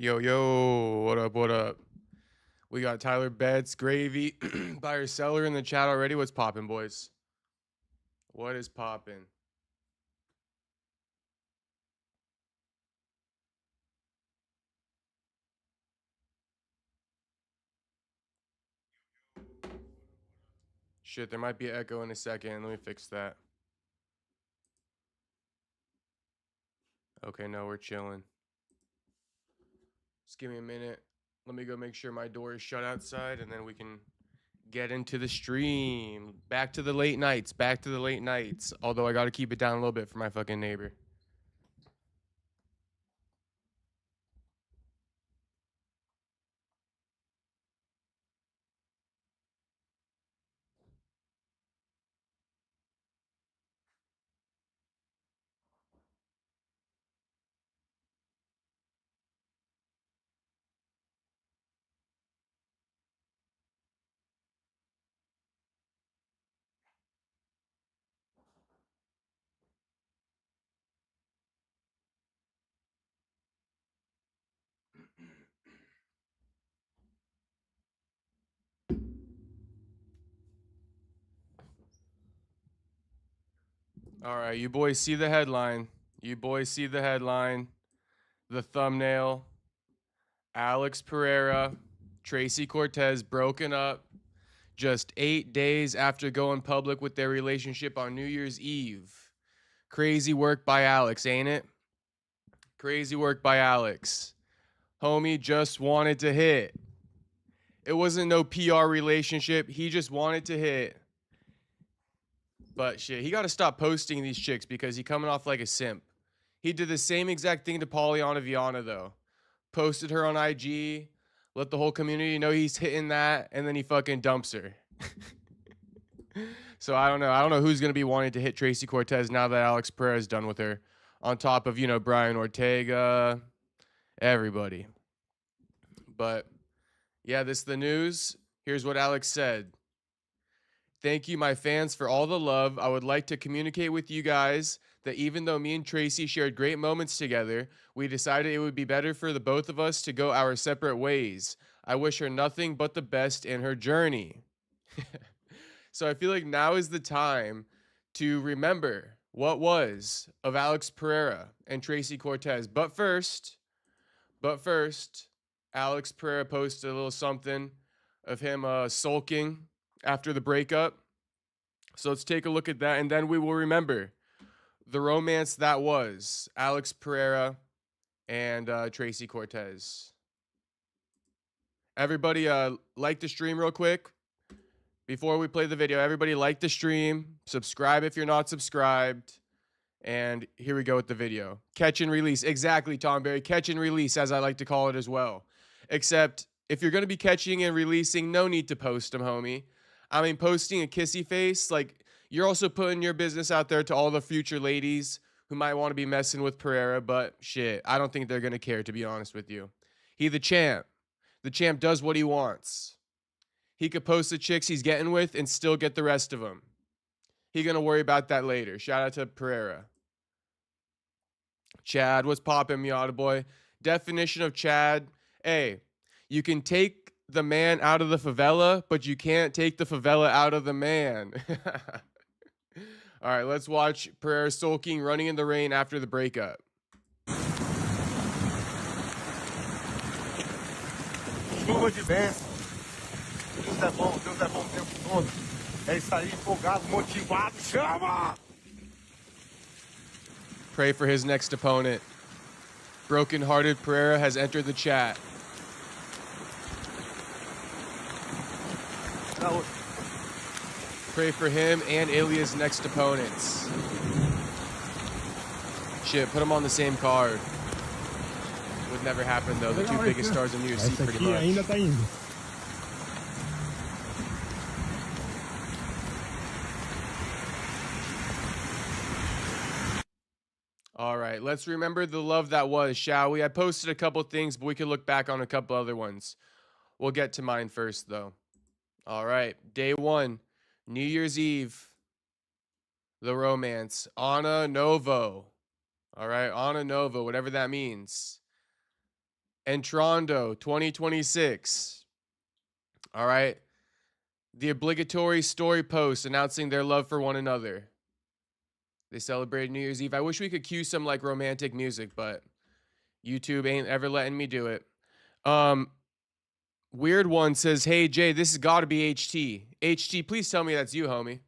Yo, yo, what up, what up? We got Tyler Betts, Gravy, buyer seller in the chat already. What's popping, boys? What is popping? Shit, there might be an echo in a second. Let me fix that. Okay, no, we're chilling. Just give me a minute. Let me go make sure my door is shut outside, and then we can get into the stream. Back to the late nights. Back to the late nights. Although I got to keep it down a little bit for my fucking neighbor. All right, you boys see the headline. You boys see the headline. The thumbnail. Alex Pereira, Tracy Cortez broken up just 8 days after going public with their relationship on New Year's Eve. Crazy work by Alex, ain't it? Crazy work by Alex. Homie just wanted to hit. It wasn't no PR relationship. He just wanted to hit. But shit, he got to stop posting these chicks because he coming off like a simp. He did the same exact thing to Polyana Viana though. Posted her on IG, let the whole community know he's hitting that, and then he fucking dumps her. So I don't know. I don't know who's gonna be wanting to hit Tracy Cortez now that Alex Pereira is done with her. On top of, Brian Ortega, everybody. But yeah, this is the news. Here's what Alex said. Thank you, my fans, for all the love. I would like to communicate with you guys that even though me and Tracy shared great moments together, we decided it would be better for the both of us to go our separate ways. I wish her nothing but the best in her journey. So I feel like now is the time to remember what was of Alex Pereira and Tracy Cortez. But first, Alex Pereira posted a little something of him sulking after the breakup. So let's take a look at that, and then we will remember the romance that was Alex Pereira and Tracy Cortez. Everybody, like the stream real quick. Before we play the video, everybody like the stream, subscribe if you're not subscribed, and here we go with the video. Catch and release. Exactly, Tom Berry. Catch and release, as I like to call it as well. Except, if you're going to be catching and releasing, no need to post them, homie. I mean, posting a kissy face, like, you're also putting your business out there to all the future ladies who might want to be messing with Pereira, but shit, I don't think they're going to care, to be honest with you. He the champ. The champ does what he wants. He could post the chicks he's getting with and still get the rest of them. He gonna worry about that later. Shout out to Pereira. Chad, what's poppin', Miata boy? Definition of Chad. Hey, you can take the man out of the favela, but you can't take the favela out of the man. All right, let's watch Pereira sulking, running in the rain after the breakup. Chuva de bênção. Deus é bom o tempo todo. É isso aí, empolgado, motivado, chama! Pray for his next opponent. Broken-hearted Pereira has entered the chat. Pray for him and Ilya's next opponents. Shit, put them on the same card. Would never happen though. The two biggest stars in UFC pretty much. Ainda tá indo. All right, let's remember the love that was, shall we? I posted a couple things, but we could look back on a couple other ones. We'll get to mine first, though. All right, day one, New Year's Eve, the romance. Ana Novo. All right, Ana Novo, whatever that means. Entrando 2026. All right. The obligatory story post announcing their love for one another. They celebrated New Year's Eve. I wish we could cue some like romantic music, but YouTube ain't ever letting me do it. Weird one says, "Hey Jay, this has got to be HT. HT, please tell me that's you, homie."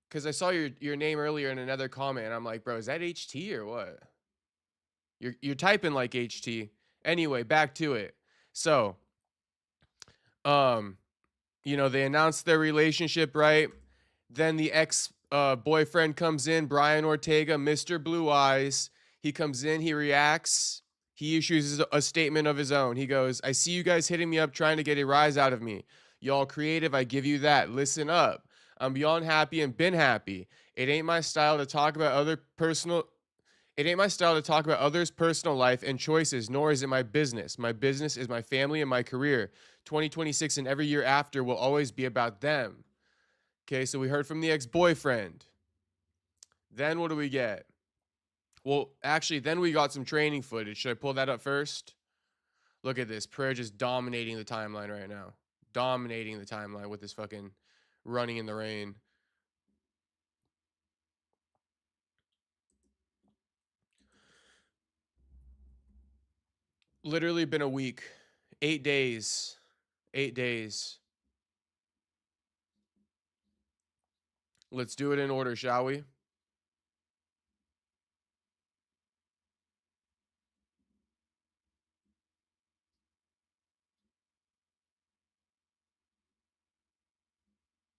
Because I saw your name earlier in another comment, and I'm like, bro, is that HT or what? You're typing like HT. Anyway, back to it. So, you know, they announced their relationship, right? Then the ex boyfriend comes in, Brian Ortega, Mr. Blue Eyes. He comes in, he reacts. He issues a statement of his own. He goes, "I see you guys hitting me up trying to get a rise out of me. Y'all creative, I give you that. Listen up. I'm beyond happy and been happy. It ain't my style to talk about others' personal life and choices, nor is it my business. My business is my family and my career. 2026 and every year after will always be about them." Okay, so we heard from the ex-boyfriend. Then what do we get? Well, actually, then we got some training footage. Should I pull that up first? Look at this. Pereira just dominating the timeline right now. Dominating the timeline with this fucking running in the rain. Literally been a week. 8 days. 8 days. Let's do it in order, shall we?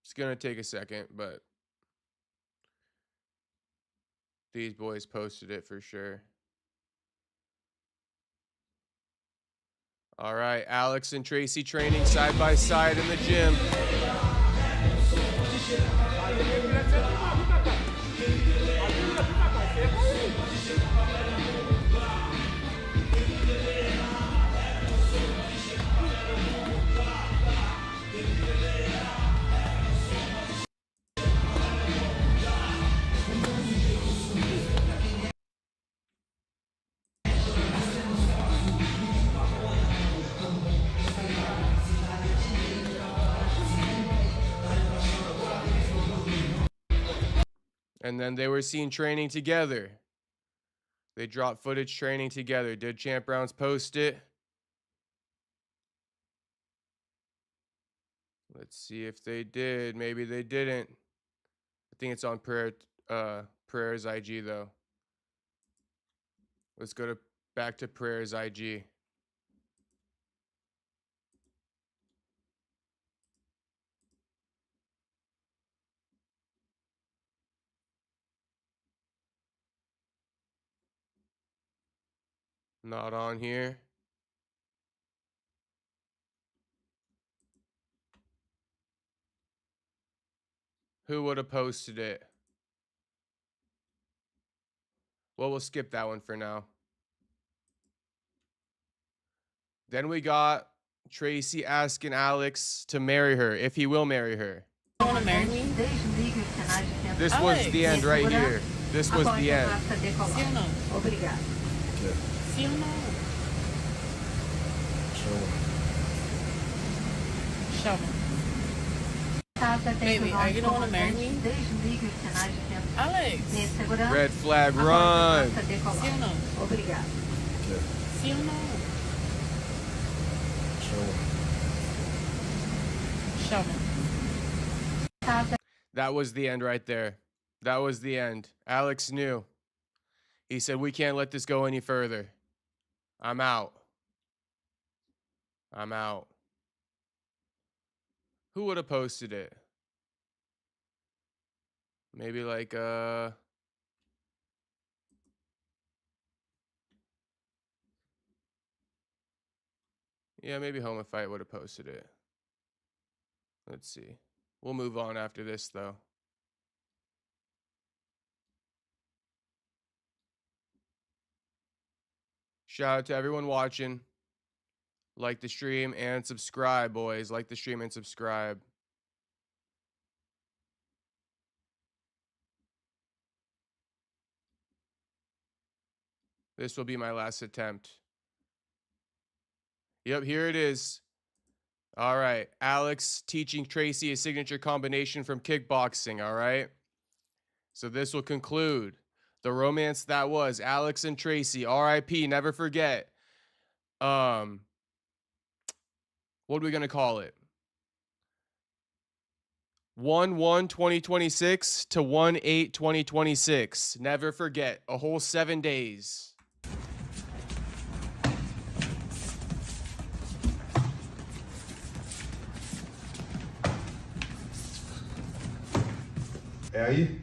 It's going to take a second, but these boys posted it for sure. All right, Alex and Tracy training side by side in the gym. And then they were seen training together. They dropped footage training together. Did Champ Browns post it? Let's see if they did. Maybe they didn't. I think it's on Pereira's IG though. Let's go back to Pereira's IG. Not on here. Who would have posted it? Well, we'll skip that one for now. Then we got Tracy asking Alex to marry her, if he will marry her. You want to marry me? This was the end right here. This was the end. Sim ou não? Sim ou não? Chama. Baby, are you gonna want to marry me? Alex. Red flag run. Sim ou não? Sim ou não? Chama. That was the end right there. That was the end. Alex knew. He said, "We can't let this go any further. I'm out. I'm out." Who would have posted it? Maybe like yeah, maybe Home Fight would have posted it. Let's see. We'll move on after this though. Shout out to everyone watching. Like the stream and subscribe, boys. Like the stream and subscribe. This will be my last attempt. Yep, here it is. All right. Alex teaching Tracy a signature combination from kickboxing. All right. So this will conclude the romance that was Alex and Tracy. R.I.P. Never forget. What are we going to call it? 1/1/2026 to 1/8/2026. Never forget. A whole 7 days. É aí?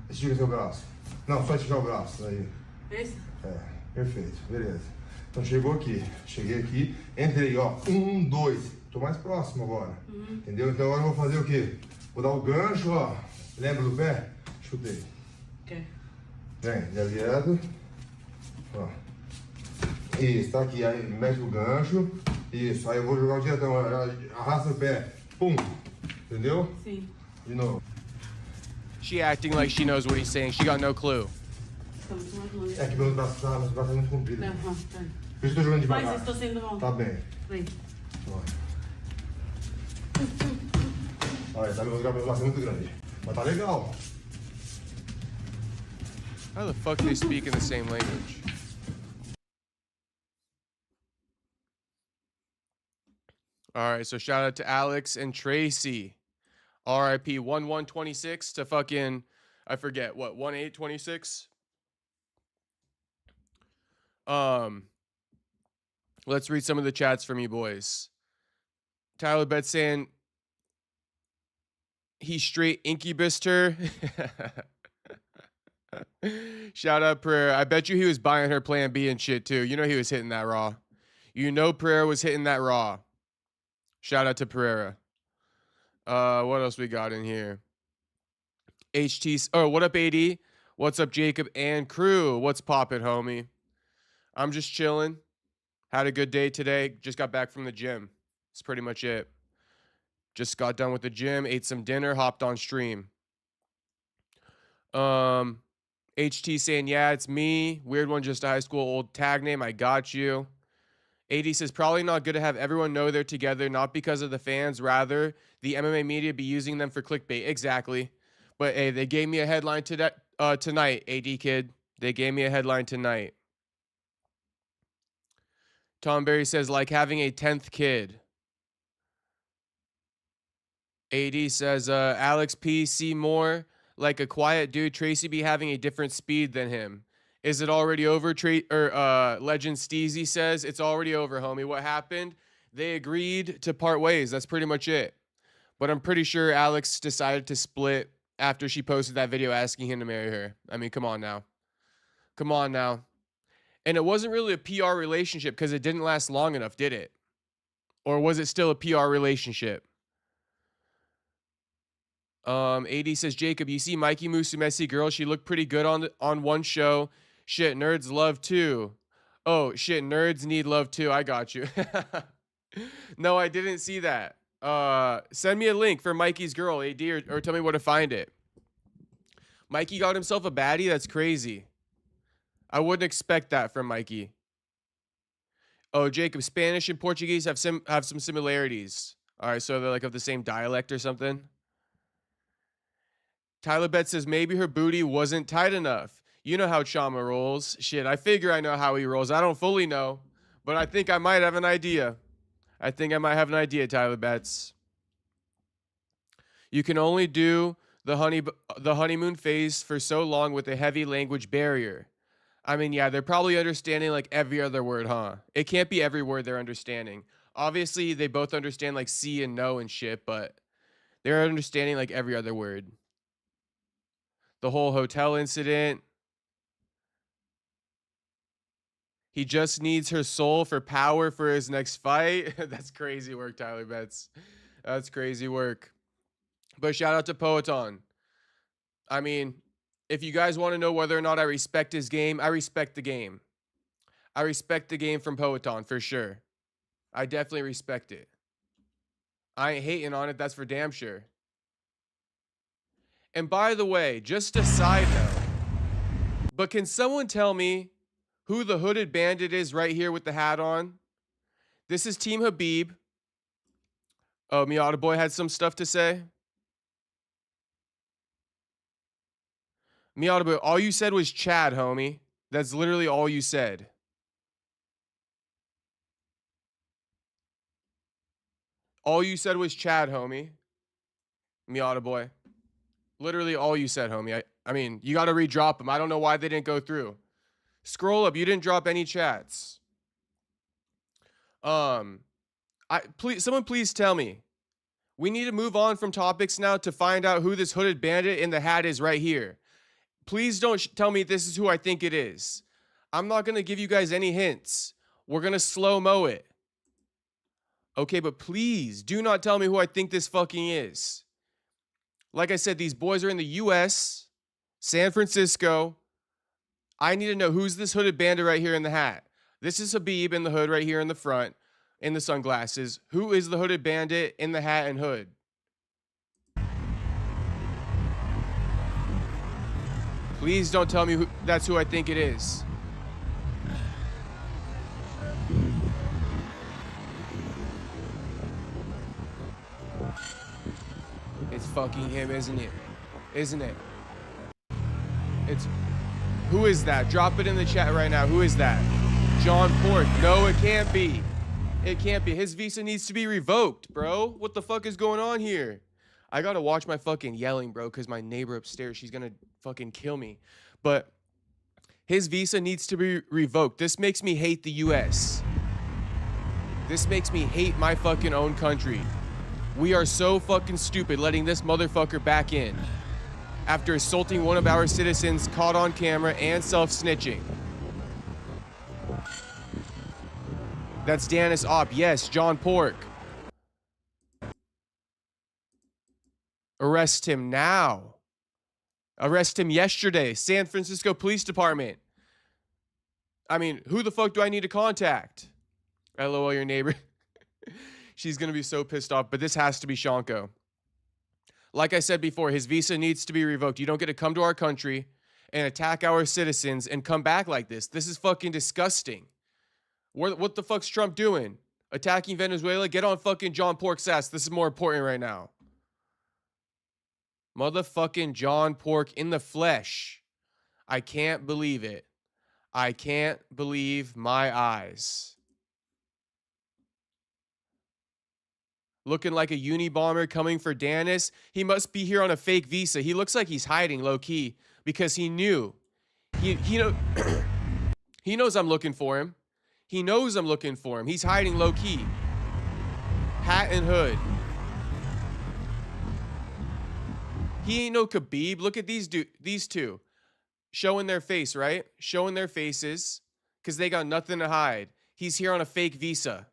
Estica seu braço. Não, só esticar o braço. Aí. Esse? É, perfeito. Beleza. Então chegou aqui. Cheguei aqui. Entrei, ó. 1, 2. Tô mais próximo agora. Entendeu? Então agora eu vou fazer o quê? Vou dar o gancho, ó. Lembra do pé? Chutei. Ok. Vem, de aliado. Ó. Isso, tá aqui. Aí mete o gancho. Isso. Aí eu vou jogar o diretão. Arrasta o pé. Pum. Entendeu? Sim. De novo. She acting like she knows what he's saying. She got no clue. Tá muito mais longe. É que meus braços tá muito comprido. Não, Por tá. isso que eu tô jogando devagar. Mas estou sendo bom. Tá bem. Vem. Olha, tá meus braços muito grande. Mas tá legal. How the fuck do they speak in the same language? All right, so shout out to Alex and Tracy. RIP 1/1/26 to fucking, I forget what, 1/8/26. Let's read some of the chats from you boys. Tyler Betts saying he straight incubused her. Shout out Pereira. I bet you he was buying her Plan B and shit too. You know he was hitting that raw. You know Pereira was hitting that raw. Shout out to Pereira. What else we got in here? HT. Oh, what up, AD? What's up, Jacob and crew? What's poppin', homie? I'm just chilling. Had a good day today. Just got back from the gym. That's pretty much it. Just got done with the gym, ate some dinner, hopped on stream. HT saying, yeah, it's me. Weird one, just a high school old tag name. I got you. AD says, probably not good to have everyone know they're together, not because of the fans, rather the MMA media be using them for clickbait. Exactly. But hey, they gave me a headline tonight, AD kid. They gave me a headline tonight. Tom Berry says, like having a 10th kid. AD says, Alex P. C. Moore, like a quiet dude, Tracy be having a different speed than him. Is it already over? Legend Steezy says, it's already over, homie. What happened? They agreed to part ways. That's pretty much it. But I'm pretty sure Alex decided to split after she posted that video asking him to marry her. I mean, come on now. Come on now. And it wasn't really a PR relationship because it didn't last long enough, did it? Or was it still a PR relationship? AD says, Jacob, you see Mikey Musumeci girl? She looked pretty good on one show. Shit, nerds love too. Oh, shit, nerds need love too. I got you. No, I didn't see that. Send me a link for Mikey's girl, AD, or tell me where to find it. Mikey got himself a baddie? That's crazy. I wouldn't expect that from Mikey. Oh, Jacob, Spanish and Portuguese have some similarities. All right, so they're like of the same dialect or something. Tyler Betts says maybe her booty wasn't tight enough. You know how Chama rolls. Shit, I figure I know how he rolls. I don't fully know, but I think I might have an idea. I think I might have an idea, Tyler Betts. You can only do the honeymoon phase for so long with a heavy language barrier. I mean, yeah, they're probably understanding like every other word, huh? It can't be every word they're understanding. Obviously, they both understand like see and no and shit, but they're understanding like every other word. The whole hotel incident. He just needs her soul for power for his next fight. That's crazy work, Tyler Betts. That's crazy work. But shout out to Poeton. I mean, if you guys want to know whether or not I respect his game, I respect the game. I respect the game from Poeton for sure. I definitely respect it. I ain't hating on it. That's for damn sure. And by the way, just a side note, but can someone tell me who the hooded bandit is right here with the hat on? This is Team Habib. Oh, Miata Boy had some stuff to say. Miata Boy, all you said was Chad, homie. That's literally all you said. All you said was Chad, homie. Miata Boy. Literally all you said, homie. I mean, you got to redrop them. I don't know why they didn't go through. Scroll up. You didn't drop any chats. Someone please tell me. We need to move on from topics now to find out who this hooded bandit in the hat is right here. Please don't tell me this is who I think it is. I'm not going to give you guys any hints. We're going to slow-mo it. Okay, but please do not tell me who I think this fucking is. Like I said, these boys are in the US, San Francisco. I need to know who's this hooded bandit right here in the hat. This is Habib in the hood right here in the front, in the sunglasses. Who is the hooded bandit in the hat and hood? Please don't tell me that's who I think it is. It's fucking him, isn't it? Isn't it? Who is that? Drop it in the chat right now. Who is that? John Pork. No, it can't be. It can't be. His visa needs to be revoked, bro. What the fuck is going on here? I gotta watch my fucking yelling, bro, because my neighbor upstairs, she's gonna fucking kill me. But his visa needs to be revoked. This makes me hate the US. This makes me hate my fucking own country. We are so fucking stupid letting this motherfucker back in after assaulting one of our citizens caught on camera and self-snitching. That's Dennis Opp. Yes, John Pork. Arrest him now. Arrest him yesterday. San Francisco Police Department. I mean, who the fuck do I need to contact? LOL, your neighbor. She's going to be so pissed off, but this has to be Shanko. Like I said before, his visa needs to be revoked. You don't get to come to our country and attack our citizens and come back like this. This is fucking disgusting. What the fuck's Trump doing? Attacking Venezuela? Get on fucking John Pork's ass. This is more important right now. Motherfucking John Pork in the flesh. I can't believe it. I can't believe my eyes. Looking like a Unabomber coming for Dennis. He must be here on a fake visa. He looks like he's hiding low-key because he knew. He knows I'm looking for him. He knows I'm looking for him. He's hiding low-key. Hat and hood. He ain't no Khabib. Look at these two. Showing their face, right? Showing their faces because they got nothing to hide. He's here on a fake visa.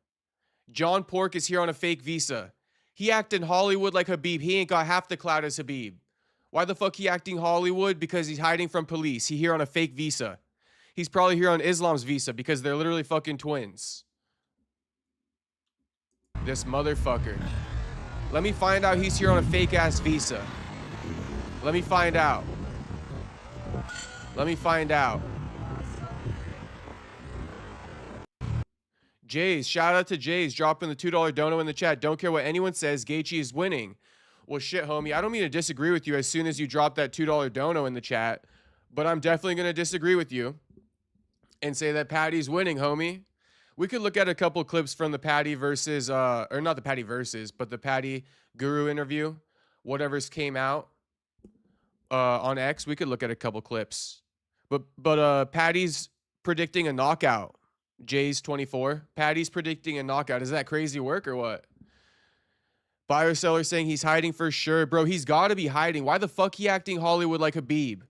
John Pork is here on a fake visa. He acting Hollywood like Habib. He ain't got half the clout as Habib. Why the fuck he acting Hollywood? Because he's hiding from police. He here on a fake visa. He's probably here on Islam's visa because they're literally fucking twins. This motherfucker. Let me find out he's here on a fake ass visa. Let me find out. Let me find out. Jays, shout out to Jays dropping the $2 dono in the chat. Don't care what anyone says, Gaethje is winning. Well, shit, homie, I don't mean to disagree with you as soon as you drop that $2 dono in the chat, but I'm definitely going to disagree with you and say that Paddy's winning, homie. We could look at a couple clips from the Paddy versus, or not the Paddy versus, but the Paddy Guru interview, whatever's came out on X. We could look at a couple clips. But Paddy's predicting a knockout. Jay's 24. Paddy's predicting a knockout. Is that crazy work or what? Buyer seller saying he's hiding for sure. Bro, he's got to be hiding. Why the fuck he acting Hollywood like Habib?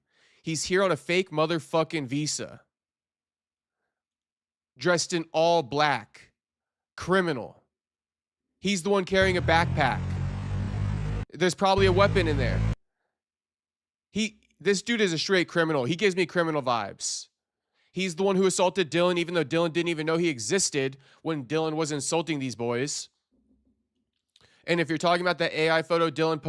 He's here on a fake motherfucking visa. Dressed in all black. Criminal. He's the one carrying a backpack. There's probably a weapon in there. This dude is a straight criminal. He gives me criminal vibes. He's the one who assaulted Dylan, even though Dylan didn't even know he existed when Dylan was insulting these boys. And if you're talking about the AI photo Dylan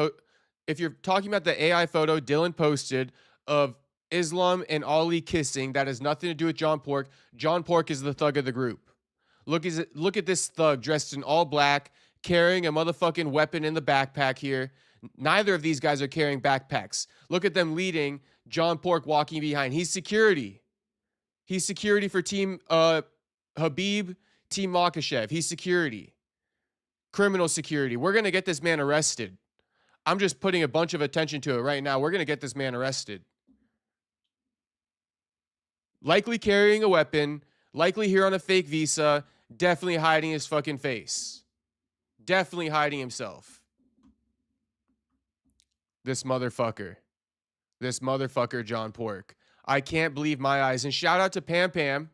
posted of Islam and Ali kissing, that has nothing to do with John Pork. John Pork is the thug of the group. Look at this thug dressed in all black, carrying a motherfucking weapon in the backpack here. Neither of these guys are carrying backpacks. Look at them leading. John Pork walking behind. He's security. He's security for Team Khabib, Team Makhachev. He's security. Criminal security. We're going to get this man arrested. I'm just putting a bunch of attention to it right now. We're going to get this man arrested. Likely carrying a weapon. Likely here on a fake visa. Definitely hiding his fucking face. Definitely hiding himself. This motherfucker. This motherfucker, John Pork. I can't believe my eyes. And shout out to Pam Pam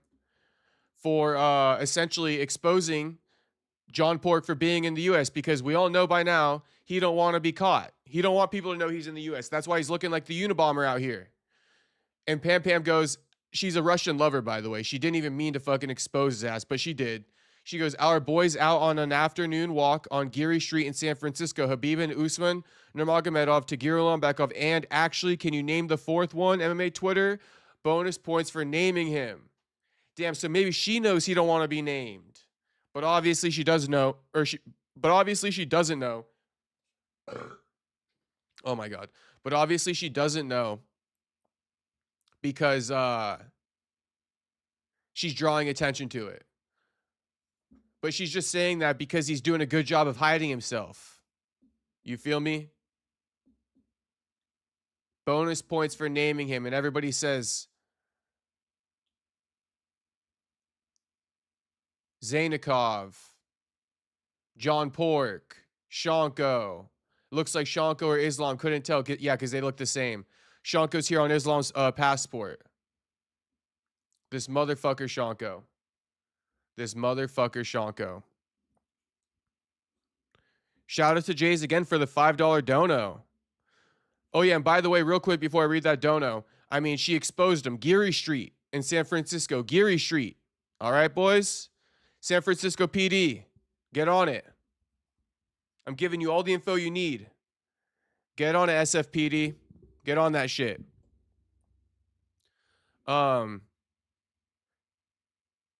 for essentially exposing John Pork for being in the U.S. because we all know by now he don't want to be caught. He don't want people to know he's in the U.S. That's why he's looking like the Unabomber out here. And Pam Pam goes, she's a Russian lover, by the way. She didn't even mean to fucking expose his ass, but she did. She goes, our boys out on an afternoon walk on Geary Street in San Francisco. Khabib and Usman, Nurmagomedov, Tagir Ulanbekov, and actually, can you name the fourth one? MMA Twitter, bonus points for naming him. Damn, so maybe she knows he don't want to be named. But obviously she does know, but obviously she doesn't know. Oh my God. But obviously she doesn't know because she's drawing attention to it. But she's just saying that because he's doing a good job of hiding himself. You feel me? Bonus points for naming him. And everybody says Zainikov, John Pork, Shanko. Looks like Shanko or Islam. Couldn't tell. Yeah, because they look the same. Shanko's here on Islam's passport. This motherfucker Shanko. This motherfucker Shanko. Shout out to Jays again for the $5 dono. Oh yeah, and by the way, real quick before I read that dono, I mean, she exposed him. Geary Street in San Francisco. Geary Street. All right, boys? San Francisco PD. Get on it. I'm giving you all the info you need. Get on it, SFPD. Get on that shit.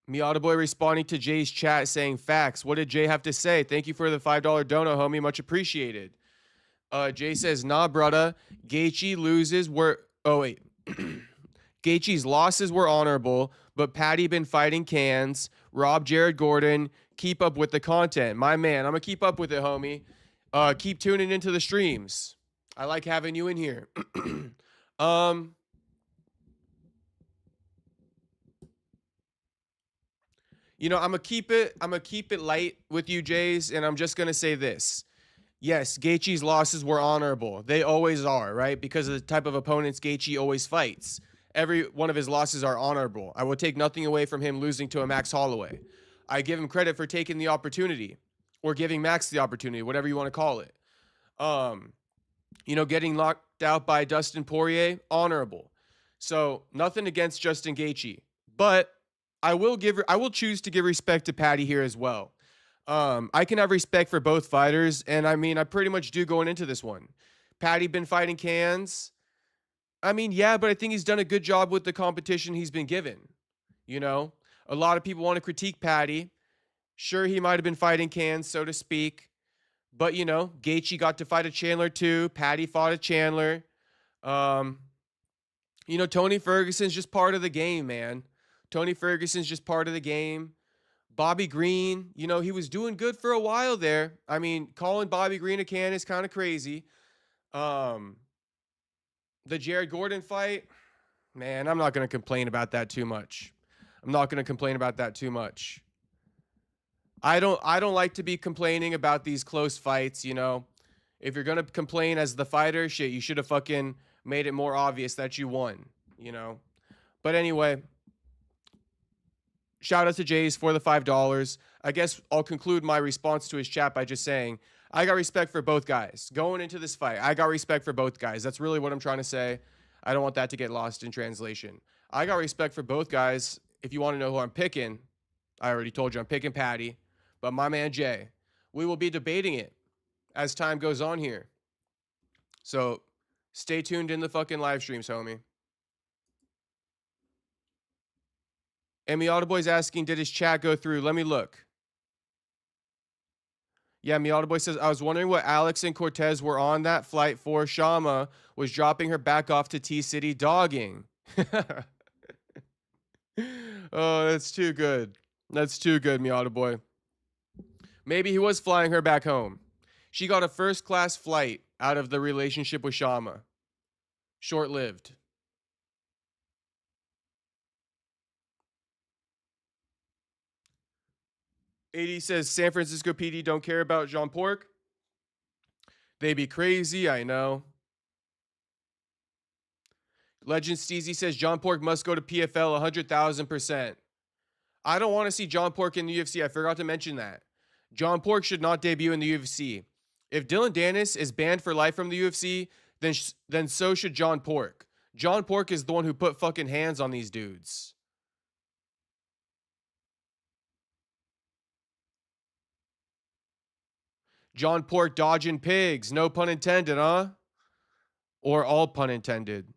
Miata Boy responding to Jay's chat saying facts. What did Jay have to say? Thank you for the $5 dono, homie. Much appreciated. Jay says, nah, brother. Gaethje loses were... Oh, wait. Gaethje's losses were honorable, but Paddy been fighting cans. Rob Jared Gordon. Keep up with the content. My man, I'm going to keep up with it, homie. Keep tuning into the streams. I like having you in here. You know, I'm gonna keep it light with you, Jays, and I'm just gonna say this. Yes, Gaethje's losses were honorable. They always are, right? Because of the type of opponents Gaethje always fights. Every one of his losses are honorable. I will take nothing away from him losing to a Max Holloway. I give him credit for taking the opportunity, or giving Max the opportunity, whatever you want to call it. You know, getting knocked out by Dustin Poirier, honorable. So nothing against Justin Gaethje, but I will choose to give respect to Paddy here as well. I can have respect for both fighters, and I mean, I pretty much do going into this one. Paddy been fighting cans. I mean, yeah, but I think he's done a good job with the competition he's been given. You know, a lot of people want to critique Paddy. Sure, he might have been fighting cans, so to speak. But, you know, Gaethje got to fight a Chandler too. Paddy fought a Chandler. You know, Tony Ferguson's just part of the game, man. Tony Ferguson's just part of the game. Bobby Green, you know, he was doing good for a while there. I mean, calling Bobby Green a can is kind of crazy. The Jared Gordon fight, man, I'm not going to complain about that too much. I'm not going to complain about that too much. I don't like to be complaining about these close fights, you know. If you're going to complain as the fighter, shit, you should have fucking made it more obvious that you won, you know. But anyway, shout out to Jays for the $5. I guess I'll conclude my response to his chat by just saying, I got respect for both guys. Going into this fight, I got respect for both guys. That's really what I'm trying to say. I don't want that to get lost in translation. I got respect for both guys. If you want to know who I'm picking, I already told you I'm picking Paddy. But my man Jay, we will be debating it as time goes on here. So stay tuned in the fucking live streams, homie. And Miata Boy's asking, did his chat go through? Let me look. Yeah, Miata Boy says, I was wondering what Alex and Cortez were on that flight for. Shama was dropping her back off to T-City dogging. Oh, that's too good. That's too good, Miata Boy. Maybe he was flying her back home. She got a first-class flight out of the relationship with Shama. Short-lived. AD says, San Francisco PD don't care about Jean Pork. They be crazy, I know. Legend Steezy says, John Pork must go to PFL 100,000%. I don't want to see John Pork in the UFC. I forgot to mention that. John Pork should not debut in the UFC. If Dylan Dennis is banned for life from the UFC, then so should John Pork. John Pork is the one who put fucking hands on these dudes. John Pork dodging pigs. No pun intended, huh? Or all pun intended.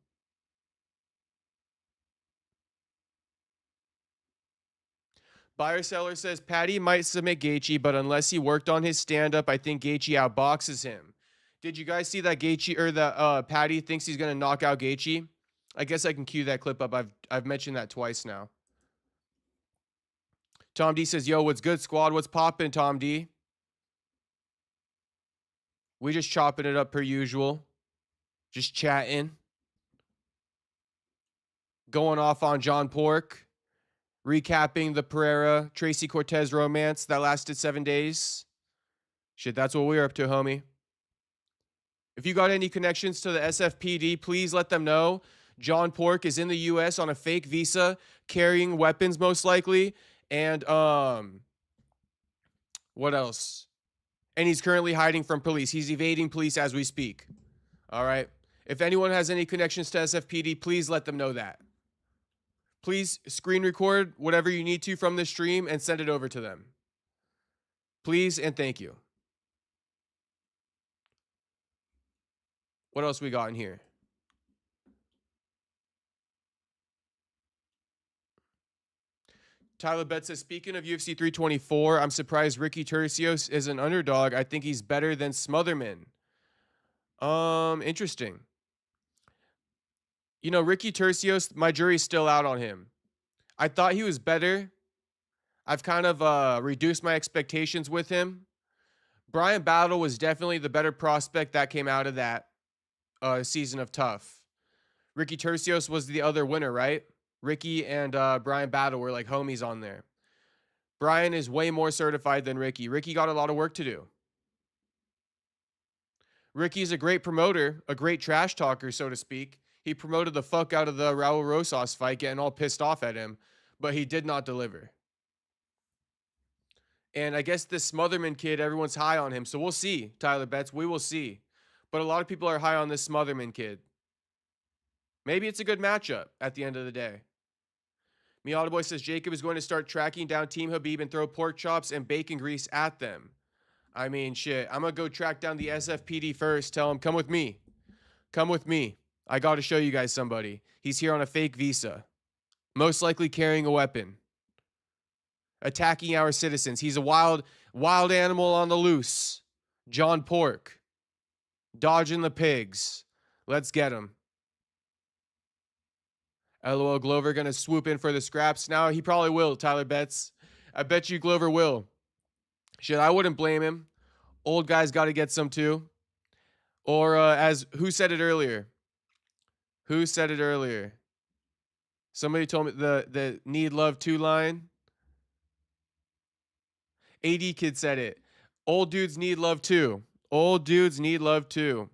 Buyer Seller says Paddy might submit Gaethje, but unless he worked on his stand-up, I think Gaethje outboxes him. Did you guys see that Gaethje or that Paddy thinks he's gonna knock out Gaethje? I guess I can cue that clip up. I've mentioned that twice now. Tom D says, "Yo, what's good, squad? What's poppin', Tom D?" We just chopping it up per usual, just chatting, going off on John Pork. Recapping the Pereira Tracy Cortez romance that lasted 7 days. Shit, that's what we're up to, homie. If you got any connections to the SFPD, please let them know. John Pork is in the US on a fake visa, carrying weapons most likely. And what else? And he's currently hiding from police. He's evading police as we speak. All right. If anyone has any connections to SFPD, please let them know that. Please screen record whatever you need to from the stream and send it over to them. Please and thank you. What else we got in here? Tyler Betts says, speaking of UFC 324, I'm surprised Ricky Turcios is an underdog. I think he's better than Smotherman. Interesting. You know, Ricky Turcios, my jury's still out on him. I thought he was better. I've kind of reduced my expectations with him. Brian Battle was definitely the better prospect that came out of that season of Tough. Ricky Turcios was the other winner, right? Ricky and Brian Battle were like homies on there. Brian is way more certified than Ricky. Ricky got a lot of work to do. Ricky's a great promoter, a great trash talker, so to speak. He promoted the fuck out of the Raul Rosas fight, getting all pissed off at him, but he did not deliver. And I guess this Smotherman kid, everyone's high on him, so we'll see, Tyler Betts. We will see. But a lot of people are high on this Smotherman kid. Maybe it's a good matchup at the end of the day. Miata Boy says Jacob is going to start tracking down Team Habib and throw pork chops and bacon grease at them. I mean, shit. I'm going to go track down the SFPD first. Tell him, come with me. Come with me. I got to show you guys somebody. He's here on a fake visa. Most likely carrying a weapon. Attacking our citizens. He's a wild animal on the loose. John Pork. Dodging the pigs. Let's get him. LOL, Glover going to swoop in for the scraps now. He probably will, Tyler Betts. I bet you Glover will. Shit, I wouldn't blame him. Old guy's got to get some too. Or as who said it earlier? Who said it earlier? Somebody told me the need love 2 line. AD kid said it. Old dudes need love too. Old dudes need love too.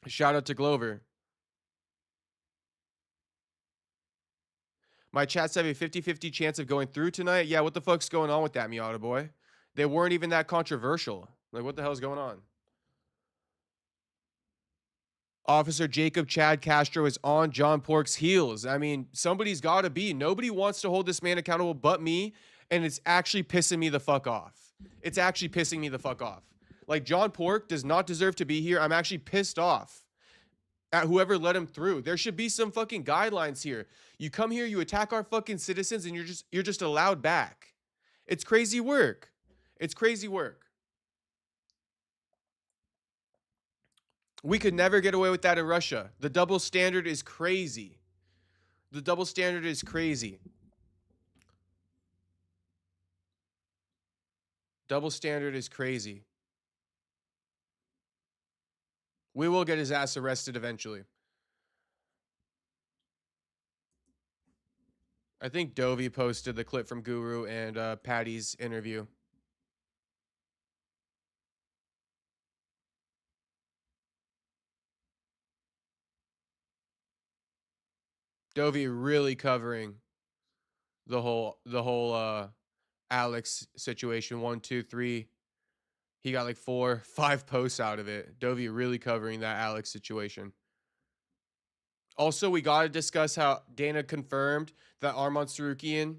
Shout out to Glover. My chats have a 50-50 chance of going through tonight. Yeah, what the fuck's going on with that, Miata Boy? They weren't even that controversial. Like, what the hell's going on? Officer Jacob Chad Castro is on John Pork's heels. I mean, somebody's got to be. Nobody wants to hold this man accountable but me, and it's actually pissing me the fuck off. It's actually pissing me the fuck off. Like, John Pork does not deserve to be here. I'm actually pissed off. at whoever let him through. There should be some fucking guidelines here. You come here, you attack our fucking citizens, and you're just allowed back. It's crazy work. It's crazy work. We could never get away with that in Russia. The double standard is crazy. The double standard is crazy. Double standard is crazy. We will get his ass arrested eventually. I think Dovey posted the clip from Guru and Paddy's interview. Dovey really covering the whole Alex situation. 1, 2, 3. He got like 4, 5 posts out of it. Dovey really covering that Alex situation. Also, we got to discuss how Dana confirmed that Arman Tsarukyan,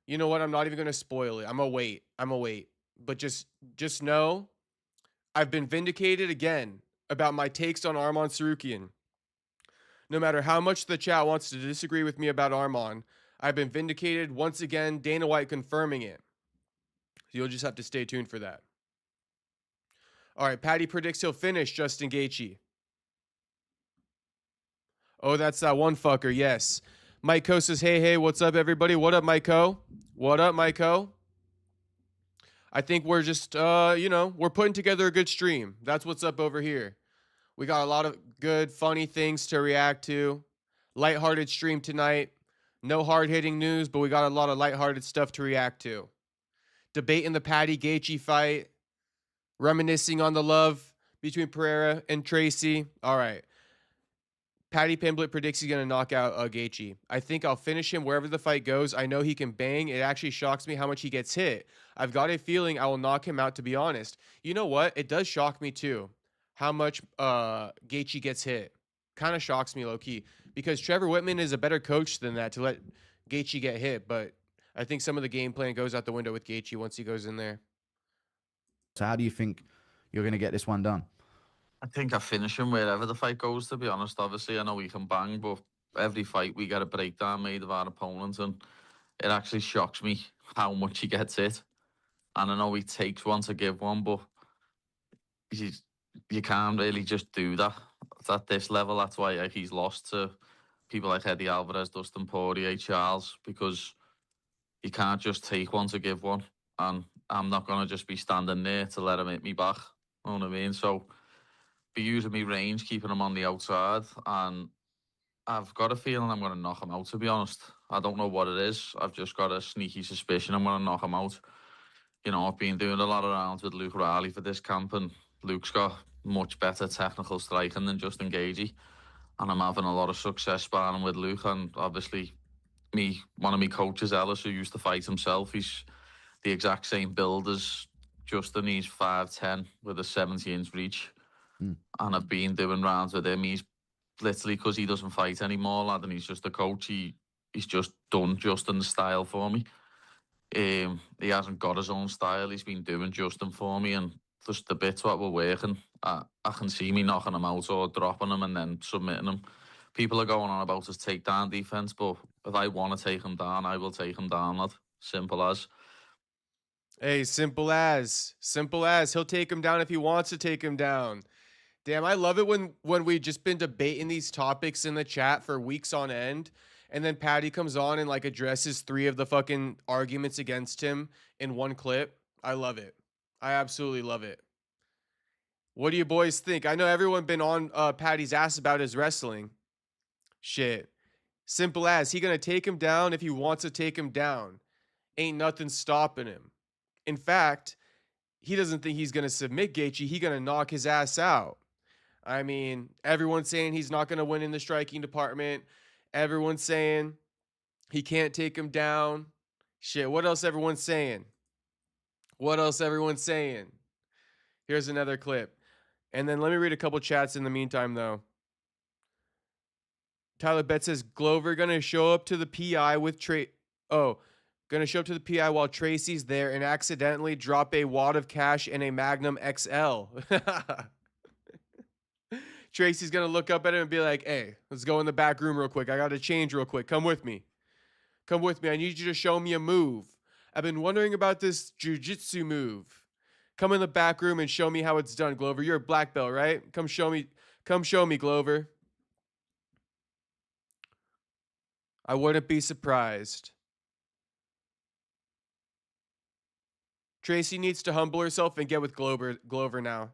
you know what? I'm not even going to spoil it. I'm going to wait. But just know I've been vindicated again about my takes on Arman Tsarukyan. No matter how much the chat wants to disagree with me about Arman, I've been vindicated once again, Dana White confirming it. So you'll just have to stay tuned for that. All right, Paddy predicts he'll finish Justin Gaethje. Oh, that's that one fucker, yes. Mike Co says, hey, what's up, everybody? What up, Mike Co? What up, Mike Co? I think we're just, we're putting together a good stream. That's what's up over here. We got a lot of good, funny things to react to. Lighthearted stream tonight. No hard-hitting news, but we got a lot of lighthearted stuff to react to. Debating the Paddy Gaethje fight. Reminiscing on the love between Pereira and Tracy. All right. Paddy Pimblett predicts he's going to knock out Gaethje. I think I'll finish him wherever the fight goes. I know he can bang. It actually shocks me how much he gets hit. I've got a feeling I will knock him out, to be honest. You know what? It does shock me, too, how much Gaethje gets hit. Kind of shocks me, low-key, because Trevor Whitman is a better coach than that to let Gaethje get hit, but I think some of the game plan goes out the window with Gaethje once he goes in there. So how do you think you're going to get this one done? I think I finish him wherever the fight goes, to be honest. Obviously, I know we can bang, but every fight we get a breakdown made of our opponent, and it actually shocks me how much he gets hit. And I know he takes one to give one, but you can't really just do that at this level. That's why he's lost to people like Eddie Alvarez, Dustin Poirier, Charles, because you can't just take one to give one. And I'm not going to just be standing there to let him hit me back. You know what I mean? So be using me range, keeping him on the outside, and I've got a feeling I'm going to knock him out, to be honest. I don't know what it is. I've just got a sneaky suspicion I'm going to knock him out. You know, I've been doing a lot of rounds with Luke Riley for this camp, and Luke's got much better technical striking than Justin Gaethje, and I'm having a lot of success sparring with Luke. And obviously, one of my coaches, Ellis, who used to fight himself, he's the exact same build as Justin. He's 5'10" with a 70-inch reach. And I've been doing rounds with him. He's literally, because he doesn't fight anymore, lad, and he's just a coach, he's just done Justin's style for me. He hasn't got his own style. He's been doing Justin for me, and just the bits what we're working, I can see me knocking him out or dropping him and then submitting him. People are going on about his takedown defense, but if I want to take him down, I will take him down, lad. Simple as. Hey, simple as. Simple as. He'll take him down if he wants to take him down. Damn, I love it when we've just been debating these topics in the chat for weeks on end, and then Paddy comes on and like addresses 3 of the fucking arguments against him in one clip. I love it. I absolutely love it. What do you boys think? I know everyone been on Paddy's ass about his wrestling. Shit. Simple as. He gonna take him down if he wants to take him down. Ain't nothing stopping him. In fact, he doesn't think he's gonna submit Gaethje. He gonna knock his ass out. I mean, everyone's saying he's not going to win in the striking department. Everyone's saying he can't take him down. Shit, what else everyone's saying? What else everyone's saying? Here's another clip. And then let me read a couple chats in the meantime, though. Tyler Betts says, Glover going to show up to the PI with going to show up to the PI while Tracy's there and accidentally drop a wad of cash and a Magnum XL. Tracy's going to look up at him and be like, hey, let's go in the back room real quick. I got to change real quick. Come with me. Come with me. I need you to show me a move. I've been wondering about this jiu-jitsu move. Come in the back room and show me how it's done, Glover. You're a black belt, right? Come show me. Come show me, Glover. I wouldn't be surprised. Tracy needs to humble herself and get with Glover now.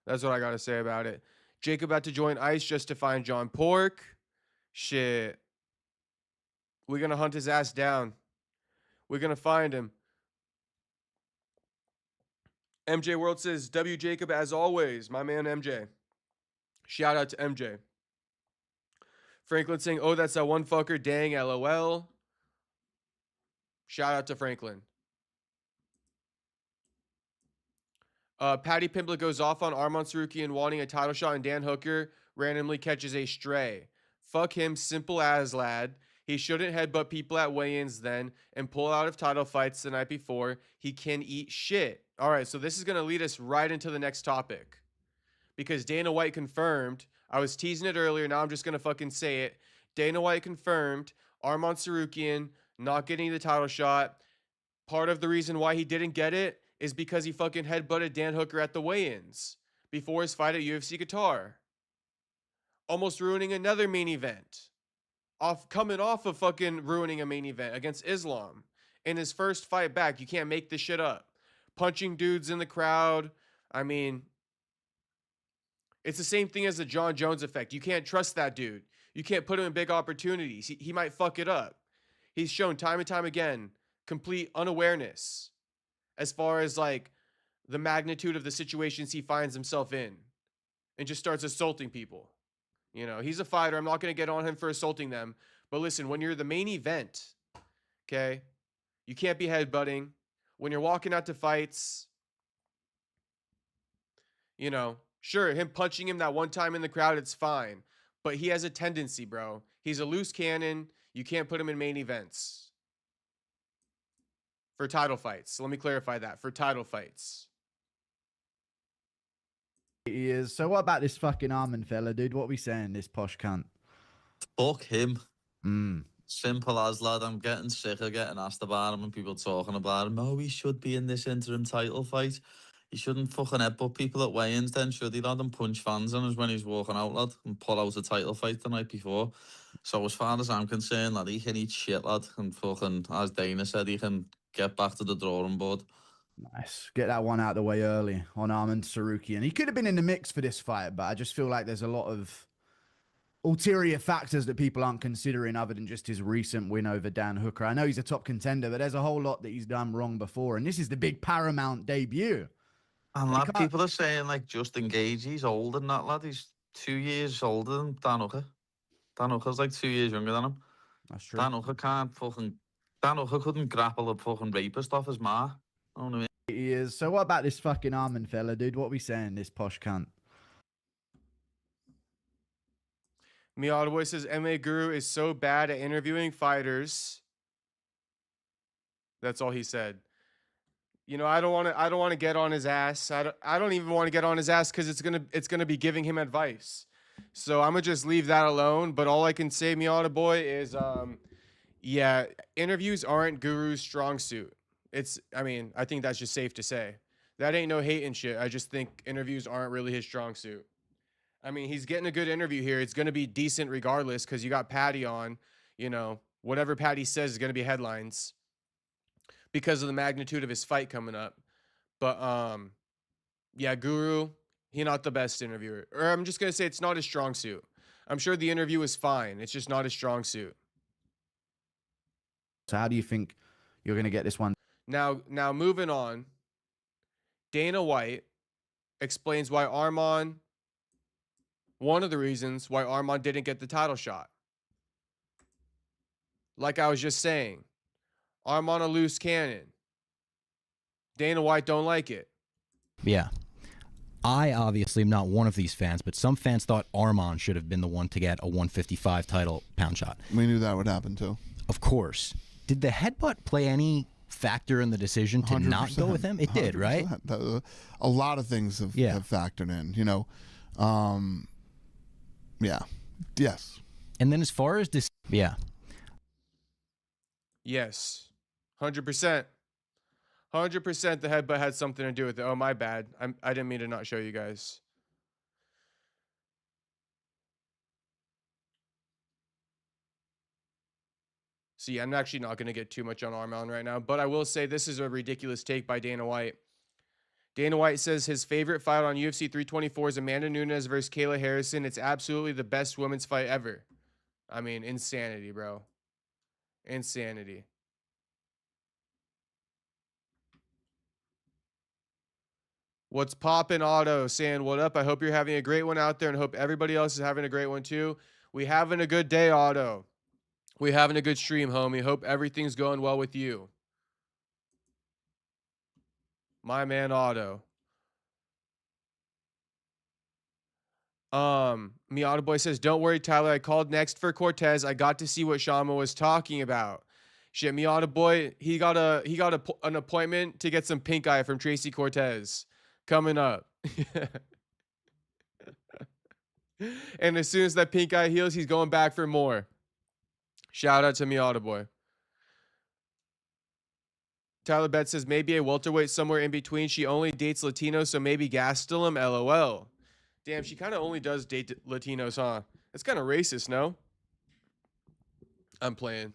That's what I got to say about it. Jacob about to join ICE just to find John Pork. Shit. We're going to hunt his ass down. We're going to find him. MJ World says, W. Jacob, as always, my man MJ. Shout out to MJ. Franklin saying, oh, that's that one fucker. Dang, LOL. Shout out to Franklin. Paddy Pimblett goes off on Arman Tsarukyan wanting a title shot, and Dan Hooker randomly catches a stray. Fuck him, simple as lad. He shouldn't headbutt people at weigh-ins then and pull out of title fights the night before. He can eat shit. All right, so this is going to lead us right into the next topic. Because Dana White confirmed, I was teasing it earlier, now I'm just going to fucking say it. Dana White confirmed Arman Tsarukyan not getting the title shot. Part of the reason why he didn't get it is because he fucking headbutted Dan Hooker at the weigh-ins before his fight at UFC Qatar. Almost ruining another main event. Coming off of fucking ruining a main event against Islam. In his first fight back, you can't make this shit up. Punching dudes in the crowd. I mean, it's the same thing as the John Jones effect. You can't trust that dude. You can't put him in big opportunities. He might fuck it up. He's shown time and time again complete unawareness as far as like the magnitude of the situations he finds himself in and just starts assaulting people. You know, he's a fighter. I'm not going to get on him for assaulting them. But listen, when you're the main event, okay, you can't be headbutting. When you're walking out to fights, you know, sure, him punching him that one time in the crowd, it's fine. But he has a tendency, bro. He's a loose cannon. You can't put him in main events. For title fights. So let me clarify that. For title fights. He is. So what about this fucking Arman fella, dude? What are we saying, this posh cunt? Fuck him. Simple as, lad. I'm getting sick of getting asked about him and people talking about him. Oh, he should be in this interim title fight. He shouldn't fucking headbutt people at weigh-ins then, should he, lad? And punch fans in us when he's walking out, lad, and pull out a title fight the night before. So as far as I'm concerned, lad, he can eat shit, lad. And fucking, as Dana said, he can get back to the drawing board. Nice. Get that one out of the way early on Arman Tsarukyan. He could have been in the mix for this fight, but I just feel like there's a lot of ulterior factors that people aren't considering other than just his recent win over Dan Hooker. I know he's a top contender, but there's a whole lot that he's done wrong before, and this is the big Paramount debut. And lad, people are saying, like, Justin Gaethje, he's older than that, lad. He's 2 years older than Dan Hooker. Dan Hooker's like 2 years younger than him. That's true. Dan Hooker couldn't grapple a fucking rapist off his ma. You know what I mean? He is. So what about this fucking Arman fella, dude? What are we saying, this posh cunt? Miata Boy says MMA Guru is so bad at interviewing fighters. That's all he said. You know, I don't want to get on his ass. I don't even want to get on his ass because it's gonna be giving him advice. So I'm gonna just leave that alone. But all I can say, Miata Boy, is yeah, interviews aren't Guru's strong suit. I mean, I think that's just safe to say. That ain't no hate and shit. I just think interviews aren't really his strong suit. I mean, he's getting a good interview here. It's going to be decent regardless because you got Paddy on. You know, whatever Paddy says is going to be headlines because of the magnitude of his fight coming up. But, yeah, Guru, he not the best interviewer. Or I'm just going to say it's not his strong suit. I'm sure the interview is fine. It's just not his strong suit. So how do you think you're going to get this one? Now moving on, Dana White explains why Arman, one of the reasons why Arman didn't get the title shot. Like I was just saying, Arman a loose cannon. Dana White don't like it. Yeah. I obviously am not one of these fans, but some fans thought Arman should have been the one to get a 155 title pound shot. We knew that would happen too. Of course. Did the headbutt play any factor in the decision to not go with him? It did, right? A lot of things have factored in. You know, Yeah. Yes. And then as far as this, yeah. Yes. 100%. 100% the headbutt had something to do with it. Oh, my bad. I didn't mean to not show you guys. See, I'm actually not going to get too much on Arman right now, but I will say this is a ridiculous take by Dana White. Dana White says his favorite fight on UFC 324 is Amanda Nunes versus Kayla Harrison. It's absolutely the best women's fight ever. I mean, insanity, bro. Insanity. What's poppin', Otto? Saying what up? I hope you're having a great one out there and hope everybody else is having a great one too. We having a good day, Otto. We having a good stream, homie. Hope everything's going well with you. My man, Otto. Miata Boy says, don't worry, Tyler. I called next for Cortez. I got to see what Shama was talking about. Shit, Miata Boy, he got an appointment to get some pink eye from Tracy Cortez coming up. And as soon as that pink eye heals, he's going back for more. Shout out to Miata Boy. Tyler Bet says, maybe a welterweight somewhere in between. She only dates Latinos, so maybe Gastelum, LOL. Damn, she kind of only does date Latinos, huh? That's kind of racist, no? I'm playing.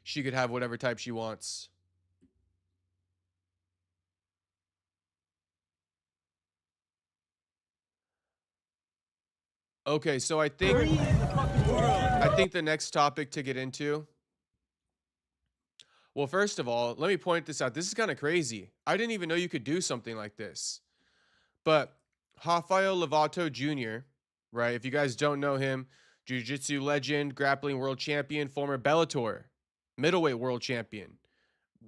She could have whatever type she wants. Okay, so I think the next topic to get into. Well, first of all, let me point this out. This is kind of crazy. I didn't even know you could do something like this. But Rafael Lovato Jr., right? If you guys don't know him, jiu-jitsu legend, grappling world champion, former Bellator middleweight world champion,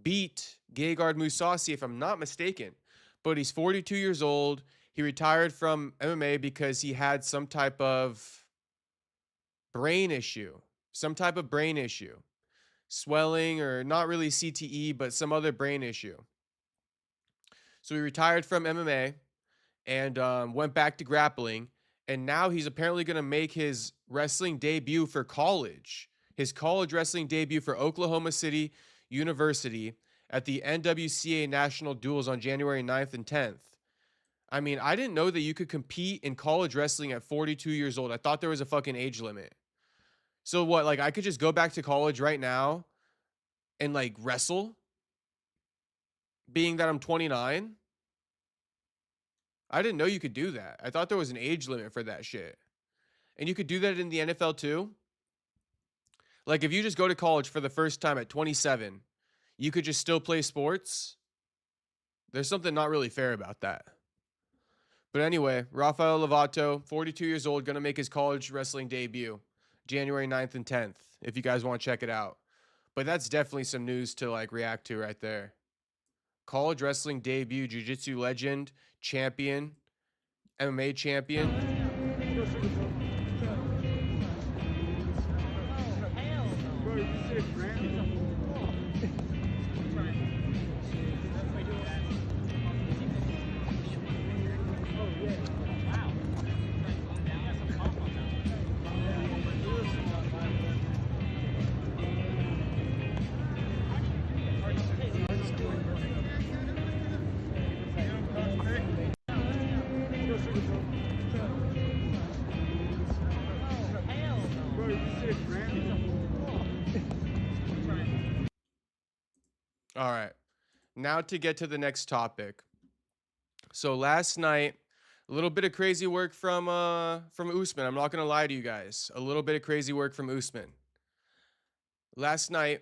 beat Gegard Mousasi, if I'm not mistaken. But he's 42 years old. He retired from MMA because he had some type of brain issue. Swelling, or not really CTE, but some other brain issue. So he retired from MMA and went back to grappling. And now he's apparently going to make his wrestling debut for college. His college wrestling debut for Oklahoma City University at the NWCA National Duels on January 9th and 10th. I mean, I didn't know that you could compete in college wrestling at 42 years old. I thought there was a fucking age limit. So what, like I could just go back to college right now and like wrestle? Being that I'm 29? I didn't know you could do that. I thought there was an age limit for that shit. And you could do that in the NFL too? Like if you just go to college for the first time at 27, you could just still play sports? There's something not really fair about that. But anyway, Rafael Lovato, 42 years old, going to make his college wrestling debut January 9th and 10th, if you guys want to check it out. But that's definitely some news to like react to right there. College wrestling debut, jiu-jitsu legend, champion, MMA champion. All right, now to get to the next topic. So last night, a little bit of crazy work from Usman. I'm not gonna lie to you guys. A little bit of crazy work from Usman. Last night,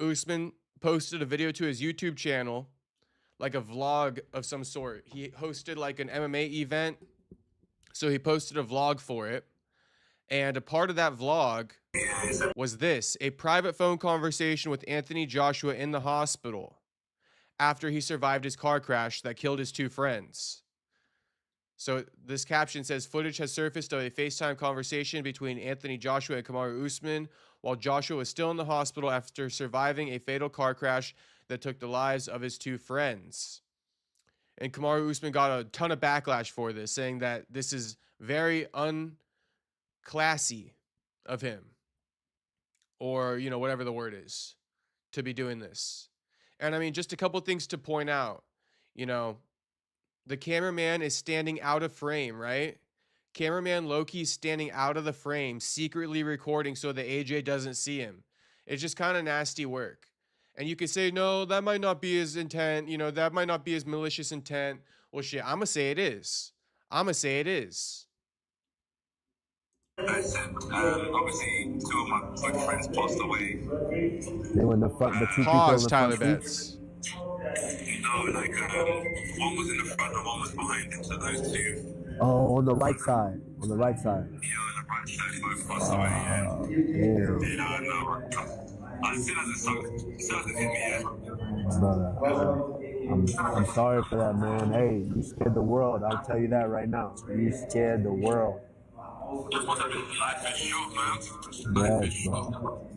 Usman posted a video to his YouTube channel, like a vlog of some sort. He hosted like an MMA event, so he posted a vlog for it. And a part of that vlog was this, a private phone conversation with Anthony Joshua in the hospital after he survived his car crash that killed his two friends. So this caption says, footage has surfaced of a FaceTime conversation between Anthony Joshua and Kamaru Usman while Joshua was still in the hospital after surviving a fatal car crash that took the lives of his two friends. And Kamaru Usman got a ton of backlash for this, saying that this is very classy of him, or, you know, whatever the word is, to be doing this. And I mean, just a couple things to point out. You know, the cameraman is standing out of frame, right? Cameraman Loki's standing out of the frame, secretly recording so that AJ doesn't see him. It's just kind of nasty work. And you could say, no, that might not be his intent. You know, that might not be his malicious intent. Well, shit, I'm going to say it is. I'm going to say it is. Obviously, two of my good friends passed away. They were in the front, the two people in Pause, the Tyler front seats. Betts. You know, like, one was in the front and one was behind him, so those two. Oh, on the right side. On the right side. Yeah, on the right side, both passed away, yeah. Damn. You know, no. I still hasn't hit me yet. Brother, I'm sorry for that, man. Hey, you scared the world. I'll tell you that right now. You scared the world. Life is short, man. Yes, bro.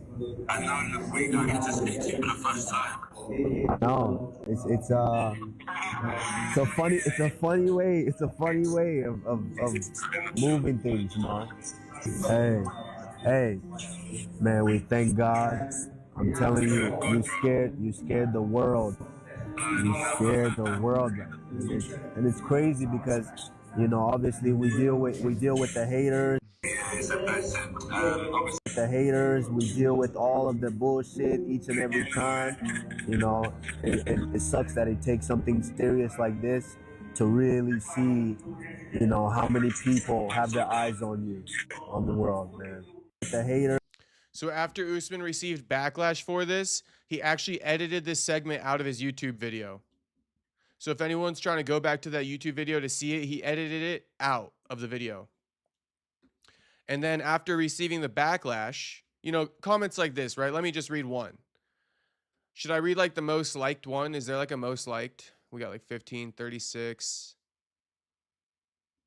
And now look, we don't get to speak to you for the first time. No, it's a funny way of moving things, man. Hey, man, we thank God. I'm telling you, you scared the world. You scared the world, and it's crazy because, you know, obviously we deal with the haters. We deal with all of the bullshit each and every time. You know, it sucks that it takes something serious like this to really see, you know, how many people have their eyes on you, on the world, man. The haters. So after Usman received backlash for this, he actually edited this segment out of his YouTube video. So if anyone's trying to go back to that YouTube video to see it, he edited it out of the video. And then after receiving the backlash, you know, comments like this, right? Let me just read one. Should I read like the most liked one? Is there like a most liked? We got like 15, 36,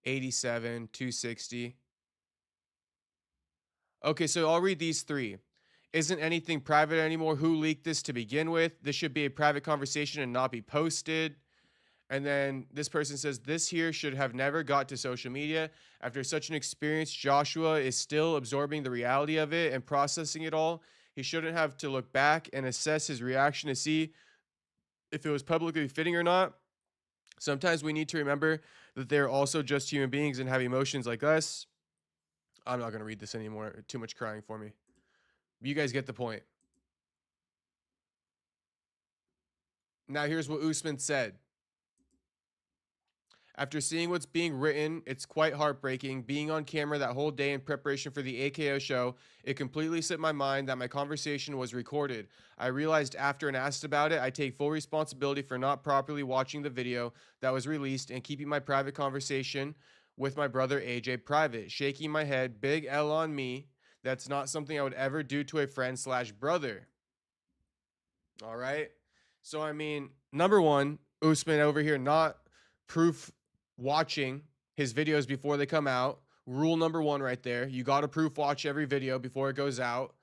87, 260. Okay, so I'll read these three. Isn't anything private anymore? Who leaked this to begin with? This should be a private conversation and not be posted. And then this person says, this here should have never got to social media. After such an experience, Joshua is still absorbing the reality of it and processing it all. He shouldn't have to look back and assess his reaction to see if it was publicly fitting or not. Sometimes we need to remember that they're also just human beings and have emotions like us. I'm not going to read this anymore. Too much crying for me. You guys get the point. Now here's what Usman said. After seeing what's being written, it's quite heartbreaking. Being on camera that whole day in preparation for the AKO show, it completely slipped my mind that my conversation was recorded. I realized after and asked about it, I take full responsibility for not properly watching the video that was released and keeping my private conversation with my brother AJ private. Shaking my head, big L on me. That's not something I would ever do to a friend / brother. All right. So, I mean, number one, Usman over here not proof watching his videos before they come out. Rule number one right there. You got to proof watch every video before it goes out,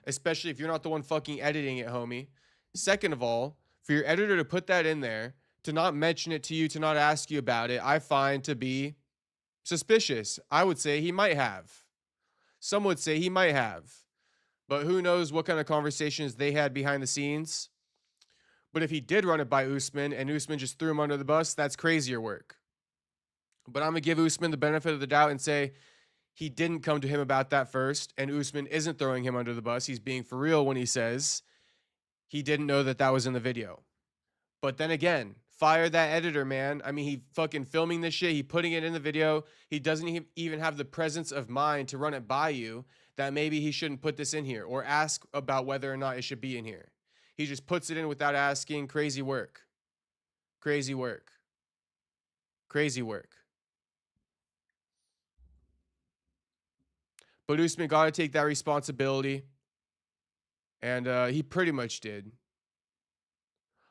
especially if you're not the one fucking editing it, homie. Second of all, for your editor to put that in there, to not mention it to you, to not ask you about it, I find to be suspicious. I would say he might have. Some would say he might have. But who knows what kind of conversations they had behind the scenes. But if he did run it by Usman and Usman just threw him under the bus, that's crazier work. But I'm going to give Usman the benefit of the doubt and say he didn't come to him about that first, and Usman isn't throwing him under the bus. He's being for real when he says he didn't know that that was in the video. But then again, fire that editor, man. I mean, he fucking filming this shit. He putting it in the video. He doesn't even have the presence of mind to run it by you that maybe he shouldn't put this in here or ask about whether or not it should be in here. He just puts it in without asking. Crazy work. Crazy work. Crazy work. But Usman got to take that responsibility. And he pretty much did.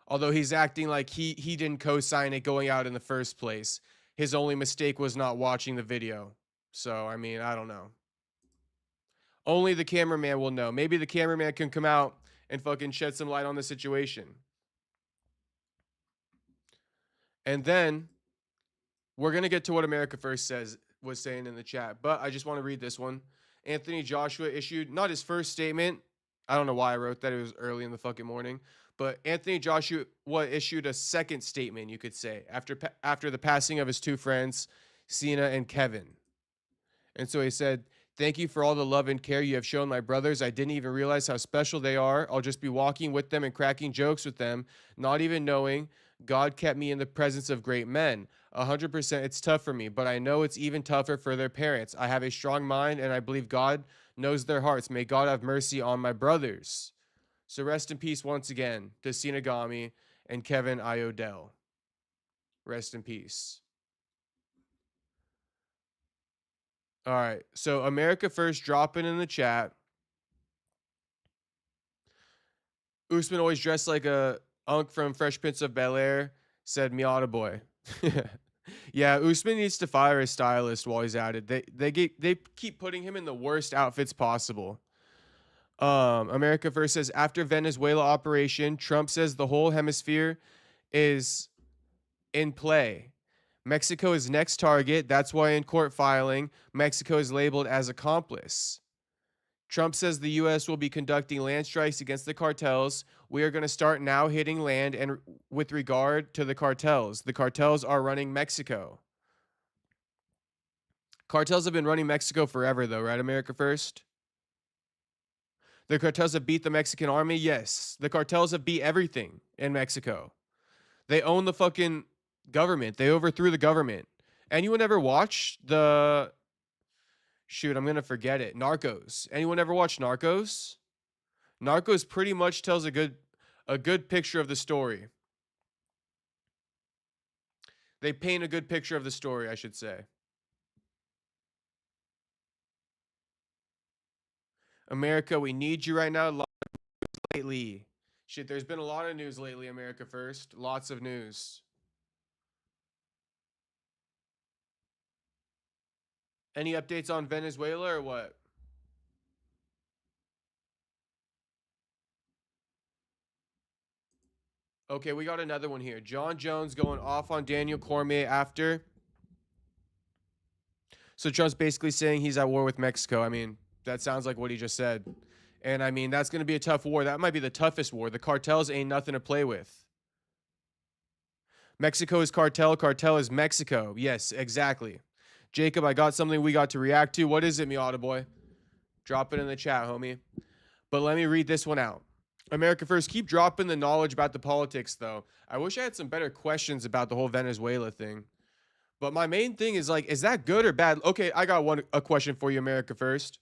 Although he's acting like he didn't co-sign it going out in the first place. His only mistake was not watching the video. So, I mean, I don't know. Only the cameraman will know. Maybe the cameraman can come out and fucking shed some light on the situation. And then we're going to get to what America First was saying in the chat. But I just want to read this one. Anthony Joshua issued not his first statement. I don't know why I wrote that. It was early in the fucking morning. But Anthony Joshua issued a second statement, you could say, after the passing of his two friends, Cena and Kevin. And so he said, "Thank you for all the love and care you have shown my brothers. I didn't even realize how special they are. I'll just be walking with them and cracking jokes with them, not even knowing God kept me in the presence of great men. 100% it's tough for me, but I know it's even tougher for their parents. I have a strong mind, and I believe God knows their hearts. May God have mercy on my brothers." So rest in peace once again to Sinagami and Kevin Iodell. Rest in peace. All right. So America First dropping in the chat. Usman always dressed like a unk from Fresh Prince of Bel-Air, said Miata Boy. Yeah, Usman needs to fire his stylist while he's at it. They keep putting him in the worst outfits possible. America First says, after Venezuela operation, Trump says the whole hemisphere is in play. Mexico is next target. That's why in court filing, Mexico is labeled as accomplice. Trump says the U.S. will be conducting land strikes against the cartels. We are going to start now hitting land, and with regard to the cartels are running Mexico. Cartels have been running Mexico forever, though, right, America First? The cartels have beat the Mexican army? Yes. The cartels have beat everything in Mexico. They own the fucking government. They overthrew the government. Anyone ever watch the... Shoot, I'm going to forget it. Narcos. Anyone ever watch Narcos? Narcos pretty much tells a good picture of the story. They paint a good picture of the story, I should say. America, we need you right now. A lot of news lately. Shit, there's been a lot of news lately, America First. Lots of news. Any updates on Venezuela or what? Okay, we got another one here. John Jones going off on Daniel Cormier after. So Trump's basically saying he's at war with Mexico. I mean, that sounds like what he just said. And I mean, that's going to be a tough war. That might be the toughest war. The cartels ain't nothing to play with. Mexico is cartel. Cartel is Mexico. Yes, exactly. Jacob, I got something we got to react to. What is it, Miata Boy? Drop it in the chat, homie. But let me read this one out. America First, keep dropping the knowledge about the politics, though. I wish I had some better questions about the whole Venezuela thing. But my main thing is, like, is that good or bad? Okay, I got a question for you, America First.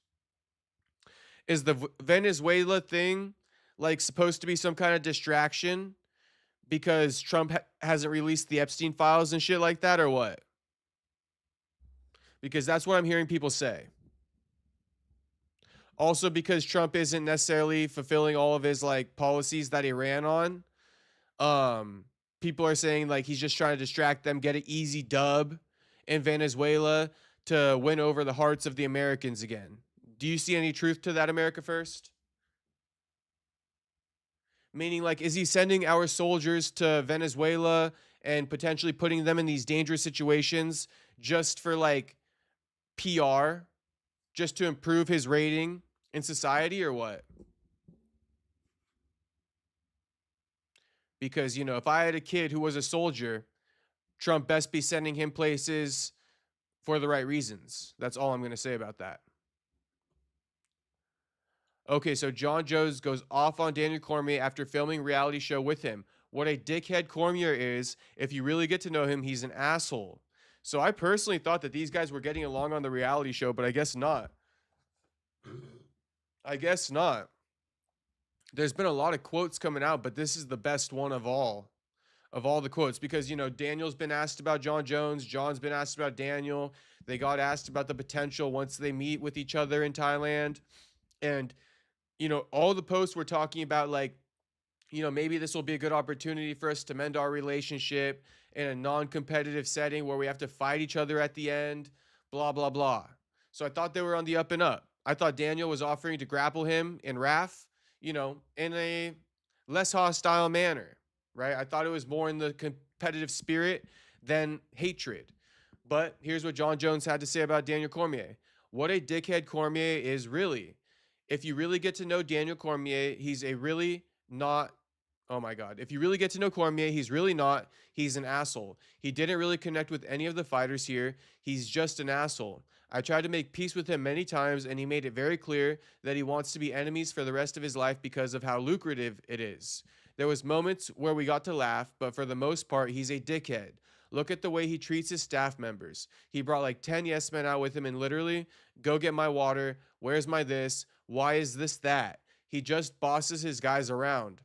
Is the Venezuela thing, like, supposed to be some kind of distraction because Trump hasn't released the Epstein files and shit like that, or what? Because that's what I'm hearing people say. Also because Trump isn't necessarily fulfilling all of his, like, policies that he ran on. People are saying, like, he's just trying to distract them, get an easy dub in Venezuela to win over the hearts of the Americans again. Do you see any truth to that, America First? Meaning, like, is he sending our soldiers to Venezuela and potentially putting them in these dangerous situations just for, like, PR, just to improve his rating in society, or what? Because, you know, if I had a kid who was a soldier, Trump best be sending him places for the right reasons. That's all I'm going to say about that. Okay, so John Jones goes off on Daniel Cormier after filming reality show with him. What a dickhead Cormier is. If you really get to know him, he's an asshole. So I personally thought that these guys were getting along on the reality show, but I guess not. I guess not. There's been a lot of quotes coming out, but this is the best one of all the quotes, because, you know, Daniel's been asked about John Jones. John's been asked about Daniel. They got asked about the potential once they meet with each other in Thailand. And, you know, all the posts were talking about, like, you know, maybe this will be a good opportunity for us to mend our relationship in a non-competitive setting where we have to fight each other at the end, blah, blah, blah. So I thought they were on the up and up. I thought Daniel was offering to grapple him in RAF, you know, in a less hostile manner, right? I thought it was more in the competitive spirit than hatred. But here's what John Jones had to say about Daniel Cormier. what a dickhead Cormier is really. If you really get to know Daniel Cormier, he's a really not. Oh my God. If you really get to know Cormier, he's really not. He's an asshole. He didn't really connect with any of the fighters here. He's just an asshole. I tried to make peace with him many times, and he made it very clear that he wants to be enemies for the rest of his life because of how lucrative it is. There was moments where we got to laugh, but for the most part, he's a dickhead. Look at the way he treats his staff members. He brought like 10 yes men out with him and literally, go get my water. Where's my this? Why is this that? He just bosses his guys around.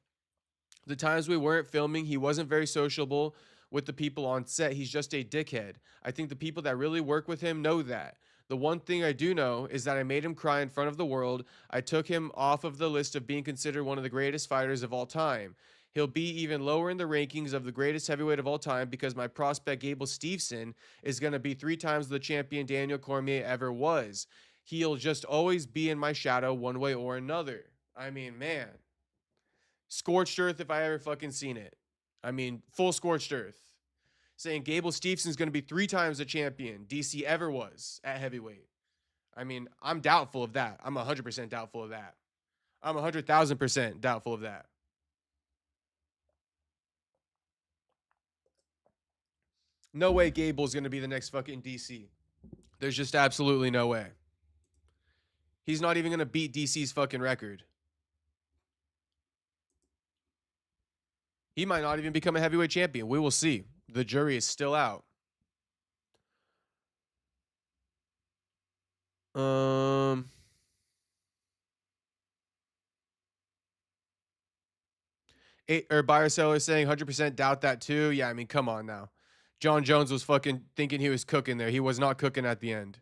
The times we weren't filming, he wasn't very sociable with the people on set. He's just a dickhead. I think the people that really work with him know that. The one thing I do know is that I made him cry in front of the world. I took him off of the list of being considered one of the greatest fighters of all time. He'll be even lower in the rankings of the greatest heavyweight of all time because my prospect Gable Steveson is going to be 3 times the champion Daniel Cormier ever was. He'll just always be in my shadow one way or another. I mean, man. Scorched earth if I ever fucking seen it. I mean, full scorched earth. Saying Gable Stevenson's going to be 3 times the champion DC ever was at heavyweight. I mean, I'm doubtful of that. I'm 100% doubtful of that. I'm 100,000% doubtful of that. No way Gable's going to be the next fucking DC. There's just absolutely no way. He's not even going to beat DC's fucking record. He might not even become a heavyweight champion. We will see. The jury is still out. Buyer seller saying 100% doubt that too. Yeah, I mean, come on now. John Jones was fucking thinking he was cooking there. He was not cooking at the end.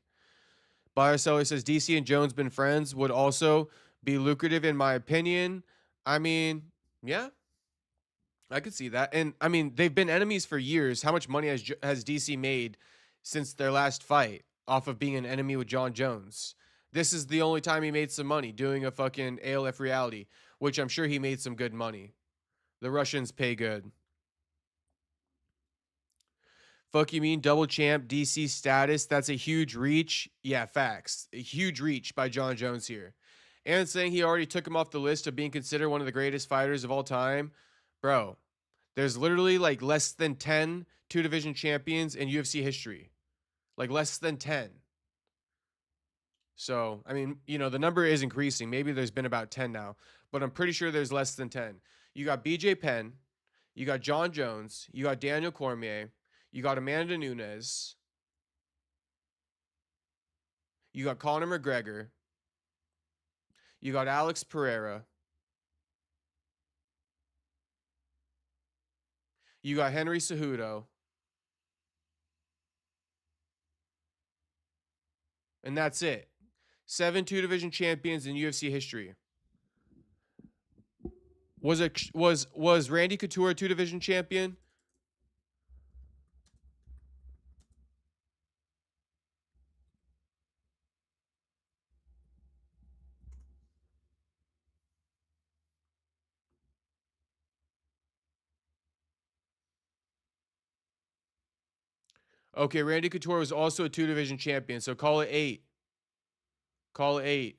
Buyer seller says DC and Jones been friends would also be lucrative in my opinion. I mean, yeah. I could see that. And I mean, they've been enemies for years. How much money has DC made since their last fight off of being an enemy with John Jones? This is the only time he made some money doing a fucking ALF reality, which I'm sure he made some good money. The Russians pay good. Fuck you mean double champ DC status? That's a huge reach. Yeah, facts. A huge reach by John Jones here. And saying he already took him off the list of being considered one of the greatest fighters of all time. Bro, there's literally like less than 10 two-division champions in UFC history. Like less than 10. So, I mean, you know, the number is increasing. Maybe there's been about 10 now, but I'm pretty sure there's less than 10. You got BJ Penn, you got John Jones, you got Daniel Cormier, you got Amanda Nunes, you got Conor McGregor, you got Alex Pereira, you got Henry Cejudo, and that's it. 7 two-division champions in UFC history. Was Randy Couture a two-division champion? Okay, Randy Couture was also a two-division champion, so call it 8. Call it 8.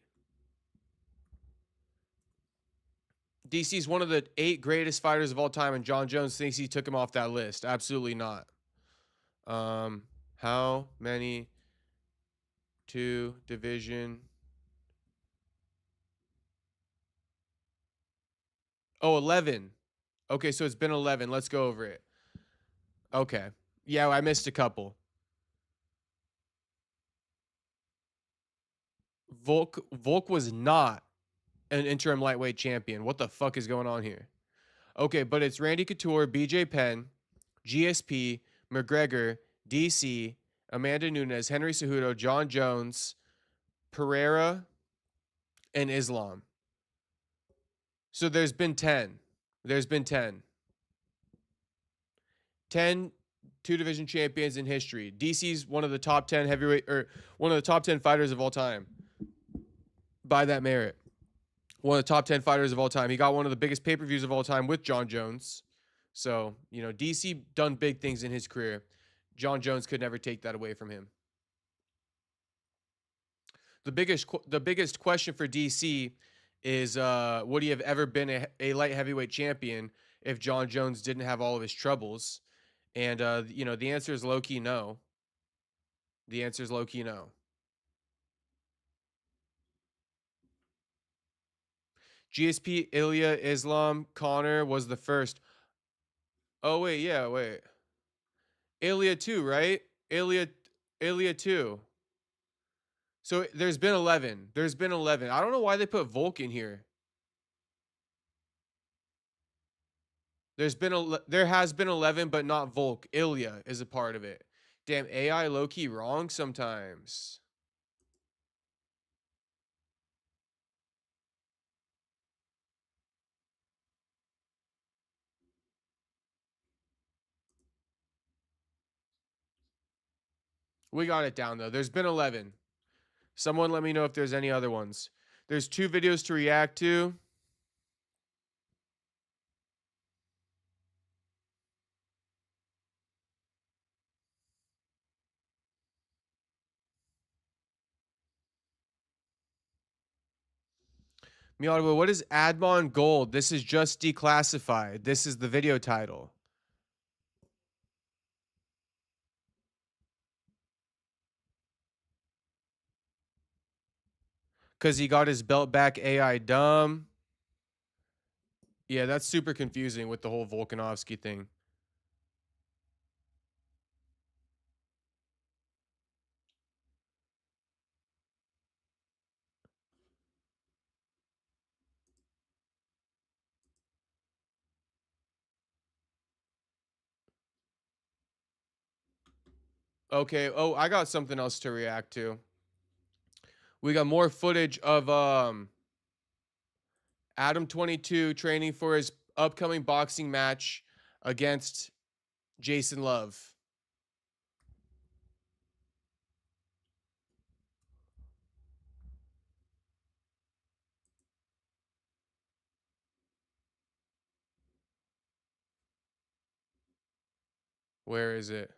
DC's one of the 8 greatest fighters of all time, and John Jones thinks he took him off that list. Absolutely not. How many two-division? Oh, 11. Okay, so it's been 11. Let's go over it. Okay. Yeah, I missed a couple. Volk was not an interim lightweight champion. What the fuck is going on here? Okay, but it's Randy Couture, BJ Penn, GSP, McGregor, DC, Amanda Nunes, Henry Cejudo, John Jones, Pereira, and Islam. So there's been 10. There's been 10. 10 two-division champions in history. DC's one of the top 10 heavyweight, or one of the top 10 fighters of all time. By that merit. One of the top 10 fighters of all time. He got one of the biggest pay-per-views of all time with John Jones. So, you know, DC done big things in his career. John Jones could never take that away from him. The biggest question for DC is would he have ever been a light heavyweight champion if John Jones didn't have all of his troubles? And you know, the answer is low key no. The answer is low key no. GSP, Ilya, Islam, Connor was the first. Oh wait, yeah, wait. Ilya 2, right? Ilya 2. So there's been 11. There's been 11. I don't know why they put Volk in here. There has been 11, but not Volk. Ilya is a part of it. Damn, AI low-key wrong sometimes. We got it down, though. There's been 11. Someone let me know if there's any other ones. There's 2 videos to react to. Miaudible, what is Admon Gold? This is just declassified. This is the video title. Because he got his belt back AI dumb. Yeah, that's super confusing with the whole Volkanovski thing. Okay, oh, I got something else to react to. We got more footage of Adam 22 training for his upcoming boxing match against Jason Love. Where is it?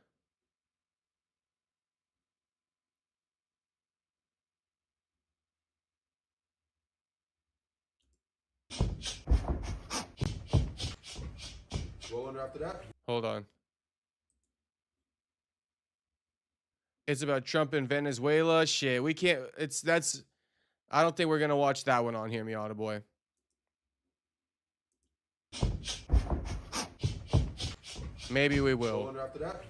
Roll under after that. Hold on. It's about Trump in Venezuela. Shit, we can't. I don't think we're gonna watch that one on here, Miata boy. Maybe we Roll will. under after that.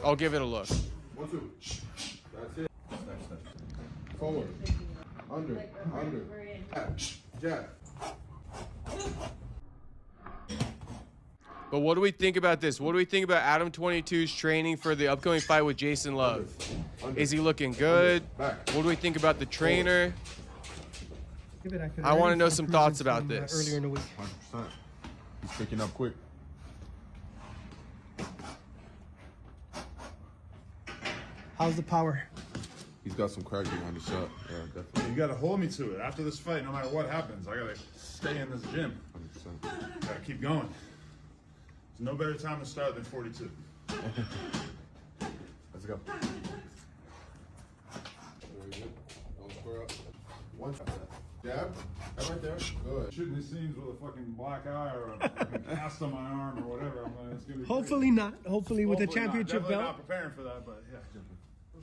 I'll give it a look. 1, 2. That's it. Forward. Under. Jab. But what do we think about this? What do we think about Adam 22's training for the upcoming fight with Jason Love? Is he looking good? What do we think about the trainer? I want to know some thoughts about this. Earlier in the week. 100%. He's picking up quick. How's the power? He's got some crack behind his shot. Yeah, definitely. You gotta hold me to it. After this fight, no matter what happens, I gotta stay in this gym. 100%. Gotta keep going. There's no better time to start than 42. Let's go. Very good. Don't square up. One shot. Jab. That right there. Good. Shooting these seams with a fucking black eye or a fucking cast on my arm or whatever. I'm like, it's gonna be Hopefully not. Hopefully with a Hopefully championship not. belt. Definitely not preparing for that, but yeah.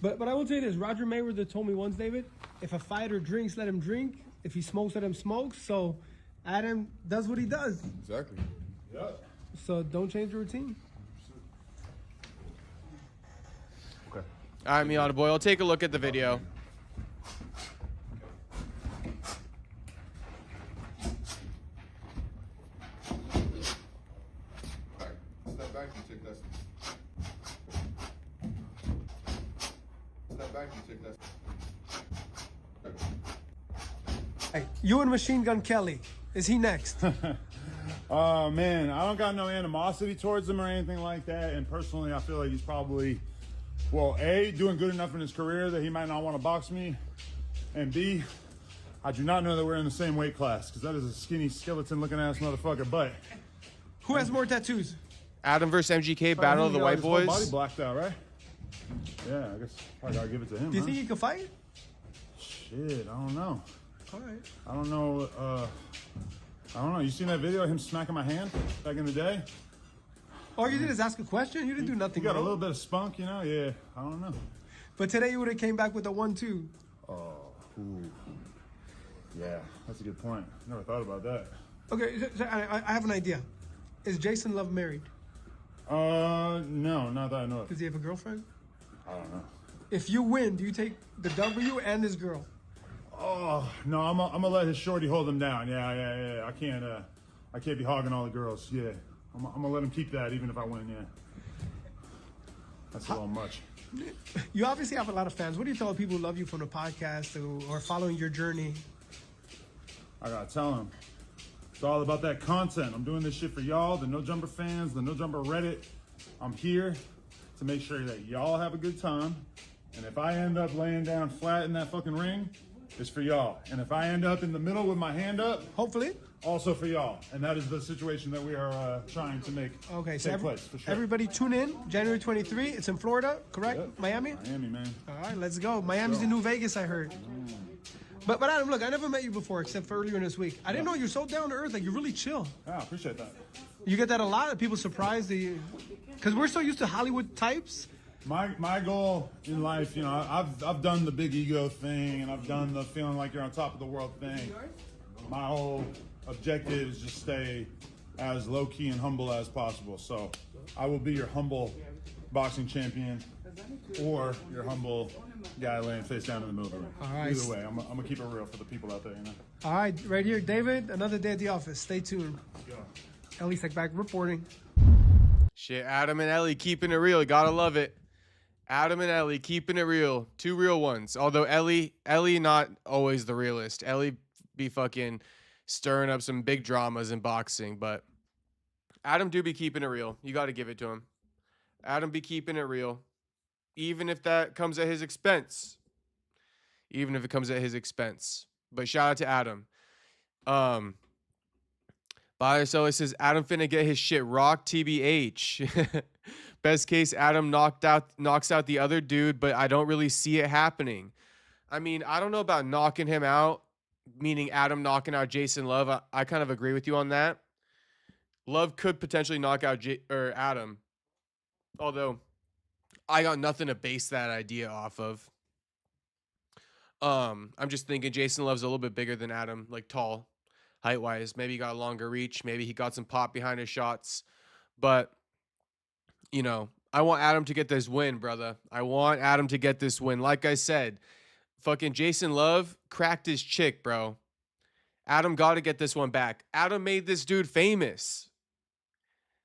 But I will tell you this. Roger Mayweather told me once, David, if a fighter drinks, let him drink. If he smokes, let him smoke. So Adam does what he does. Exactly. Yeah. So don't change the routine. Okay. All right, Miata boy, I'll take a look at the video. Back. Step back and take that. Step back and take that. Hey, you and Machine Gun Kelly. Is he next? Oh man, I don't got no animosity towards him or anything like that. And personally, I feel like he's probably, well, A, doing good enough in his career that he might not want to box me. And B, I do not know that we're in the same weight class because that is a skinny skeleton looking ass motherfucker. But Who has more tattoos? Adam versus MGK, Battle of the White His whole Boys. body blacked out, right? Yeah, I guess I gotta give it to him. Do you think he could fight? Shit, I don't know. All right. I don't know. I don't know. You seen that video of him smacking my hand back in the day? All you did is ask a question. You didn't do nothing. You got a wrong. little bit of spunk, you know? Yeah, I don't know. But today you would have came back with a 1-2. Oh, ooh. Yeah, that's a good point. Never thought about that. Okay, so I have an idea. Is Jason Love married? No, not that I know of. Does he have a girlfriend? I don't know. If you win, do you take the W and his girl? Oh no, I'm gonna let his shorty hold him down. Yeah. I can't be hogging all the girls. Yeah, I'm gonna let him keep that even if I win. Yeah, that's a little much. You obviously have a lot of fans. What do you tell people who love you from the podcast or are following your journey? I gotta tell them. It's all about that content. I'm doing this shit for y'all, the No Jumper fans, the No Jumper Reddit. I'm here to make sure that y'all have a good time. And if I end up laying down flat in that fucking ring, it's for y'all. And if I end up in the middle with my hand up, hopefully, also for y'all. And that is the situation that we are trying to make take place, for sure. Everybody tune in, January 23. It's in Florida, correct? Yep. Miami? Miami, man. All right, let's go. Miami's the new Vegas, I heard. But Adam, look, I never met you before except for earlier this week. I didn't know you're so down to earth. Like, you're really chill. Yeah, I appreciate that. You get that a lot? People surprised that you... Because we're so used to Hollywood types. My goal in life, you know, I've done the big ego thing, and I've done the feeling like you're on top of the world thing. My whole objective is just stay as low-key and humble as possible. So I will be your humble boxing champion or your humble guy laying face down in the middle of the ring. All right. Either way, I'm gonna keep it real for the people out there, you know. All right, right here, David, another day at the office. Stay tuned. Ellie's back reporting. Shit, Adam and Ellie keeping it real. Gotta love it. Adam and Ellie keeping it real. Two real ones. Although Ellie not always the realest. Ellie be fucking stirring up some big dramas in boxing, but Adam do be keeping it real. You got to give it to him. Adam be keeping it real, even if that comes at his expense. Even if it comes at his expense. But shout out to Adam. Biocelli says Adam finna get his shit rocked. TBH. Best case, Adam knocks out the other dude, but I don't really see it happening. I mean, I don't know about knocking him out, meaning Adam knocking out Jason Love. I kind of agree with you on that. Love could potentially knock out Adam, although I got nothing to base that idea off of. I'm just thinking Jason Love's a little bit bigger than Adam, like tall, height-wise. Maybe he got a longer reach. Maybe he got some pop behind his shots. But, you know, I want Adam to get this win, brother. I want Adam to get this win. Like I said, fucking Jason Love cracked his chick, bro. Adam got to get this one back. Adam made this dude famous.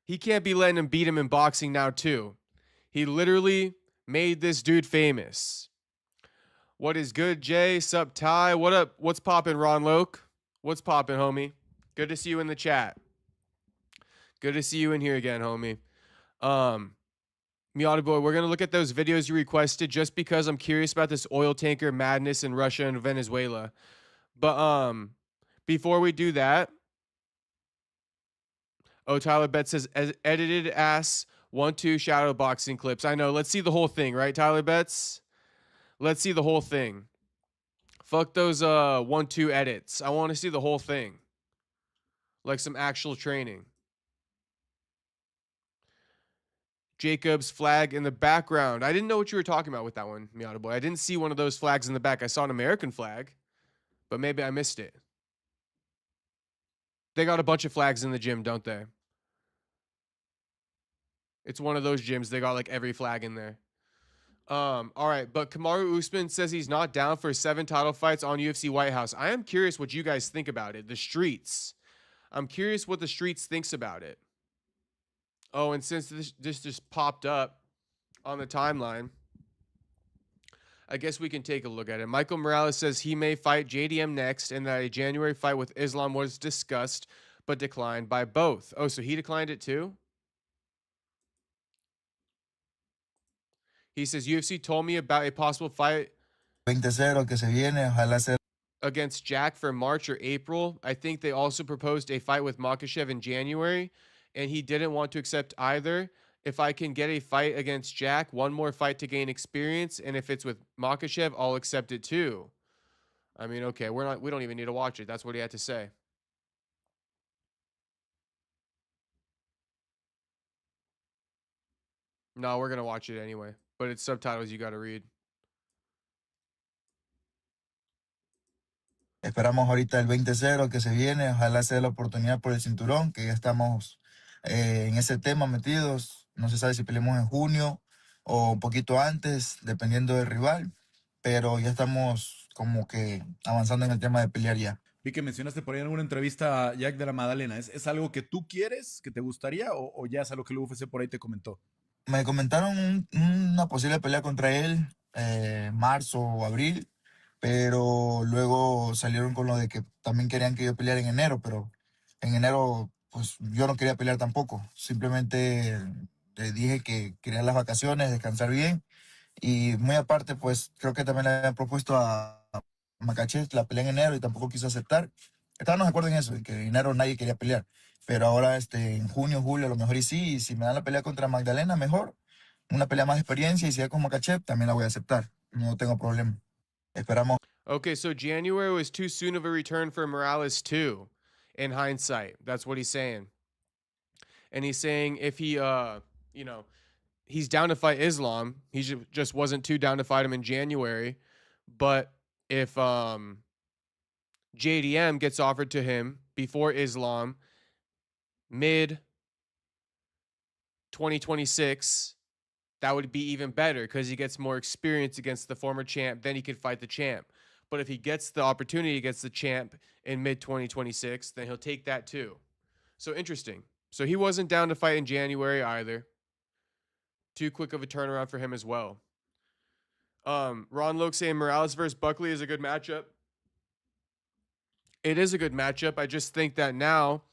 He can't be letting him beat him in boxing now, too. He literally made this dude famous. What is good, Jay? Sup, Ty? What up? What's poppin', Ron Loke? What's poppin', homie? Good to see you in the chat. Good to see you in here again, homie. Miata boy, we're gonna look at those videos you requested just because I'm curious about this oil tanker madness in Russia and Venezuela. But before we do that, Tyler Betts says edited ass 1-2 shadow boxing clips. I know. Let's see the whole thing, right, Tyler Betts? Let's see the whole thing. Fuck those 1-2 edits. I want to see the whole thing. Like some actual training. Jacob's flag in the background. I didn't know what you were talking about with that one, Miata boy. I didn't see one of those flags in the back. I saw an American flag, but maybe I missed it. They got a bunch of flags in the gym, don't they? It's one of those gyms. They got like every flag in there. All right, but Kamaru Usman says he's not down for 7 title fights on UFC White House. I am curious what you guys think about it. The streets. I'm curious what the streets thinks about it. Oh, and since this just popped up on the timeline, I guess we can take a look at it. Michael Morales says he may fight JDM next and that a January fight with Islam was discussed but declined by both. Oh, so he declined it too? He says UFC told me about a possible fight 20-0 que se viene, ojalá sea against Jack for March or April. I think they also proposed a fight with Makhachev in January, and he didn't want to accept either. if I can get a fight against Jack, one more fight to gain experience, and if it's with Makhachev, I'll accept it too. I mean, okay, we don't even need to watch it. That's what he had to say. No, we're gonna watch it anyway, but it's subtitles you got to read. Esperamos ahorita el 20-0 que se viene. Ojalá sea la oportunidad por el cinturón, que ya estamos en ese tema metidos. No se sabe si peleamos en junio o un poquito antes, dependiendo del rival. Pero ya estamos como que avanzando en el tema de pelear ya. Vi que mencionaste por ahí en una entrevista a Jack de la Magdalena. ¿Es algo que tú quieres, que te gustaría, o ya es algo que el UFC por ahí te comentó? Me comentaron una posible pelea contra él, marzo o abril, pero luego salieron con lo de que también querían que yo peleara en enero, pero en enero pues yo no quería pelear tampoco. Simplemente le dije que quería las vacaciones, descansar bien, y muy aparte pues creo que también le habían propuesto a Makhachev la pelea en enero y tampoco quiso aceptar. Estábamos de acuerdo en eso, en que en enero nadie quería pelear. Pero ahora en junio, julio, a lo mejor y sí. Y si me dan la pelea contra Magdalena, mejor. Una pelea más de experiencia. Y si es con Makhachev, también la voy a aceptar. No tengo problema. Esperamos. Okay, so January was too soon of a return for Morales too, in hindsight. That's what he's saying. And he's saying if he, you know, he's down to fight Islam. He just wasn't too down to fight him in January. But if JDM gets offered to him before Islam, mid 2026, that would be even better because he gets more experience against the former champ. Then he could fight the champ. But if he gets the opportunity against the champ in mid 2026, then he'll take that too. So interesting. So he wasn't down to fight in January either. Too quick of a turnaround for him as well. Ron Loke saying Morales versus Buckley is a good matchup. It is a good matchup. I just think that now,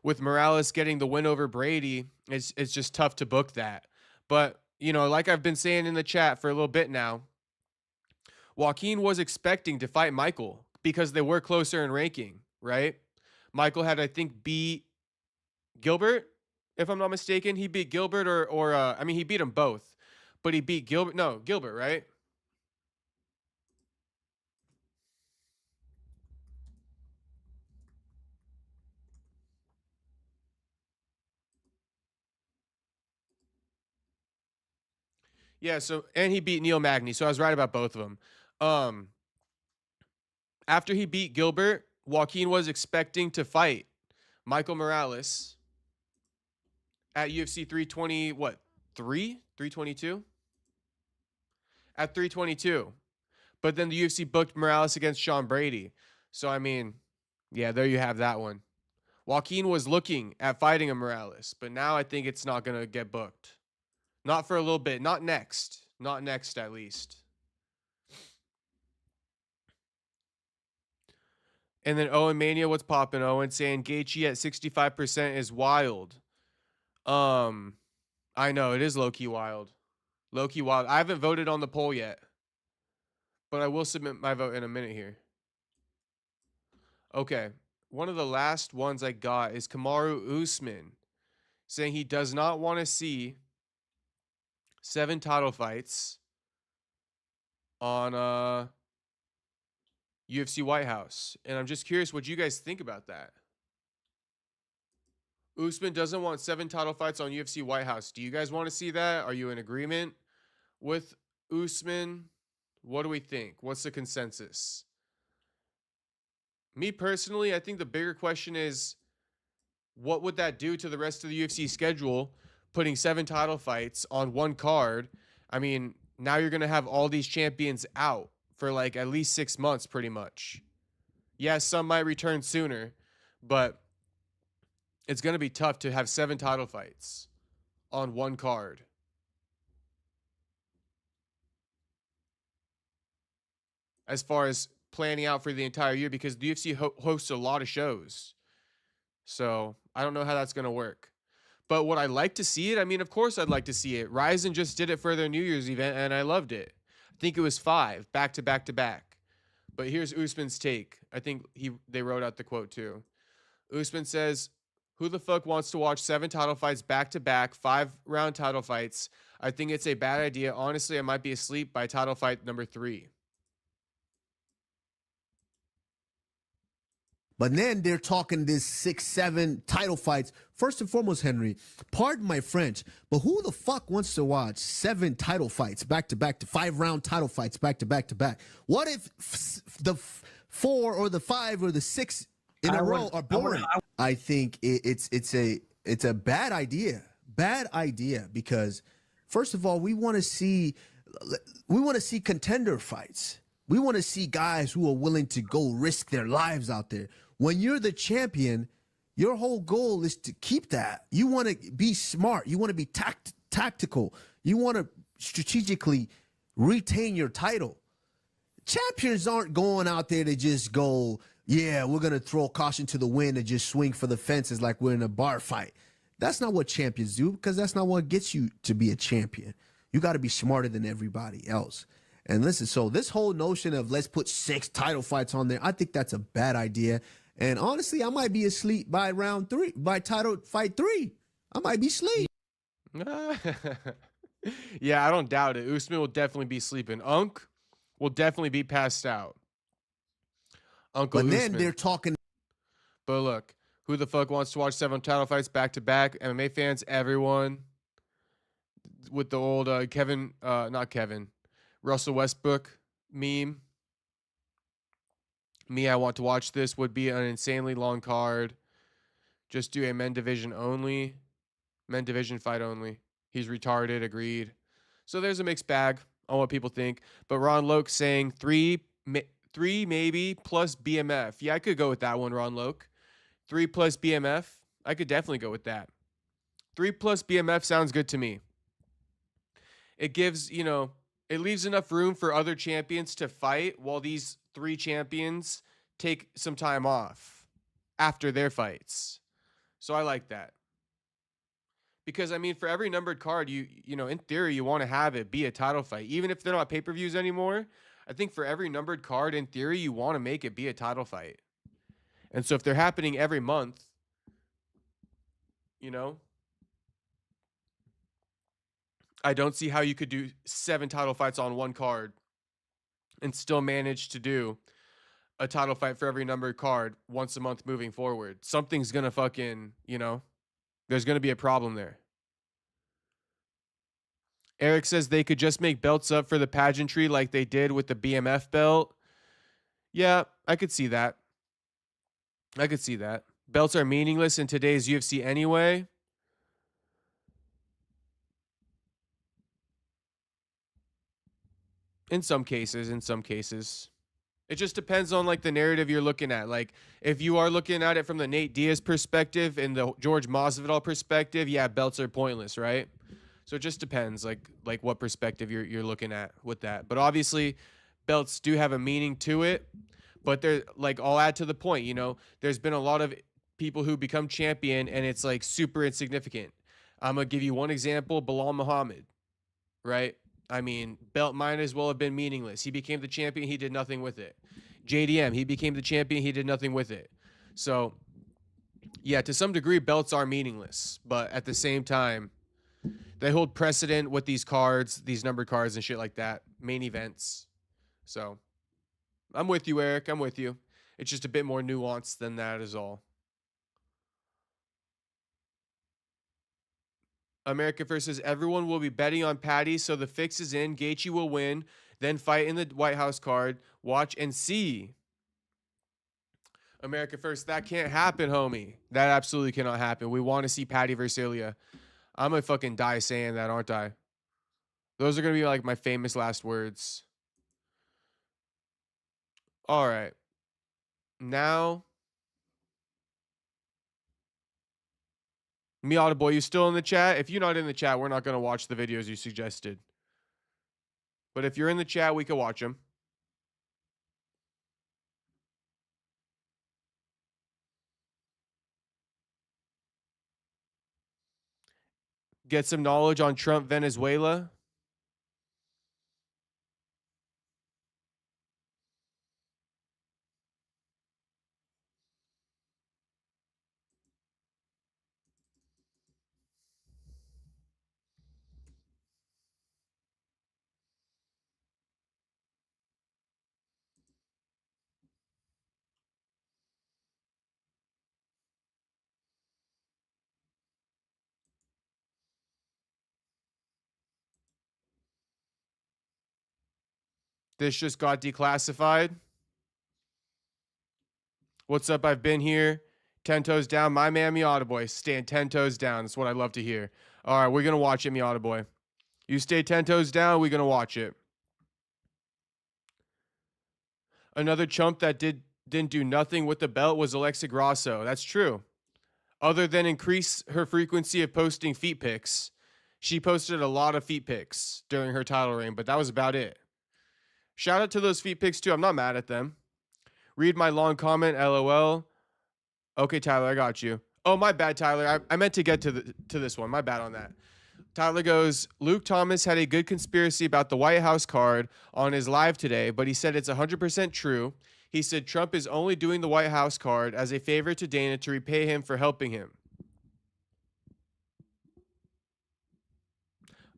with Morales getting the win over Brady, it's just tough to book that. But, you know, like I've been saying in the chat for a little bit now, Joaquin was expecting to fight Michael because they were closer in ranking, right? Michael had, I think, beat Gilbert, if I'm not mistaken. He beat Gilbert or I mean, he beat them both. But he beat Gilbert. No, Gilbert, right? Yeah, so, and he beat Neil Magny, so I was right about both of them. After he beat Gilbert, Joaquin was expecting to fight Michael Morales at UFC 320, what, 322? At 322. But then the UFC booked Morales against Sean Brady. So, I mean, yeah, there you have that one. Joaquin was looking at fighting a Morales, but now I think it's not going to get booked. Not for a little bit. Not next. Not next, at least. And then Owen Mania, what's popping? Owen saying Gaethje at 65% is wild. I know, it is low-key wild. Low-key wild. I haven't voted on the poll yet, but I will submit my vote in a minute here. Okay. One of the last ones I got is Kamaru Usman saying he does not want to see 7 title fights on UFC White House. And I'm just curious what you guys think about that. Usman doesn't want 7 title fights on UFC White House. Do you guys want to see that? Are you in agreement with Usman? What do we think? What's the consensus? Me personally, I think the bigger question is, what would that do to the rest of the UFC schedule, putting 7 title fights on one card? I mean, now you're going to have all these champions out for like at least 6 months pretty much. Yes, some might return sooner, but it's going to be tough to have 7 title fights on one card. As far as planning out for the entire year, because the UFC hosts a lot of shows. So I don't know how that's going to work. But would I like to see it? I mean, of course I'd like to see it. Ryzen just did it for their New Year's event, and I loved it. I think it was 5, back to back to back. But here's Usman's take. I think they wrote out the quote too. Usman says, Who the fuck wants to watch 7 title fights back to back, 5-round title fights? I think it's a bad idea. Honestly, I might be asleep by title fight number 3. But then they're talking this 6, 7 title fights. First and foremost, Henry, pardon my French, but who the fuck wants to watch 7 title fights back to back, to 5-round title fights back to back to back? What if the 4 or the 5 or the 6 in a row are boring? I think it's a bad idea. Bad idea, because first of all, we want to see contender fights. We want to see guys who are willing to go risk their lives out there. When you're the champion, your whole goal is to keep that. You want to be smart. You want to be tactical. You want to strategically retain your title. Champions aren't going out there to just go, yeah, we're going to throw caution to the wind and just swing for the fences like we're in a bar fight. That's not what champions do, because that's not what gets you to be a champion. You got to be smarter than everybody else. And listen, so this whole notion of let's put 6 title fights on there, I think that's a bad idea. And honestly, I might be asleep by round 3, by title fight 3. I might be asleep. Yeah, I don't doubt it. Usman will definitely be sleeping. Unk will definitely be passed out. Uncle But Usman. then they're talking. But look, who the fuck wants to watch 7 title fights back to back? MMA fans, everyone. With the old Russell Westbrook meme. Me, I want to watch this, would be an insanely long card. Just do a men division only. Men division fight only. He's retarded, agreed. So there's a mixed bag on what people think. But Ron Loke saying 3 maybe plus BMF. Yeah, I could go with that one, Ron Loke. 3 plus BMF. I could definitely go with that. 3 plus BMF sounds good to me. It gives, it leaves enough room for other champions to fight while these 3 champions take some time off after their fights. So I like that. Because, I mean, for every numbered card, you in theory, you want to have it be a title fight. Even if they're not pay-per-views anymore, I think for every numbered card, in theory, you want to make it be a title fight. And so if they're happening every month, I don't see how you could do 7 title fights on one card and still manage to do a title fight for every numbered card once a month moving forward. Something's going to fucking, there's going to be a problem there. Eric says they could just make belts up for the pageantry like they did with the BMF belt. Yeah, I could see that. Belts are meaningless in today's UFC anyway. In some cases. It just depends on like the narrative you're looking at. Like if you are looking at it from the Nate Diaz perspective and the George Masvidal perspective, yeah, belts are pointless, right? So it just depends like what perspective you're looking at with that. But obviously belts do have a meaning to it, but they're like, I'll add to the point, there's been a lot of people who become champion and it's like super insignificant. I'm going to give you one example, Bilal Muhammad, right? I mean, belt might as well have been meaningless. He became the champion. He did nothing with it. JDM, he became the champion. He did nothing with it. So, yeah, to some degree, belts are meaningless. But at the same time, they hold precedent with these cards, these numbered cards and shit like that, main events. So, I'm with you, Eric. I'm with you. It's just a bit more nuanced than that is all. America First says everyone will be betting on Paddy, so the fix is in. Gaethje will win, then fight in the White House card. Watch and see. America First, that can't happen, homie. That absolutely cannot happen. We want to see Paddy versus Ilya. I'm gonna fucking die saying that, aren't I? Those are gonna be like my famous last words. All right. Now, Miata boy, you still in the chat? If you're not in the chat, we're not going to watch the videos you suggested. But if you're in the chat, we can watch them. Get some knowledge on Trump, Venezuela. This just got declassified. What's up? I've been here. 10 toes down. My man, Miata Boy. Stand 10 toes down. That's what I love to hear. All right, we're going to watch it, Miata Boy. You stay 10 toes down, we're going to watch it. Another chump that didn't do nothing with the belt was Alexa Grasso. That's true. Other than increase her frequency of posting feet pics, she posted a lot of feet pics during her title reign, but that was about it. Shout out to those feet pics too. I'm not mad at them. Read my long comment, LOL. Okay, Tyler, I got you. Oh, my bad, Tyler. I meant to get to this one. My bad on that. Tyler goes, Luke Thomas had a good conspiracy about the White House card on his live today, but he said it's 100% true. He said Trump is only doing the White House card as a favor to Dana to repay him for helping him.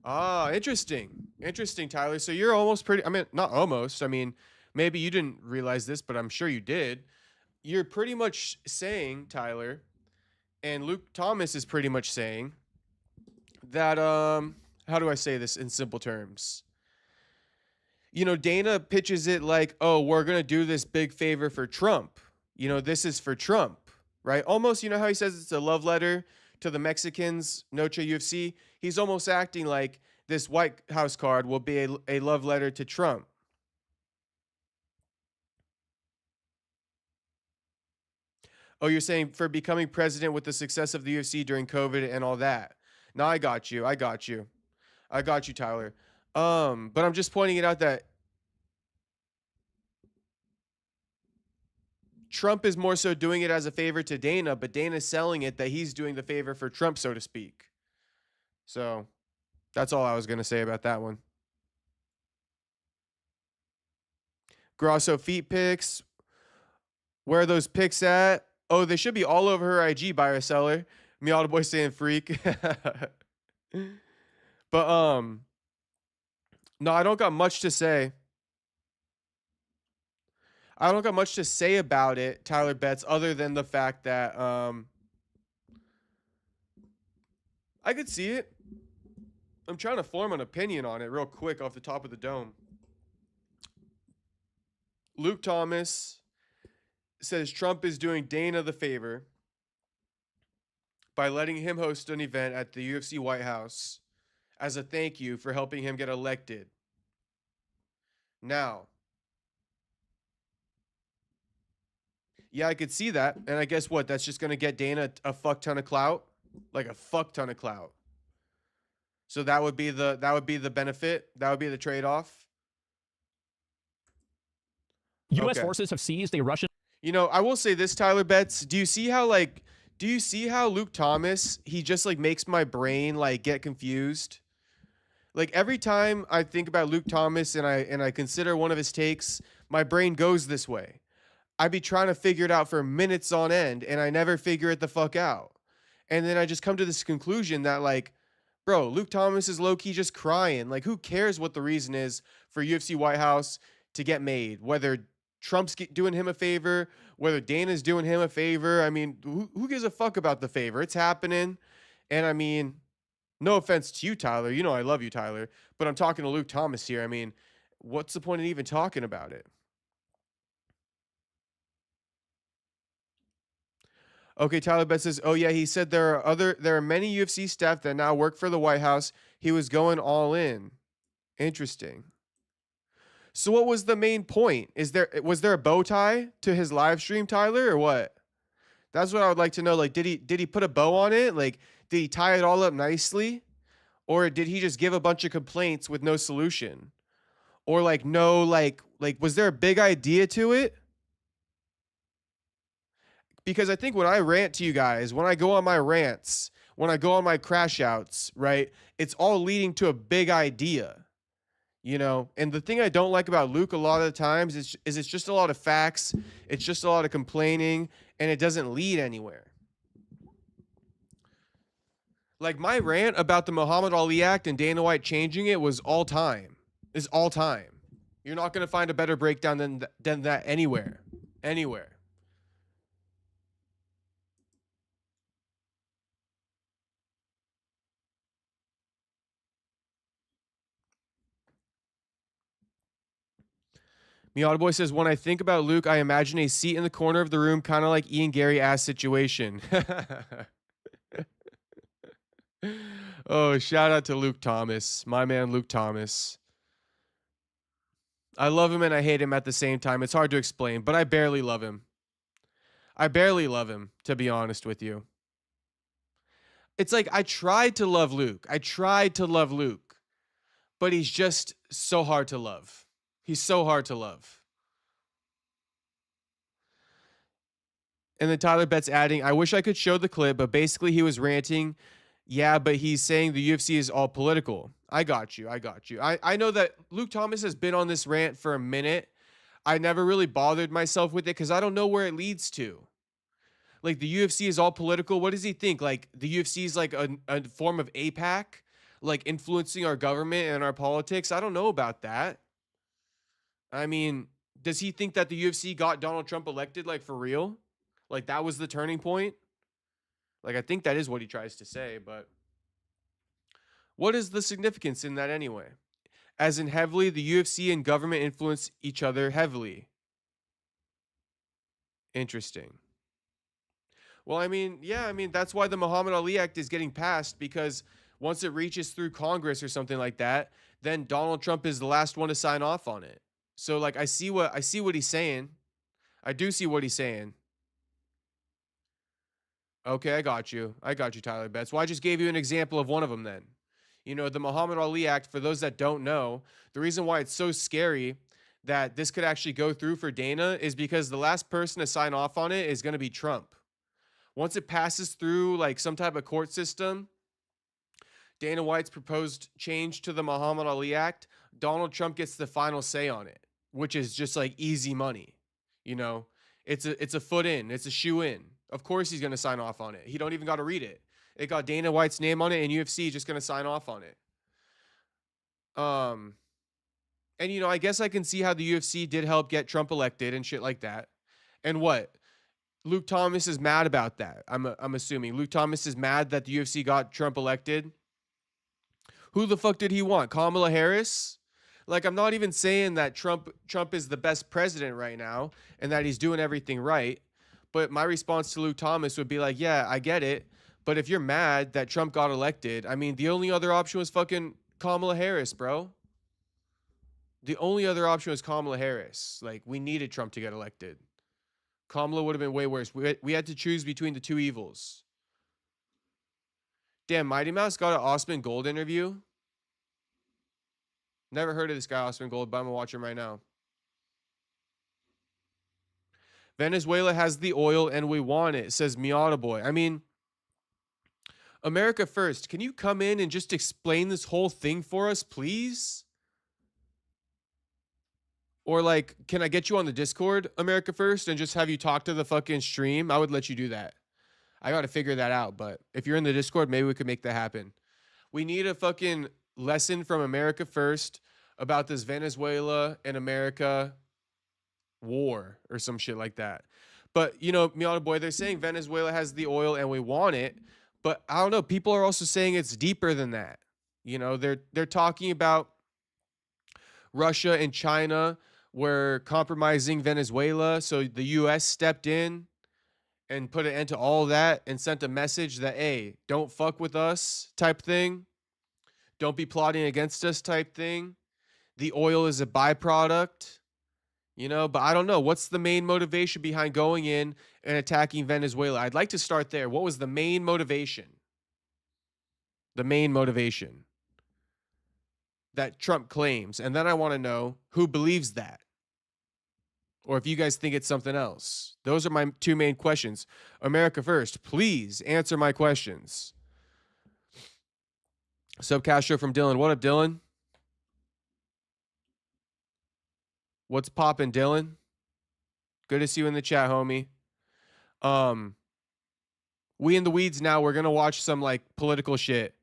Ah, interesting. Interesting, Tyler. So you're almost pretty, I mean, not almost. I mean, maybe you didn't realize this, but I'm sure you did. You're pretty much saying, Tyler, and Luke Thomas is pretty much saying that, how do I say this in simple terms? You know, Dana pitches it like, oh, we're going to do this big favor for Trump. You know, this is for Trump, right? Almost, you know how he says it's a love letter to the Mexicans, Noche UFC? He's almost acting like this White House card will be a love letter to Trump. Oh, you're saying for becoming president with the success of the UFC during COVID and all that. No, I got you. I got you. I got you, Tyler. But I'm just pointing it out that Trump is more so doing it as a favor to Dana, but Dana's selling it that he's doing the favor for Trump, so to speak. So that's all I was going to say about that one. Grosso feet pics. Where are those pics at? Oh, they should be all over her IG, buyer seller. Miata Boy saying freak. But no, I don't got much to say. I don't got much to say about it, Tyler Betts, other than the fact that I could see it. I'm trying to form an opinion on it real quick off the top of the dome. Luke Thomas says Trump is doing Dana the favor by letting him host an event at the UFC White House as a thank you for helping him get elected. Now, yeah, I could see that. And I guess what? That's just going to get Dana a fuck ton of clout. Like a fuck ton of clout. So that would be the benefit. That would be the trade-off. U.S. forces have seized a Russian. You know, I will say this, Tyler Betts. Do you see how Luke Thomas, he just like makes my brain like get confused? Like every time I think about Luke Thomas and I consider one of his takes, my brain goes this way. I'd be trying to figure it out for minutes on end and I never figure it the fuck out. And then I just come to this conclusion that like, bro, Luke Thomas is low-key just crying. Like who cares what the reason is for UFC White House to get made? Whether Trump's doing him a favor, whether Dana's doing him a favor. I mean, who gives a fuck about the favor? It's happening. And I mean, no offense to you, Tyler. You know I love you, Tyler. But I'm talking to Luke Thomas here. I mean, what's the point of even talking about it? Okay, Tyler Betts says, oh yeah, he said there are many UFC staff that now work for the White House. He was going all in. Interesting. So what was the main point? Was there a bow tie to his live stream, Tyler, or what? That's what I would like to know. Like, did he put a bow on it? Like, did he tie it all up nicely? Or did he just give a bunch of complaints with no solution? Or like, no, like, was there a big idea to it? Because I think when I rant to you guys, when I go on my rants, when I go on my crash outs, right, it's all leading to a big idea. You know, and the thing I don't like about Luke a lot of the times is it's just a lot of facts. It's just a lot of complaining and it doesn't lead anywhere. Like my rant about the Muhammad Ali Act and Dana White changing it was all time. Is all time. You're not going to find a better breakdown than that anywhere. Anywhere. Miata Boy says, when I think about Luke, I imagine a seat in the corner of the room, kind of like Ian Gary ass situation. Oh, shout out to Luke Thomas, my man Luke Thomas. I love him and I hate him at the same time. It's hard to explain, but I barely love him. I barely love him, to be honest with you. It's like I tried to love Luke. But he's just so hard to love. He's so hard to love. And then Tyler Betts adding, I wish I could show the clip, but basically he was ranting. Yeah, but he's saying the UFC is all political. I got you. I know that Luke Thomas has been on this rant for a minute. I never really bothered myself with it because I don't know where it leads to. Like, the UFC is all political. What does he think? Like, the UFC is like a form of APAC? Like, influencing our government and our politics? I don't know about that. I mean, does he think that the UFC got Donald Trump elected, like, for real? Like, that was the turning point? Like, I think that is what he tries to say, but what is the significance in that anyway? As in heavily, the UFC and government influence each other heavily. Interesting. Well, I mean, yeah, I mean, that's why the Muhammad Ali Act is getting passed, because once it reaches through Congress or something like that, then Donald Trump is the last one to sign off on it. So, like, I see what he's saying. I do see what he's saying. Okay, I got you, Tyler Betts. Well, I just gave you an example of one of them then. You know, the Muhammad Ali Act, for those that don't know, the reason why it's so scary that this could actually go through for Dana is because the last person to sign off on it is going to be Trump. Once it passes through, like, some type of court system, Dana White's proposed change to the Muhammad Ali Act, Donald Trump gets the final say on it, which is just like easy money. You know, it's a foot in, it's a shoe in. Of course he's going to sign off on it. He don't even got to read it. It got Dana White's name on it, and UFC just going to sign off on it. And, you know, I guess I can see how the UFC did help get Trump elected and shit like that. And what? Luke Thomas is mad about that. I'm assuming Luke Thomas is mad that the UFC got Trump elected. Who the fuck did he want? Kamala Harris? Like, I'm not even saying that Trump is the best president right now and that he's doing everything right. But my response to Luke Thomas would be like, yeah, I get it. But if you're mad that Trump got elected, I mean, the only other option was fucking Kamala Harris, bro. The only other option was Kamala Harris. Like, we needed Trump to get elected. Kamala would have been way worse. We had to choose between the two evils. Damn, Mighty Mouse got an Osman Gold interview. Never heard of this guy, Osman Gold, but I'm going to watch him right now. Venezuela has the oil and we want it, says Miata Boy. I mean, America First, can you come in and just explain this whole thing for us, please? Or, like, can I get you on the Discord, America First, and just have you talk to the fucking stream? I would let you do that. I got to figure that out, but if you're in the Discord, maybe we could make that happen. We need a fucking lesson from America First about this Venezuela and America war or some shit like that. But, you know, Miata Boy, they're saying Venezuela has the oil and we want it, but I don't know. People are also saying it's deeper than that. You know, they're talking about Russia and China were compromising Venezuela, so the U.S. stepped in and put an end to all that and sent a message that, hey, don't fuck with us type thing. Don't be plotting against us type thing. The oil is a byproduct, you know, but I don't know. What's the main motivation behind going in and attacking Venezuela? I'd like to start there. What was the main motivation? The main motivation that Trump claims. And then I want to know who believes that. Or if you guys think it's something else. Those are my two main questions. America First, please answer my questions. Sub Castro from Dylan. What up, Dylan? What's poppin', Dylan? Good to see you in the chat, homie. We in the weeds now. We're gonna watch some like political shit,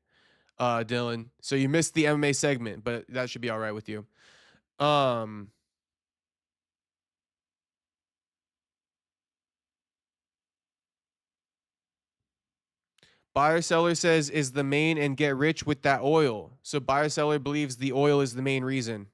Dylan. So you missed the MMA segment, but that should be all right with you. Buyer seller says is the main and get rich with that oil. So buyer seller believes the oil is the main reason.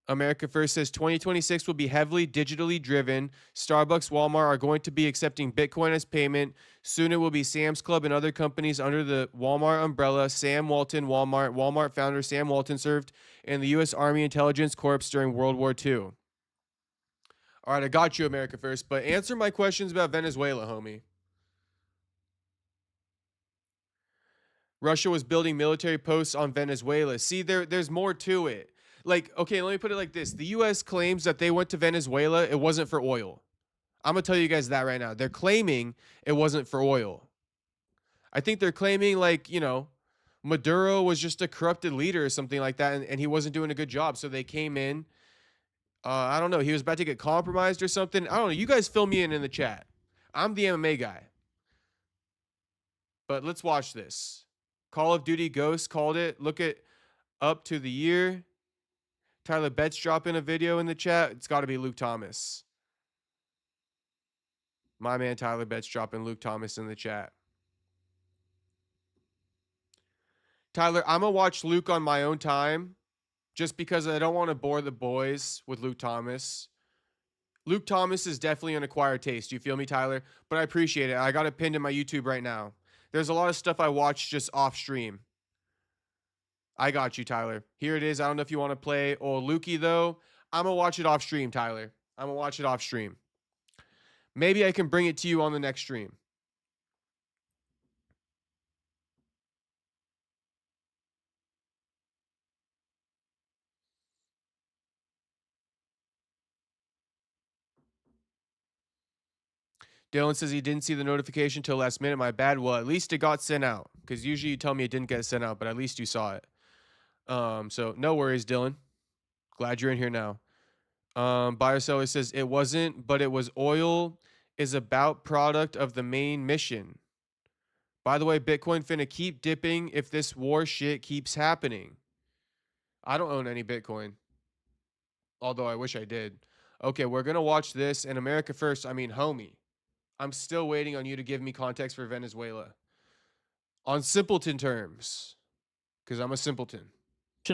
America First says 2026 will be heavily digitally driven. Starbucks, Walmart are going to be accepting Bitcoin as payment. Soon it will be Sam's Club and other companies under the Walmart umbrella. Sam Walton, Walmart founder Sam Walton served in the U.S. Army Intelligence Corps during World War II. All right, I got you, America First, but answer my questions about Venezuela, homie. Russia was building military posts on Venezuela. See, there's more to it. Like, okay, let me put it like this. The U.S. claims that they went to Venezuela. It wasn't for oil. I'm going to tell you guys that right now. They're claiming it wasn't for oil. I think they're claiming, like, you know, Maduro was just a corrupted leader or something like that, and he wasn't doing a good job. So they came in. I don't know. He was about to get compromised or something. I don't know. You guys fill me in the chat. I'm the MMA guy. But let's watch this. Call of Duty Ghost called it. Look at up to the year. Tyler Betts dropping a video in the chat. It's got to be Luke Thomas. My man Tyler Betts dropping Luke Thomas in the chat. Tyler, I'm going to watch Luke on my own time just because I don't want to bore the boys with Luke Thomas. Luke Thomas is definitely an acquired taste. You feel me, Tyler? But I appreciate it. I got it pinned in my YouTube right now. There's a lot of stuff I watch just off stream. I got you, Tyler. Here it is. I don't know if you want to play old Lukey, though. I'm going to watch it off stream, Tyler. I'm going to watch it off stream. Maybe I can bring it to you on the next stream. Dylan says he didn't see the notification till last minute. My bad. Well, at least it got sent out, because usually you tell me it didn't get sent out, but at least you saw it. So no worries, Dylan. Glad you're in here now. Buyer seller says it wasn't, but it was oil is about product of the main mission. By the way, Bitcoin finna keep dipping if this war shit keeps happening. I don't own any Bitcoin, although I wish I did. Okay, we're gonna watch this. And America First, I mean, homie, I'm still waiting on you to give me context for Venezuela on simpleton terms, because I'm a simpleton.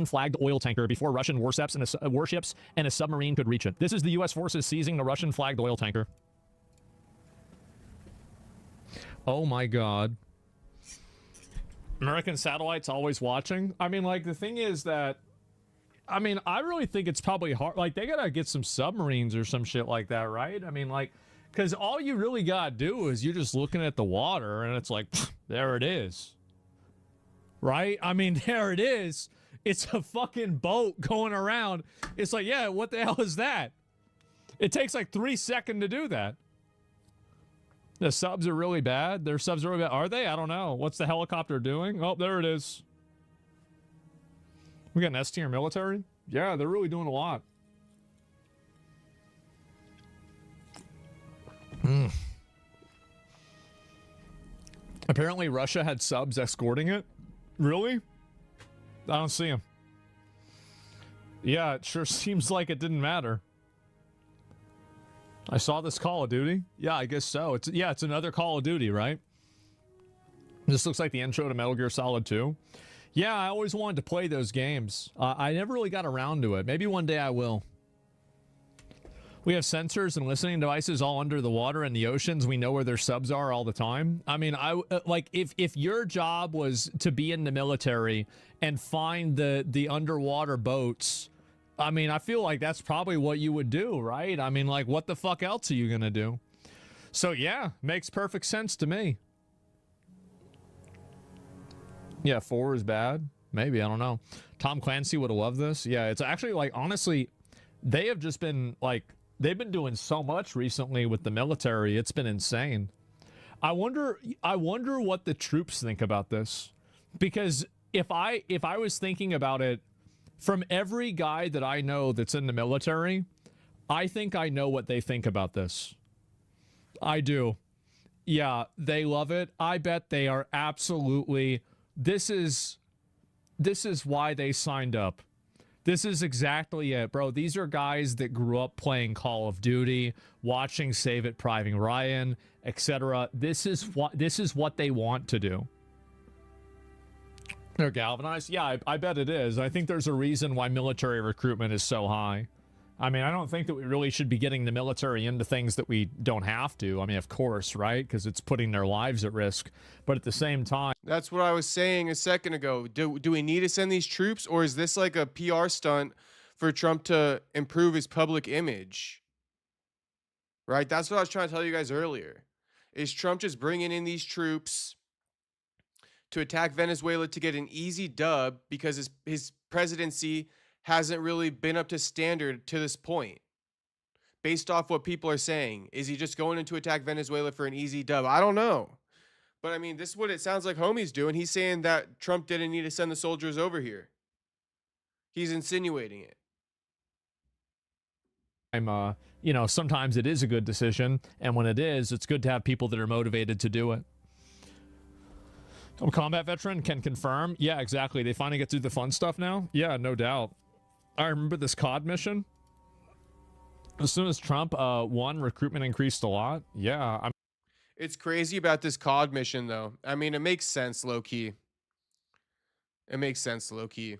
Flagged oil tanker before Russian warships and a submarine could reach it. This is the U.S. forces seizing the Russian flagged oil tanker. Oh my God. American satellites always watching. I mean, like, the thing is that, I mean, I really think it's probably hard. Like, they gotta get some submarines or some shit like that, right? I mean, like, because all you really gotta do is you're just looking at the water and it's like, there it is. Right? I mean, there it is. It's a fucking boat going around. It's like, yeah, what the hell is that? It takes like 3 seconds to do that. The subs are really bad. Their subs are really bad. Are they? I don't know. What's the helicopter doing? Oh, there it is. We got an S tier military? Yeah, they're really doing a lot. Apparently Russia had subs escorting it. Really? I don't see him. Yeah, it sure seems like it didn't matter. I saw this Call of Duty. Yeah, I guess so. It's another Call of Duty, right? This looks like the intro to Metal Gear Solid 2. Yeah, I always wanted to play those games. I never really got around to it. Maybe one day I will. We have sensors and listening devices all under the water and the oceans. We know where their subs are all the time. I mean, like if your job was to be in the military and find the underwater boats, I mean, I feel like that's probably what you would do, right? I mean, like, what the fuck else are you gonna do? So yeah, makes perfect sense to me. Yeah, 4 is bad. Maybe, I don't know. Tom Clancy would have loved this. Yeah, it's actually, like, honestly, they have just been, like, they've been doing so much recently with the military. It's been insane. I wonder what the troops think about this. Because if I was thinking about it, from every guy that I know that's in the military, I think I know what they think about this. I do. Yeah, they love it. I bet they are absolutely... This is why they signed up. This is exactly it, bro. These are guys that grew up playing Call of Duty, watching Save It Private Ryan, etc. This is what they want to do. They're galvanized. Yeah, I bet it is. I think there's a reason why military recruitment is so high. I mean, I don't think that we really should be getting the military into things that we don't have to. I mean, of course, right? Because it's putting their lives at risk. But at the same time, that's what I was saying a second ago. Do we need to send these troops, or is this like a PR stunt for Trump to improve his public image? Right? That's what I was trying to tell you guys earlier. Is Trump just bringing in these troops to attack Venezuela to get an easy dub because his presidency hasn't really been up to standard to this point? Based off what people are saying, is he just going in to attack Venezuela for an easy dub? I don't know. But I mean, this is what it sounds like homie's doing. He's saying that Trump didn't need to send the soldiers over here. He's insinuating it. you know, sometimes it is a good decision. And when it is, it's good to have people that are motivated to do it. I'm a combat veteran, can confirm. Yeah, exactly. They finally get through the fun stuff now. Yeah, no doubt. I remember this COD mission. As soon as Trump won, recruitment increased a lot. Yeah. It's crazy about this COD mission, though. I mean, it makes sense, low-key. It makes sense, low-key.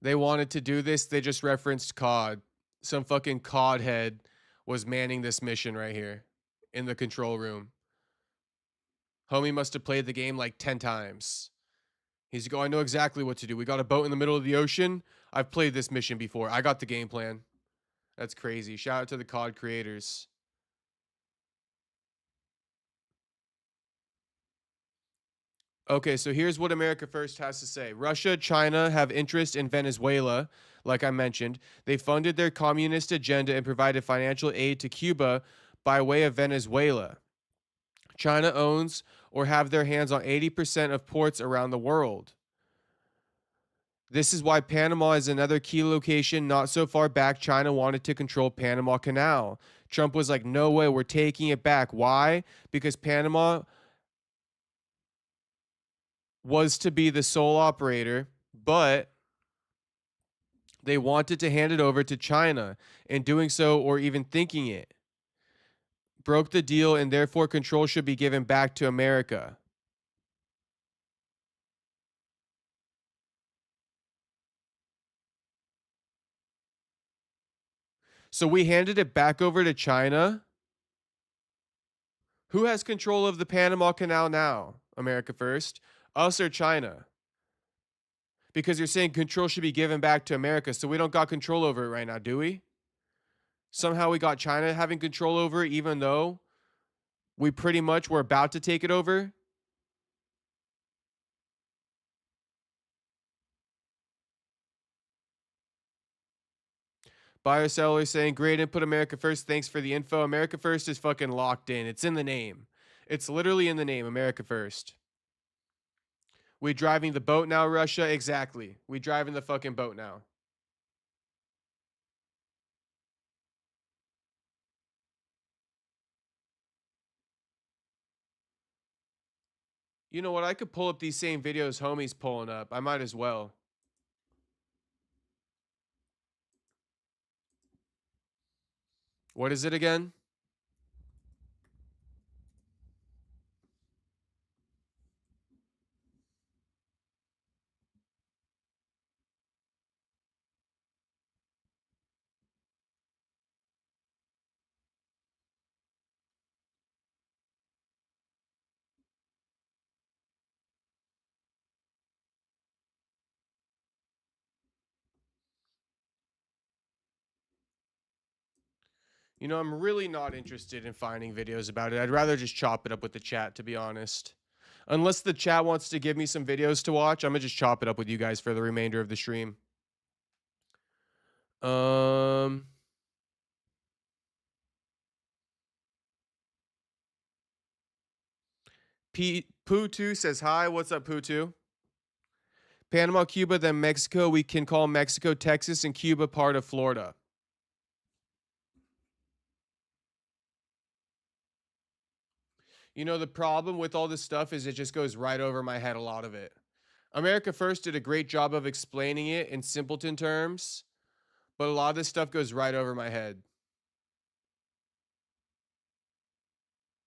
They wanted to do this. They just referenced COD. Some fucking COD head was manning this mission right here in the control room. Homie must have played the game like 10 times. He's going, I know exactly what to do. We got a boat in the middle of the ocean. I've played this mission before. I got the game plan. That's crazy. Shout out to the COD creators. Okay, so here's what America First has to say. Russia, China have interest in Venezuela, like I mentioned. They funded their communist agenda and provided financial aid to Cuba by way of Venezuela. China owns or have their hands on 80% of ports around the world. This is why Panama is another key location. Not so far back, China wanted to control Panama Canal. Trump was like, no way, we're taking it back. Why? Because Panama was to be the sole operator, but they wanted to hand it over to China. In doing so, or even thinking it, broke the deal, and therefore control should be given back to America. So we handed it back over to China. Who has control of the Panama Canal now? America First? Us or China? Because you're saying control should be given back to America, so we don't got control over it right now, do we? Somehow we got China having control over it, even though we pretty much were about to take it over. Buyer seller saying, great input, America First. Thanks for the info. America First is fucking locked in. It's in the name. It's literally in the name, America First. We driving the boat now, Russia? Exactly. We driving the fucking boat now. You know what? I could pull up these same videos homie's pulling up. I might as well. What is it again? You know, I'm really not interested in finding videos about it. I'd rather just chop it up with the chat, to be honest. Unless the chat wants to give me some videos to watch, I'm going to just chop it up with you guys for the remainder of the stream. Poo2 says, hi, what's up, Poo2? Panama, Cuba, then Mexico. We can call Mexico Texas and Cuba part of Florida. You know, the problem with all this stuff is it just goes right over my head, a lot of it. America First did a great job of explaining it in simpleton terms, but a lot of this stuff goes right over my head.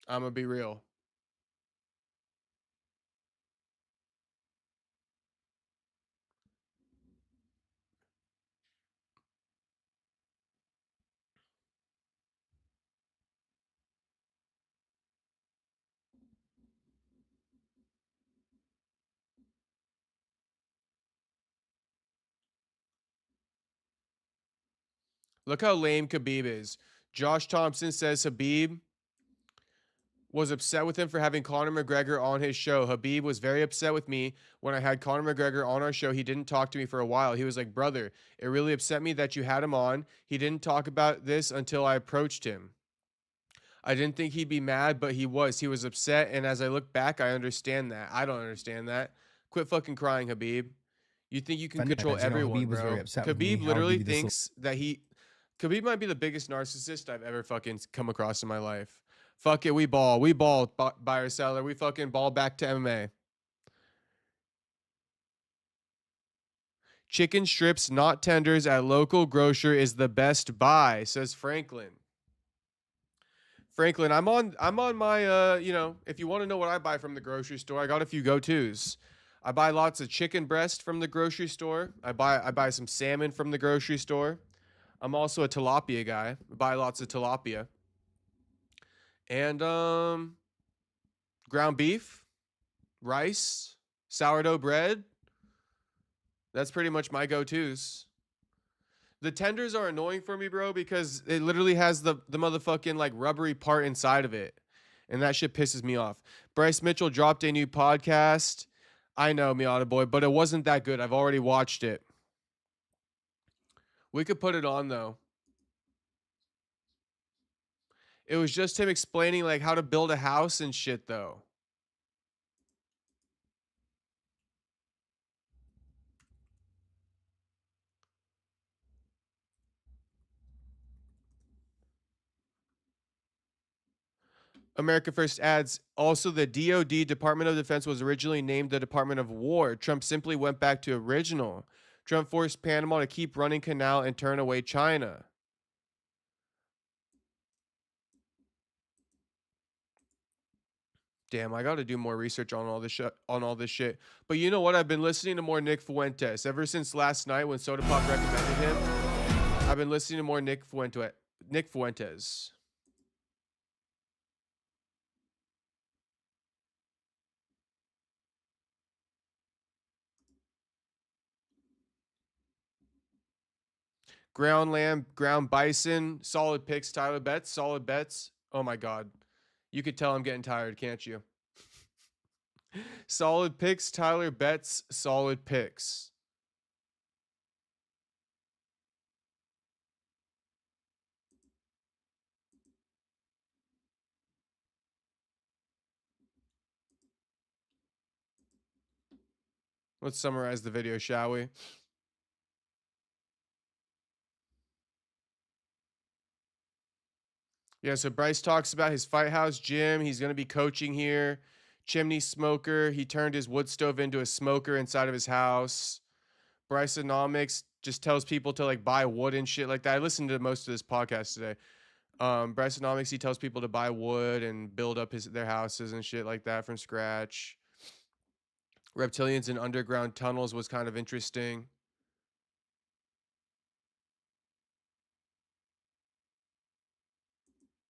I'm gonna be real. Look how lame Khabib is. Josh Thompson says Khabib was upset with him for having Conor McGregor on his show. Khabib was very upset with me when I had Conor McGregor on our show. He didn't talk to me for a while. He was like, brother, it really upset me that you had him on. He didn't talk about this until I approached him. I didn't think he'd be mad, but he was. He was upset, and as I look back, I understand that. I don't understand that. Quit fucking crying, Khabib. You think you can Funny control that, you know, everyone, Khabib was bro. very upset with me. Khabib I'll literally give you this thinks that Khabib might be the biggest narcissist I've ever fucking come across in my life. Fuck it, we ball. We ball, buyer seller. We fucking ball back to MMA. Chicken strips, not tenders, at local grocer is the best buy, says Franklin. Franklin, I'm on my you know, if you want to know what I buy from the grocery store, I got a few go-tos. I buy lots of chicken breast from the grocery store. I buy some salmon from the grocery store. I'm also a tilapia guy. I buy lots of tilapia. And ground beef, rice, sourdough bread. That's pretty much my go-tos. The tenders are annoying for me, bro, because it literally has the motherfucking like rubbery part inside of it. And that shit pisses me off. Bryce Mitchell dropped a new podcast. I know, Miata boy, but it wasn't that good. I've already watched it. We could put it on though. It was just him explaining like how to build a house and shit though. America First adds, also the DOD, Department of Defense, was originally named the Department of War. Trump simply went back to original. Trump forced Panama to keep running canal and turn away China. Damn, I got to do more research on all this shit. But you know what? I've been listening to more Nick Fuentes ever since last night when Soda Pop recommended him. I've been listening to more Nick Fuentes. Ground lamb, ground bison, solid picks, Tyler Betts, solid bets. Oh my God. You could tell I'm getting tired, can't you? Solid picks, Tyler Betts, solid picks. Let's summarize the video, shall we? Yeah, so Bryce talks about his Fight House gym. He's going to be coaching here. Chimney smoker. He turned his wood stove into a smoker inside of his house. Brysonomics just tells people to like buy wood and shit like that. I listened to most of this podcast today. Brysonomics, he tells people to buy wood and build up their houses and shit like that from scratch. Reptilians in underground tunnels was kind of interesting.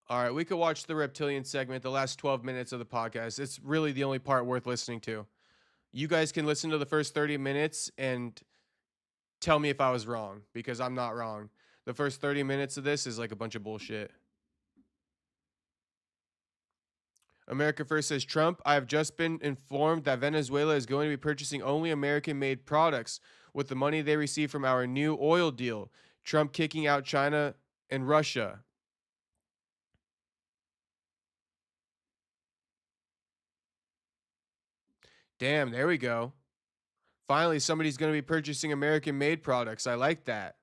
All right, we could watch the Reptilian segment, the last 12 minutes of the podcast. It's really the only part worth listening to. You guys can listen to the first 30 minutes and tell me if I was wrong, because I'm not wrong. The first 30 minutes of this is like a bunch of bullshit. America First says, Trump, I have just been informed that Venezuela is going to be purchasing only American-made products with the money they receive from our new oil deal. Trump kicking out China and Russia. Damn, there we go. Finally, somebody's going to be purchasing American-made products. I like that.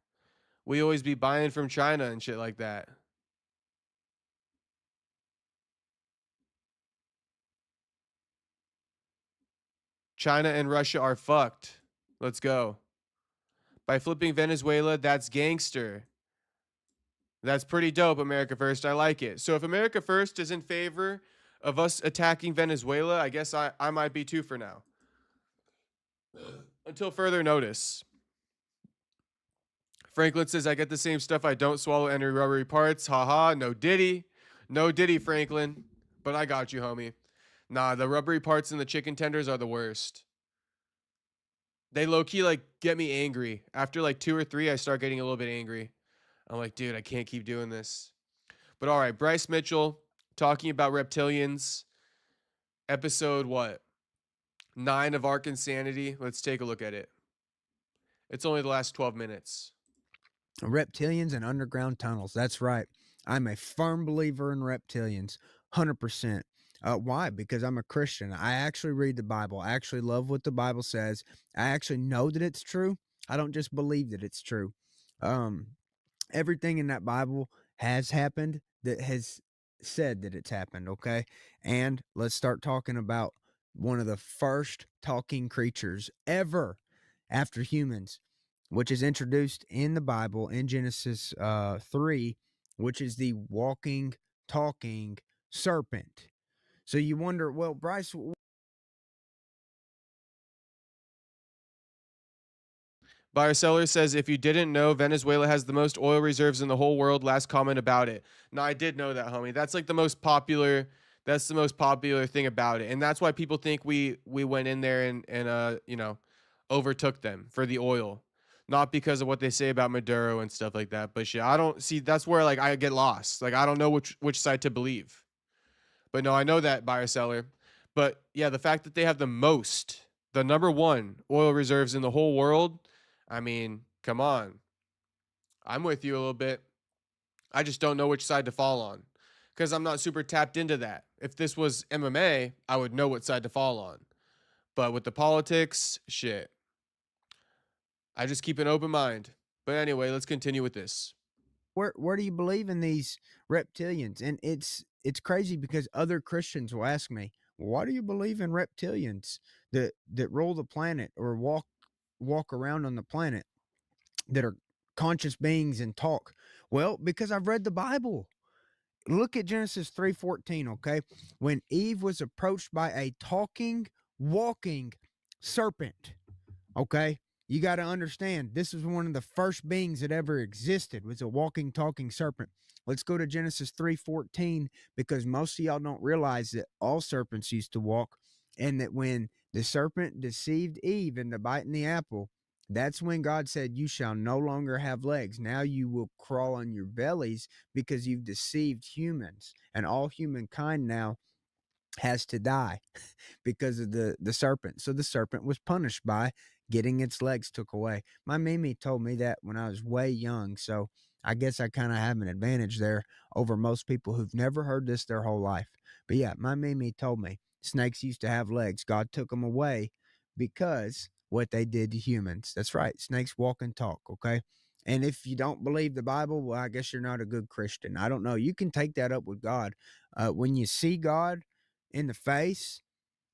We always be buying from China and shit like that. China and Russia are fucked. Let's go. By flipping Venezuela, that's gangster. That's pretty dope, America First. I like it. So if America First is in favor of us attacking Venezuela, I guess I might be too for now. Until further notice. Franklin says, I get the same stuff. I don't swallow any rubbery parts. Haha, no diddy. No diddy, Franklin. But I got you, homie. Nah, the rubbery parts in the chicken tenders are the worst. They low-key, like, get me angry. After, like, 2 or 3, I start getting a little bit angry. I'm like, dude, I can't keep doing this. But all right, Bryce Mitchell talking about reptilians. Episode what? 9 of Ark Insanity. Let's take a look at it. It's only the last 12 minutes. Reptilians and underground tunnels. That's right. I'm a firm believer in reptilians. 100%. Why? Because I'm a Christian. I actually read the Bible. I actually love what the Bible says. I actually know that it's true. I don't just believe that it's true. Everything in that Bible has happened that has said that it's happened, okay? And let's start talking about one of the first talking creatures ever after humans, which is introduced in the Bible in Genesis 3, which is the walking, talking serpent. So you wonder, well, Bryce, Buyer Seller says, if you didn't know, Venezuela has the most oil reserves in the whole world. Last comment about it. No, I did know that, homie. That's like the most popular. That's the most popular thing about it, and that's why people think we went in there and you know, overtook them for the oil, not because of what they say about Maduro and stuff like that. But shit, I don't see. That's where like I get lost. Like I don't know which side to believe. But no, I know that, Buyer Seller. But yeah, the fact that they have the number 1 oil reserves in the whole world. I mean, come on. I'm with you a little bit. I just don't know which side to fall on because I'm not super tapped into that. If this was MMA, I would know what side to fall on. But with the politics, shit. I just keep an open mind. But anyway, let's continue with this. where do you believe in these reptilians? And it's crazy because other Christians will ask me, why do you believe in reptilians that rule the planet or walk around on the planet, that are conscious beings and talk? Well, because I've read the Bible. Look at Genesis 3:14, okay? When Eve was approached by a talking, walking serpent, okay? You got to understand, this was one of the first beings that ever existed, was a walking, talking serpent. Let's go to Genesis 3:14, because most of y'all don't realize that all serpents used to walk, and that when the serpent deceived Eve into biting the apple, that's when God said, you shall no longer have legs. Now you will crawl on your bellies because you've deceived humans, and all humankind now has to die because of the serpent. So the serpent was punished by getting its legs took away. My Mimi told me that when I was way young, so I guess I kind of have an advantage there over most people who've never heard this their whole life. But yeah, my Mimi told me snakes used to have legs. God took them away because what they did to humans. That's right. Snakes walk and talk, okay? And if you don't believe the Bible, well, I guess you're not a good Christian. I don't know. You can take that up with God. When you see God in the face,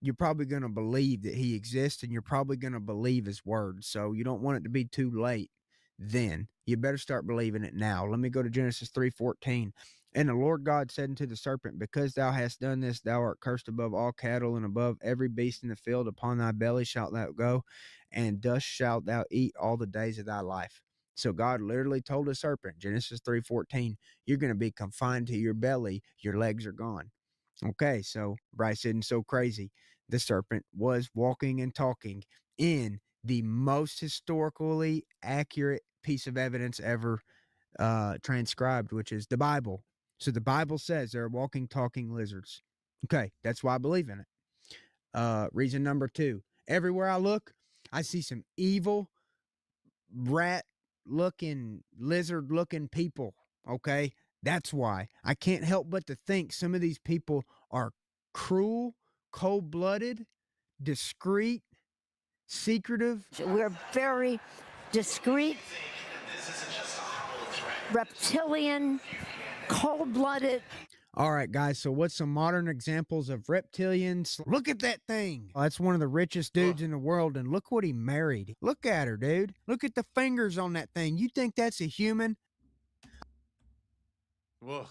you're probably going to believe that he exists, and you're probably going to believe his word. So you don't want it to be too late then. You better start believing it now. Let me go to Genesis 3:14. And the Lord God said unto the serpent, because thou hast done this, thou art cursed above all cattle and above every beast in the field. Upon thy belly shalt thou go, and dust shalt thou eat all the days of thy life. So God literally told the serpent, Genesis 3:14, you're going to be confined to your belly. Your legs are gone. Okay, so Bryce isn't so crazy. The serpent was walking and talking in the most historically accurate piece of evidence ever transcribed, which is the Bible. So the Bible says there are walking, talking lizards. Okay, that's why I believe in it. Reason number 2, everywhere I look, I see some evil, rat-looking, lizard-looking people, okay? That's why. I can't help but to think some of these people are cruel, cold-blooded, discreet, secretive. We're very discreet, reptilian, cold-blooded. All right, guys, so what's some modern examples of reptilians? Look at that thing. That's one of the richest dudes in the world, and look what he married. Look at her, dude. Look at the fingers on that thing. You think that's a human? Ugh.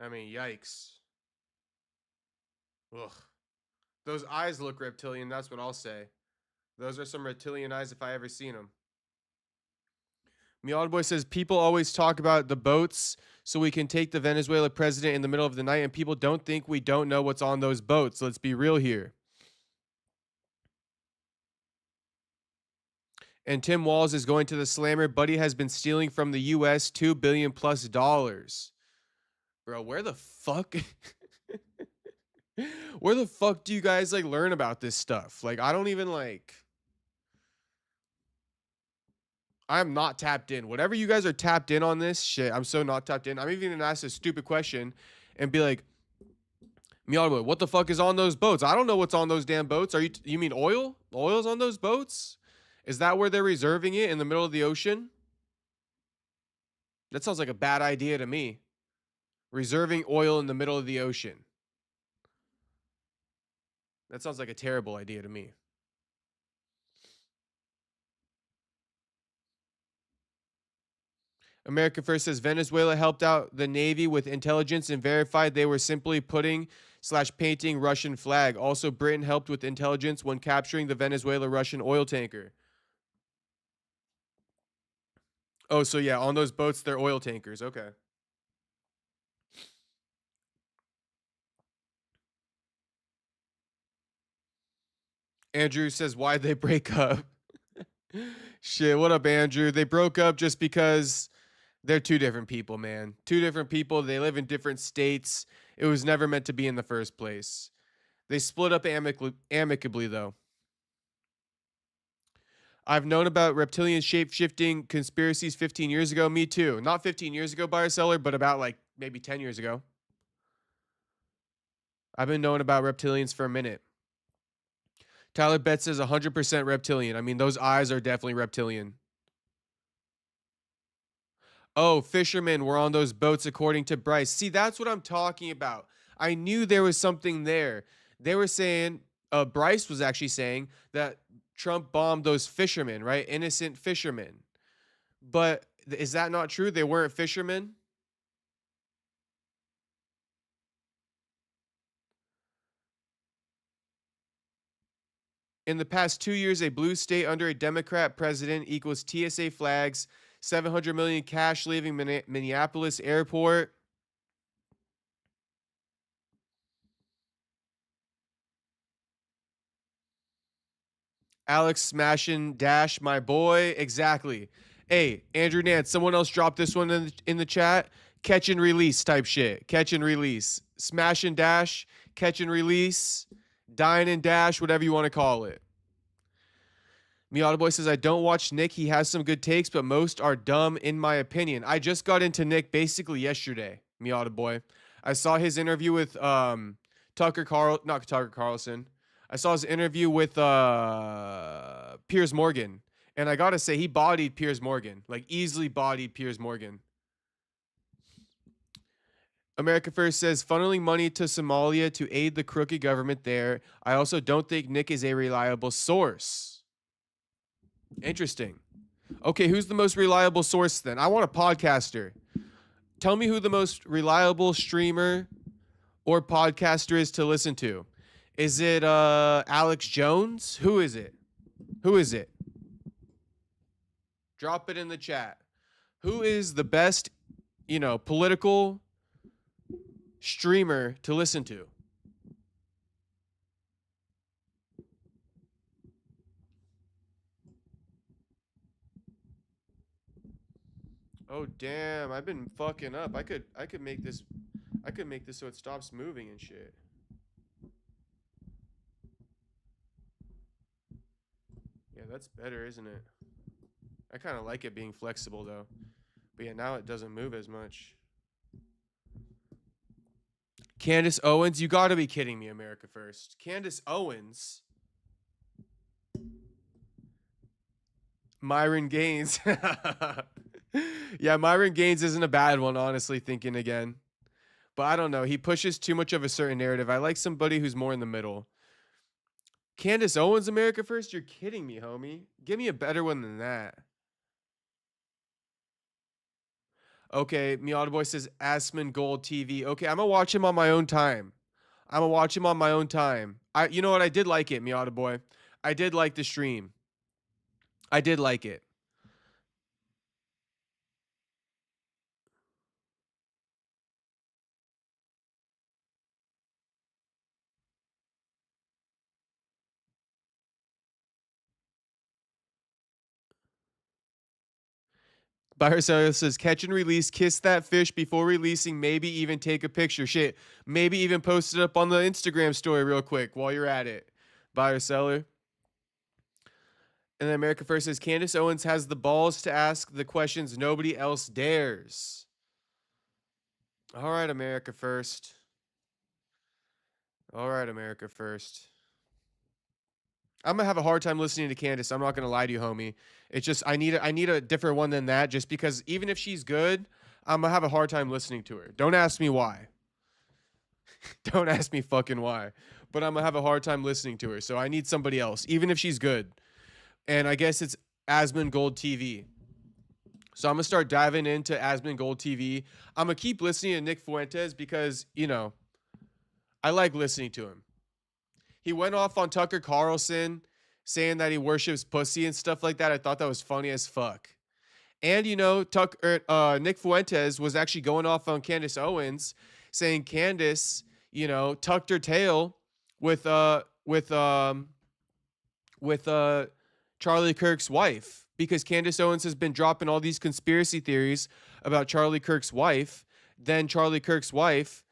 I mean, yikes. Ugh. Those eyes look reptilian, that's what I'll say. Those are some reptilian eyes if I ever seen them. Meowed Boy says, people always talk about the boats so we can take the Venezuela president in the middle of the night, and people don't think we don't know what's on those boats. Let's be real here. And Tim Walz is going to the Slammer. Buddy has been stealing from the U.S. $2 billion plus. Bro, where the fuck? Where the fuck do you guys like learn about this stuff? Like, I don't even like. I'm not tapped in. Whatever you guys are tapped in on this shit, I'm so not tapped in. I'm even gonna ask a stupid question and be like, Miyawa, what the fuck is on those boats? I don't know what's on those damn boats. You mean oil? Oil's on those boats? Is that where they're reserving it, in the middle of the ocean? That sounds like a bad idea to me. Reserving oil in the middle of the ocean. That sounds like a terrible idea to me. America First says Venezuela helped out the Navy with intelligence and verified they were simply putting/painting Russian flag. Also, Britain helped with intelligence when capturing the Venezuela-Russian oil tanker. Oh, so yeah, on those boats, they're oil tankers. Okay. Andrew says, why'd they break up? Shit, what up, Andrew? They broke up just because they're two different people, man. Two different people. They live in different states. It was never meant to be in the first place. They split up amicably, though. I've known about reptilian shape-shifting conspiracies 15 years ago. Me too. Not 15 years ago, buyer seller, but about like maybe 10 years ago. I've been knowing about reptilians for a minute. Tyler Betts says 100% reptilian. I mean, those eyes are definitely reptilian. Oh, fishermen were on those boats according to Bryce. See, that's what I'm talking about. I knew there was something there. They were saying, Bryce was actually saying that Trump bombed those fishermen, right? Innocent fishermen. But is that not true? They weren't fishermen? In the past 2 years, a blue state under a Democrat president equals TSA flags, 700 million cash leaving Minneapolis airport. Alex smashing dash, my boy. Exactly. Hey, Andrew Nance, someone else dropped this one in the chat. Catch and release type shit. Catch and release. Smash and dash, catch and release, dine and dash, whatever you want to call it. Miata Boy says, I don't watch Nick. He has some good takes, but most are dumb in my opinion. I just got into Nick basically yesterday, Miata Boy. I saw his interview with not Tucker Carlson. I saw his interview with Piers Morgan. And I got to say, he bodied Piers Morgan. Like, easily bodied Piers Morgan. America First says, funneling money to Somalia to aid the crooked government there. I also don't think Nick is a reliable source. Interesting. Okay, who's the most reliable source then? I want a podcaster. Tell me who the most reliable streamer or podcaster is to listen to. Is it Alex Jones? Who is it? Who is it? Drop it in the chat. Who is the best, political streamer to listen to? Oh damn, I've been fucking up. I could make this so it stops moving and shit. Yeah, that's better, isn't it? I kind of like it being flexible though. But yeah, now it doesn't move as much. Candace Owens, you gotta be kidding me, America First. Candace Owens. Myron Gaines. Yeah, Myron Gaines isn't a bad one, honestly, thinking again. But I don't know. He pushes too much of a certain narrative. I like somebody who's more in the middle. Candace Owens, America First? You're kidding me, homie. Give me a better one than that. Okay, Miata Boy says Asman Gold TV. Okay, I'm going to watch him on my own time. You know what? I did like it, Miata Boy. I did like the stream. I did like it. Biocellular says, catch and release, kiss that fish before releasing, maybe even take a picture. Shit, maybe even post it up on the Instagram story real quick while you're at it. Biocellular. And then America First says, Candace Owens has the balls to ask the questions nobody else dares. All right, America First. All right, America First. I'm gonna have a hard time listening to Candace. I'm not gonna lie to you, homie. It's just I need a different one than that. Just because even if she's good, I'm gonna have a hard time listening to her. Don't ask me why. Don't ask me fucking why. But I'm gonna have a hard time listening to her. So I need somebody else, even if she's good. And I guess it's Asmongold TV. So I'm gonna start diving into Asmongold TV. I'm gonna keep listening to Nick Fuentes because I like listening to him. He went off on Tucker Carlson saying that he worships pussy and stuff like that. I thought that was funny as fuck. And, Nick Fuentes was actually going off on Candace Owens saying Candace, tucked her tail with Charlie Kirk's wife, because Candace Owens has been dropping all these conspiracy theories about Charlie Kirk's wife. Then Charlie Kirk's wife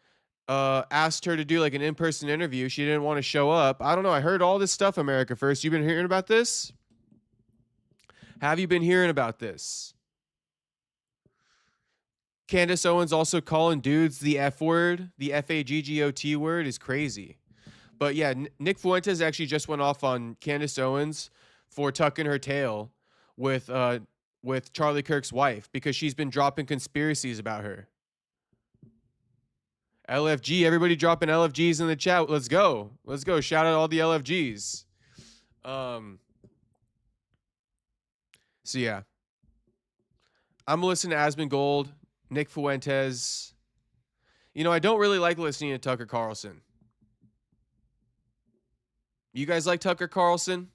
asked her to do like an in-person interview. She didn't want to show up. I don't know. I heard all this stuff, America First. You've been hearing about this? Have you been hearing about this? Candace Owens also calling dudes the F word, the F-A-G-G-O-T word is crazy. But yeah, Nick Fuentes actually just went off on Candace Owens for tucking her tail with Charlie Kirk's wife because she's been dropping conspiracies about her. LFG, everybody dropping LFGs in the chat. Let's go. Let's go. Shout out all the LFGs. So yeah. I'm listening to Asmongold, Nick Fuentes. I don't really like listening to Tucker Carlson. You guys like Tucker Carlson?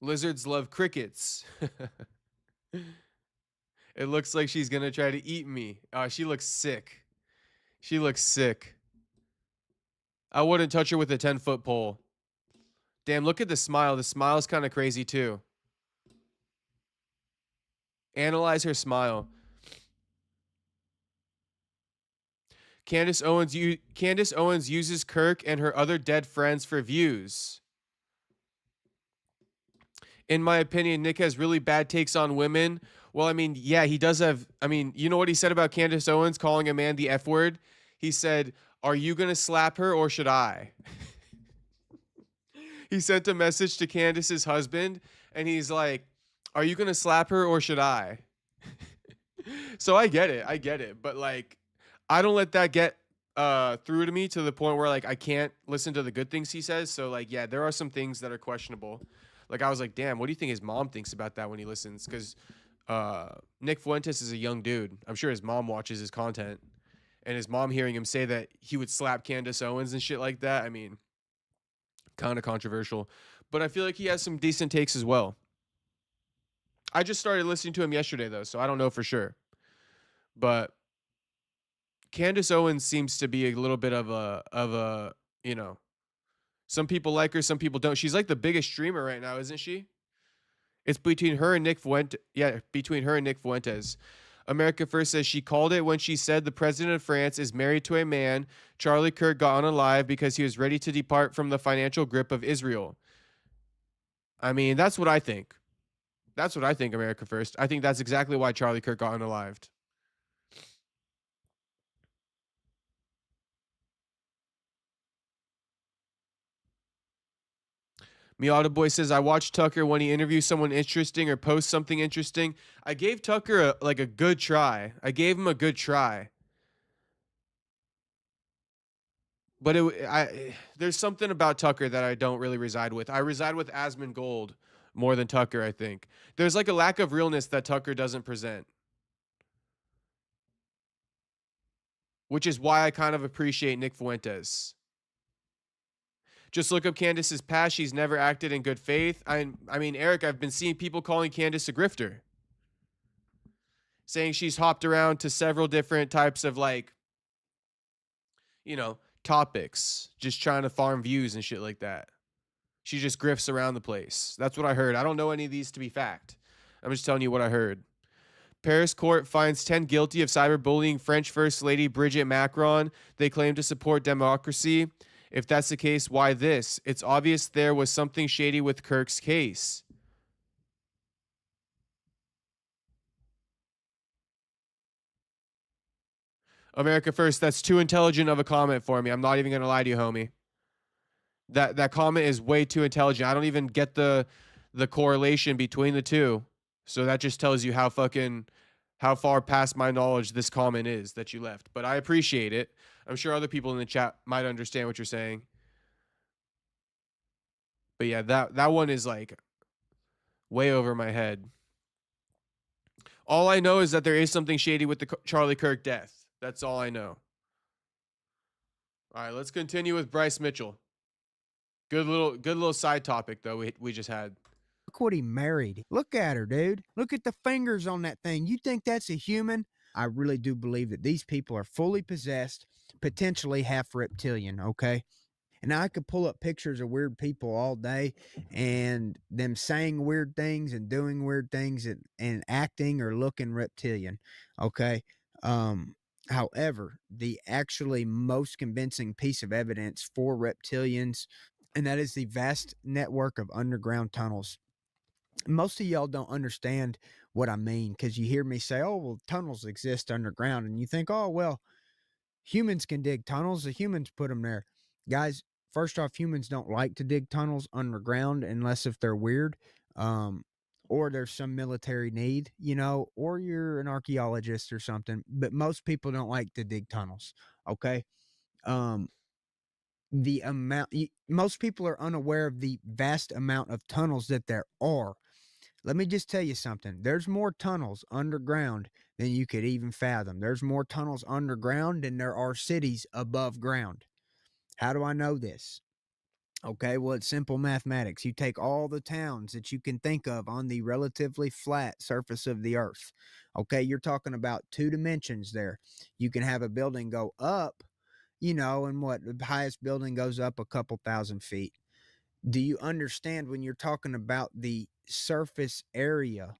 Lizards love crickets. It looks like she's going to try to eat me. She looks sick. She looks sick. I wouldn't touch her with a 10-foot pole. Damn, look at the smile. The smile's kind of crazy too. Analyze her smile. Candace Owens uses Kirk and her other dead friends for views. In my opinion, Nick has really bad takes on women. Well, I mean, yeah, he does have... I mean, you know what he said about Candace Owens calling a man the F word? He said, are you going to slap her or should I? He sent a message to Candace's husband, and he's like, are you going to slap her or should I? So I get it. But, like, I don't let that get through to me to the point where, like, I can't listen to the good things he says. So, like, yeah, there are some things that are questionable. Like, I was like, damn, what do you think his mom thinks about that when he listens? Because Nick Fuentes is a young dude. I'm sure his mom watches his content. And his mom hearing him say that he would slap Candace Owens and shit like that, I mean, kind of controversial. But I feel like he has some decent takes as well. I just started listening to him yesterday, though, so I don't know for sure. But Candace Owens seems to be a little bit of a, some people like her, some people don't. She's like the biggest streamer right now, isn't she? It's between her and Nick Fuentes. Yeah, between her and Nick Fuentes. America First says she called it when she said the president of France is married to a man. Charlie Kirk got unalive because he was ready to depart from the financial grip of Israel. I mean, that's what I think. That's what I think, America First. I think that's exactly why Charlie Kirk got unalived. Miata Boy says, I watched Tucker when he interviews someone interesting or posts something interesting. I gave Tucker a good try. I gave him a good try. But there's something about Tucker that I don't really reside with. I reside with Asmongold more than Tucker, I think. There's like a lack of realness that Tucker doesn't present. Which is why I kind of appreciate Nick Fuentes. Just look up Candace's past. She's never acted in good faith. I mean, Eric, I've been seeing people calling Candace a grifter. Saying she's hopped around to several different types of, like, topics. Just trying to farm views and shit like that. She just grifts around the place. That's what I heard. I don't know any of these to be fact. I'm just telling you what I heard. Paris court finds 10 guilty of cyberbullying French First Lady Brigitte Macron. They claim to support democracy. If that's the case, why this? It's obvious there was something shady with Kirk's case. America First, that's too intelligent of a comment for me. I'm not even going to lie to you, homie. That comment is way too intelligent. I don't even get the correlation between the two. So that just tells you how far past my knowledge this comment is that you left. But I appreciate it. I'm sure other people in the chat might understand what you're saying. But yeah, that one is like way over my head. All I know is that there is something shady with the Charlie Kirk death. That's all I know. All right, let's continue with Bryce Mitchell. Good little side topic though we just had. Look what he married. Look at her, dude. Look at the fingers on that thing. You think that's a human? I really do believe that these people are fully possessed, potentially half reptilian, okay? And I could pull up pictures of weird people all day and them saying weird things and doing weird things and acting or looking reptilian, okay? However, the actually most convincing piece of evidence for reptilians, and that is the vast network of underground tunnels. Most of y'all don't understand what I mean because you hear me say, oh, well, tunnels exist underground. And you think, oh, well, humans can dig tunnels. The humans put them there. Guys, first off, humans don't like to dig tunnels underground unless if they're weird or there's some military need, you know, or you're an archaeologist or something. But most people don't like to dig tunnels, okay? Most people are unaware of the vast amount of tunnels that there are. Let me just tell you something. There's more tunnels underground than you could even fathom. There's more tunnels underground than there are cities above ground. How do I know this? Okay, well, it's simple mathematics. You take all the towns that you can think of on the relatively flat surface of the earth. Okay, you're talking about 2 dimensions there. You can have a building go up, you know, and what the highest building goes up a couple thousand feet. Do you understand when you're talking about the surface area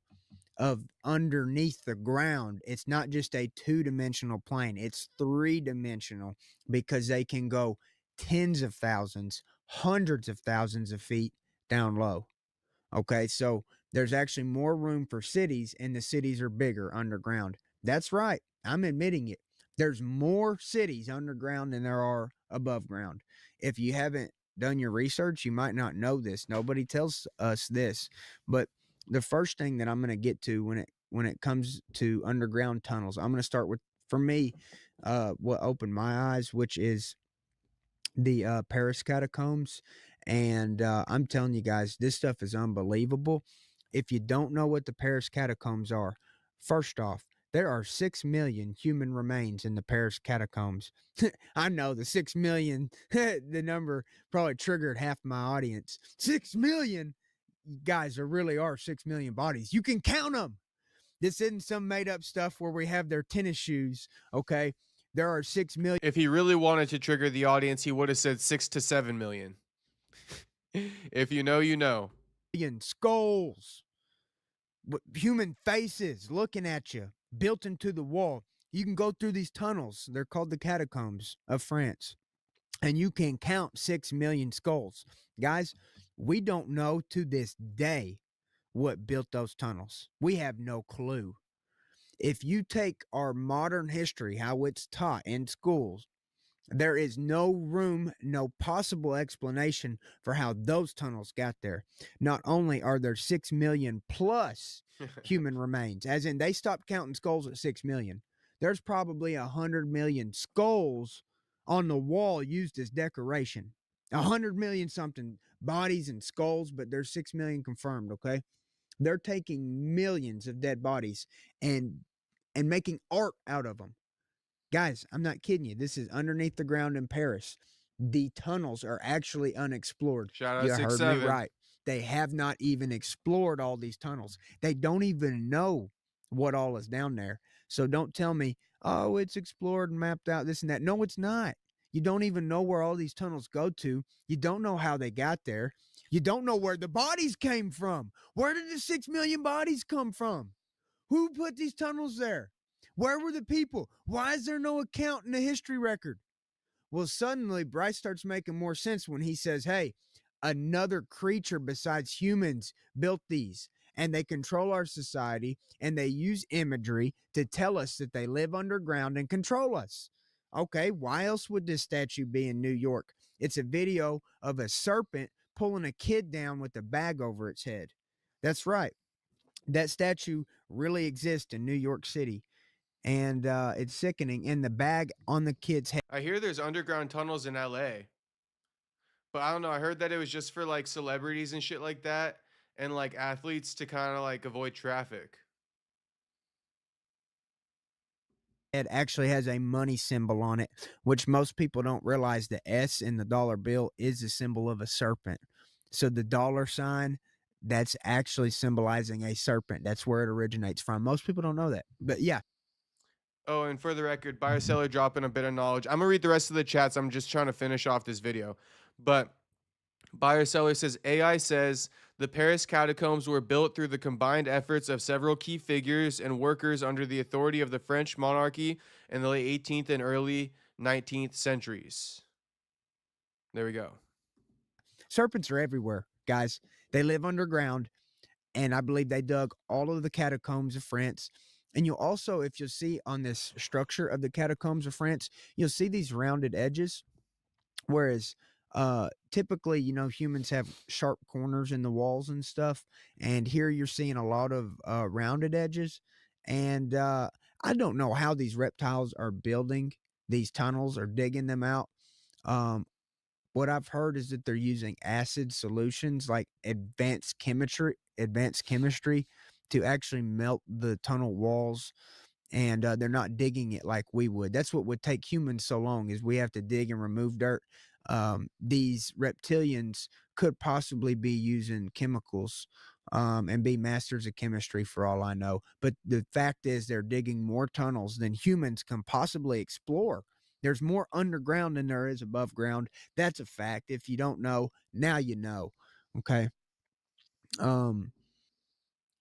of underneath the ground? It's not just a 2-dimensional plane, it's 3-dimensional because they can go tens of thousands, hundreds of thousands of feet down low. Okay, so there's actually more room for cities, and the cities are bigger underground. That's right, I'm admitting it. There's more cities underground than there are above ground. If you haven't done your research, you might not know this. Nobody tells us this. But the first thing that I'm going to get to when it comes to underground tunnels, I'm going to start with, for me, what opened my eyes, which is the Paris catacombs. And I'm telling you guys, this stuff is unbelievable. If you don't know what the Paris catacombs are, first off, there are 6 million human remains in the Paris catacombs. I know the 6 million, the number probably triggered half my audience. 6 million? Guys, there really are 6 million bodies. You can count them. This isn't some made up stuff where we have their tennis shoes, okay? There are 6 million. If he really wanted to trigger the audience, he would have said 6 to 7 million. If you know, you know. Skulls, human faces looking at you, built into the wall. You can go through these tunnels. They're called the catacombs of France. And you can count 6 million skulls. Guys, we don't know to this day what built those tunnels. We have no clue. If you take our modern history, how it's taught in schools, there is no room, no possible explanation for how those tunnels got there. Not only are there 6 million plus human remains, as in they stopped counting skulls at 6 million. There's probably 100 million skulls on the wall used as decoration. 100 million something bodies and skulls, but there's 6 million confirmed, okay? They're taking millions of dead bodies and making art out of them. Guys, I'm not kidding you. This is underneath the ground in Paris. The tunnels are actually unexplored. Shout out You heard 6'7". me right. They have not even explored all these tunnels. They don't even know what all is down there. So don't tell me, oh, it's explored and mapped out, this and that. No, it's not. You don't even know where all these tunnels go to. You don't know how they got there. You don't know where the bodies came from. Where did the 6 million bodies come from? Who put these tunnels there? Where were the people? Why is there no account in the history record? Well, suddenly Bryce starts making more sense when he says, hey, another creature besides humans built these, and they control our society, and they use imagery to tell us that they live underground and control us. Okay, why else would this statue be in New York? It's a video of a serpent pulling a kid down with a bag over its head. That's right. That statue really exists in New York City, and it's sickening. And the bag on the kid's head. I hear there's underground tunnels in LA. But I don't know. I heard that it was just for like celebrities and shit like that, and like athletes to kind of like avoid traffic. It actually has a money symbol on it, which most people don't realize. The S in the dollar bill is a symbol of a serpent. So the dollar sign, that's actually symbolizing a serpent. That's where it originates from. Most people don't know that. But yeah. Oh, and for the record, buyer seller dropping a bit of knowledge. I'm gonna read the rest of the chats. I'm just trying to finish off this video. But buyer seller says AI says the Paris catacombs were built through the combined efforts of several key figures and workers under the authority of the French monarchy in the late 18th and early 19th centuries. There we go. Serpents are everywhere, guys. They live underground, and I believe they dug all of the catacombs of France. And you'll also, if you'll see on this structure of the catacombs of France, you'll see these rounded edges, whereas typically, you know, humans have sharp corners in the walls and stuff, and here you're seeing a lot of rounded edges. And I don't know how these reptiles are building these tunnels or digging them out. What I've heard is that they're using acid solutions, like advanced chemistry to actually melt the tunnel walls, and they're not digging it like we would. That's what would take humans so long, is we have to dig and remove dirt. These reptilians could possibly be using chemicals and be masters of chemistry for all I know. But the fact is they're digging more tunnels than humans can possibly explore. There's more underground than there is above ground. That's a fact. If you don't know, now you know. Okay.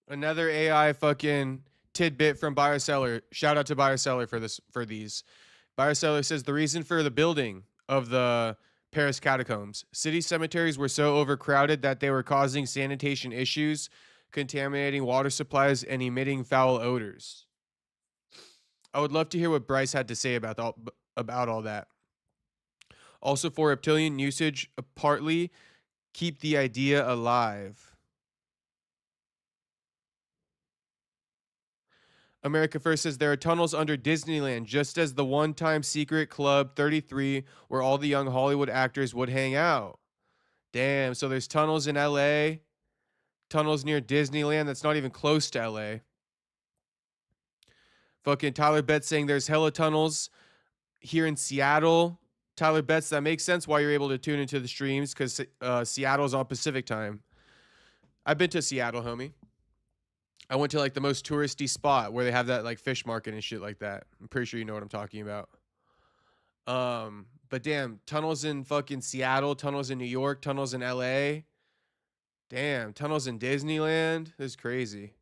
Another AI fucking tidbit from buyer seller. Shout out to buyer seller for these. Buyer seller says the reason for the building of the Paris catacombs, city cemeteries were so overcrowded that they were causing sanitation issues, contaminating water supplies, and emitting foul odors. I would love to hear what Bryce had to say about all that. Also, for reptilian usage, partly keep the idea alive. America First says there are tunnels under Disneyland, just as the one-time secret Club 33 where all the young Hollywood actors would hang out. Damn, so there's tunnels in LA, tunnels near Disneyland that's not even close to LA. Fucking Tyler Betts saying there's hella tunnels here in Seattle. Tyler Betts, that makes sense why you're able to tune into the streams, because Seattle's on Pacific time. I've been to Seattle, homie. I went to like the most touristy spot where they have that like fish market and shit like that. I'm pretty sure you know what I'm talking about. But damn, tunnels in fucking Seattle, tunnels in New York, tunnels in LA. Damn, tunnels in Disneyland. This is crazy.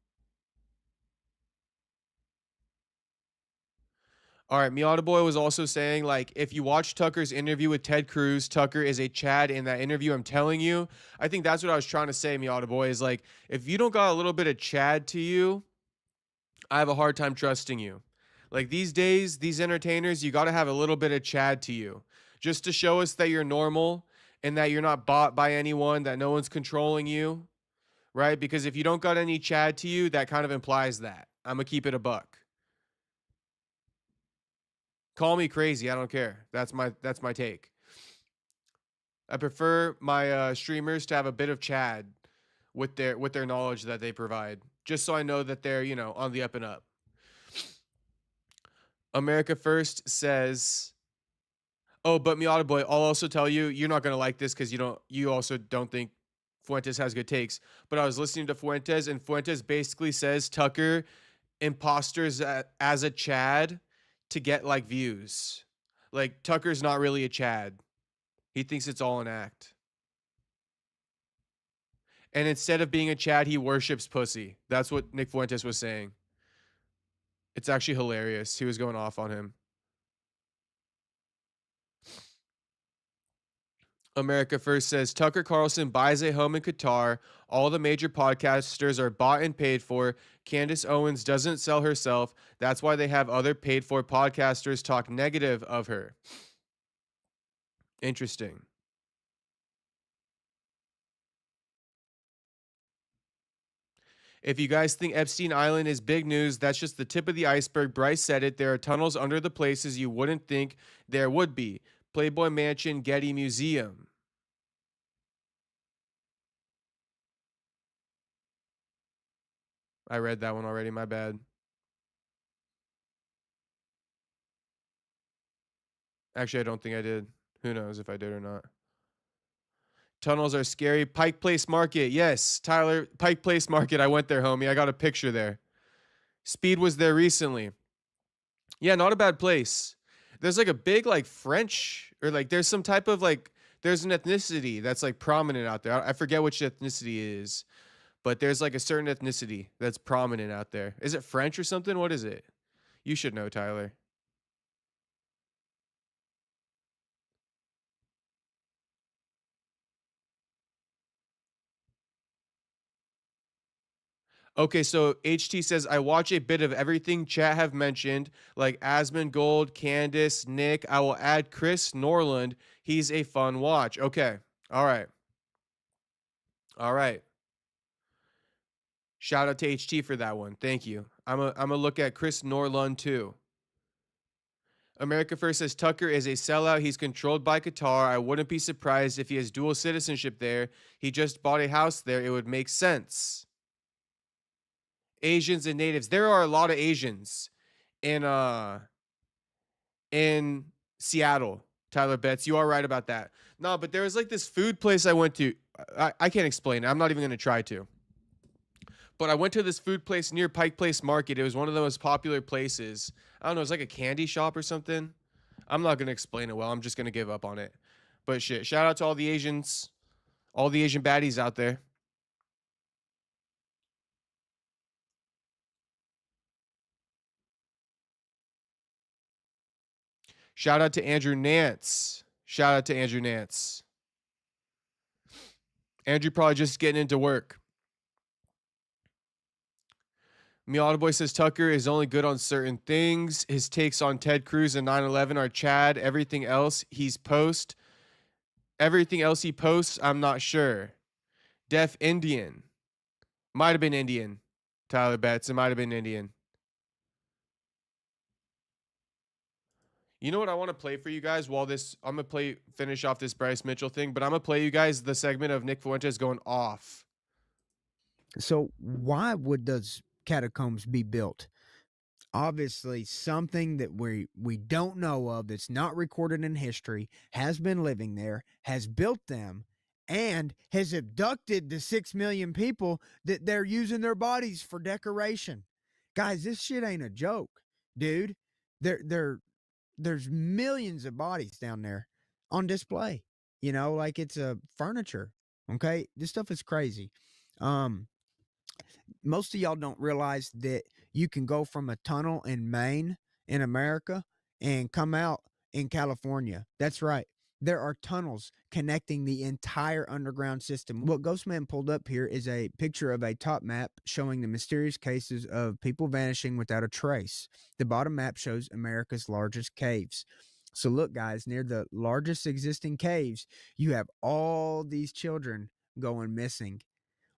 All right, Miata Boy was also saying, like, if you watch Tucker's interview with Ted Cruz, Tucker is a Chad in that interview. I'm telling you. I think that's what I was trying to say, Miata Boy, is like, if you don't got a little bit of Chad to you, I have a hard time trusting you. Like, these days, these entertainers, you got to have a little bit of Chad to you, just to show us that you're normal and that you're not bought by anyone, that no one's controlling you, right? Because if you don't got any Chad to you, that kind of implies that. I'm going to keep it a buck. Call me crazy, I don't care. That's my take. I prefer my streamers to have a bit of Chad with their knowledge that they provide, just so I know that they're, you know, on the up and up. America First says, oh, but Miata Boy, I'll also tell you, you're not gonna like this because you also don't think Fuentes has good takes. But I was listening to Fuentes, and Fuentes basically says Tucker imposters as a Chad to get like views. Like, Tucker's not really a Chad. He thinks it's all an act. And instead of being a Chad, he worships pussy. That's what Nick Fuentes was saying. It's actually hilarious. He was going off on him. America First says Tucker Carlson buys a home in Qatar. All the major podcasters are bought and paid for. Candace Owens doesn't sell herself. That's why they have other paid for podcasters talk negative of her. Interesting. If you guys think Epstein Island is big news, that's just the tip of the iceberg. Bryce said it. There are tunnels under the places you wouldn't think there would be. Playboy Mansion, Getty Museum. I read that one already, my bad. Actually, I don't think I did. Who knows if I did or not. Tunnels are scary. Pike Place Market. Yes, Tyler, Pike Place Market. I went there, homie. I got a picture there. Speed was there recently. Yeah, not a bad place. There's like a big like French or like there's some type of like there's an ethnicity that's like prominent out there. I forget which ethnicity it is, but there's like a certain ethnicity that's prominent out there. Is it French or something? What is it? You should know, Tyler. Okay, so HT says, I watch a bit of everything chat have mentioned, like Asmongold, Candace, Nick. I will add Chris Norland. He's a fun watch. Okay. All right. All right. Shout out to HT for that one. Thank you. I'm a look at Chris Norland too. America First says Tucker is a sellout. He's controlled by Qatar. I wouldn't be surprised if he has dual citizenship there. He just bought a house there. It would make sense. Asians and natives. There are a lot of Asians in Seattle. Tyler Betts, you are right about that. No, but there was like this food place I went to. I can't explain it. I'm not even going to try to. But I went to this food place near Pike Place Market. It was one of the most popular places. I don't know. It was like a candy shop or something. I'm not going to explain it well. I'm just going to give up on it. But shit, shout out to all the Asians, all the Asian baddies out there. Shout out to Andrew Nance. Shout out to Andrew Nance. Andrew probably just getting into work. Miata Boy says Tucker is only good on certain things. His takes on Ted Cruz and 9/11 are Chad. Everything else he posts, I'm not sure. Deaf Indian. Might have been Indian. Tyler Betts. It might have been Indian. You know what I want to play for you guys while this, I'm going to finish off this Bryce Mitchell thing, but I'm going to play you guys the segment of Nick Fuentes going off. So why would those catacombs be built? Obviously something that we don't know of, that's not recorded in history, has been living there, has built them, and has abducted the 6 million people that they're using their bodies for decoration. Guys, this shit ain't a joke, dude. There's millions of bodies down there on display. You know, like it's a furniture. Okay, this stuff is crazy. Most of y'all don't realize that you can go from a tunnel in Maine in America and come out in California. That's right. There are tunnels connecting the entire underground system. What Ghostman pulled up here is a picture of a top map showing the mysterious cases of people vanishing without a trace. The bottom map shows America's largest caves. So look, guys, near the largest existing caves, you have all these children going missing.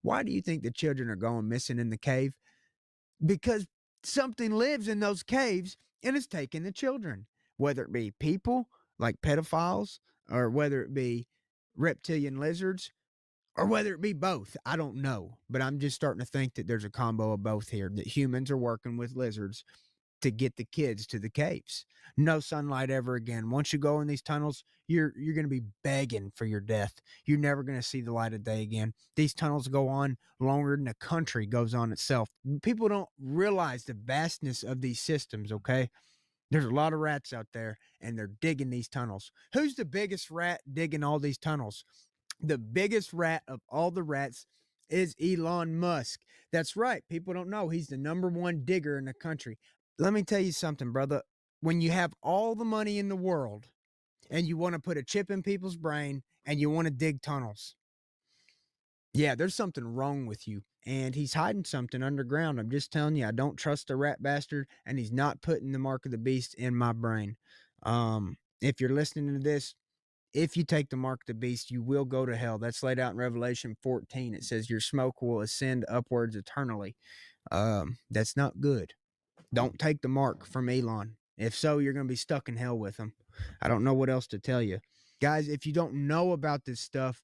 Why do you think the children are going missing in the cave? Because something lives in those caves and it's taking the children, whether it be people like pedophiles, or whether it be reptilian lizards, or whether it be both. I don't know, but I'm just starting to think that there's a combo of both here, that humans are working with lizards to get the kids to the caves. No sunlight ever again. Once you go in these tunnels, you're going to be begging for your death. You're never going to see the light of day again. These tunnels go on longer than the country goes on itself. People don't realize the vastness of these systems, okay? There's a lot of rats out there, and they're digging these tunnels. Who's the biggest rat digging all these tunnels? The biggest rat of all the rats is Elon Musk. That's right. People don't know he's the #1 digger in the country. Let me tell you something, brother. When you have all the money in the world and you want to put a chip in people's brain and you want to dig tunnels, yeah, there's something wrong with you. And he's hiding something underground. I'm just telling you, I don't trust the rat bastard, and he's not putting the mark of the beast in my brain. If you're listening to this, if you take the mark of the beast, you will go to hell. That's laid out in Revelation 14. It says your smoke will ascend upwards eternally. That's not good. Don't take the mark from Elon. If so, you're going to be stuck in hell with him. I don't know what else to tell you. Guys, if you don't know about this stuff,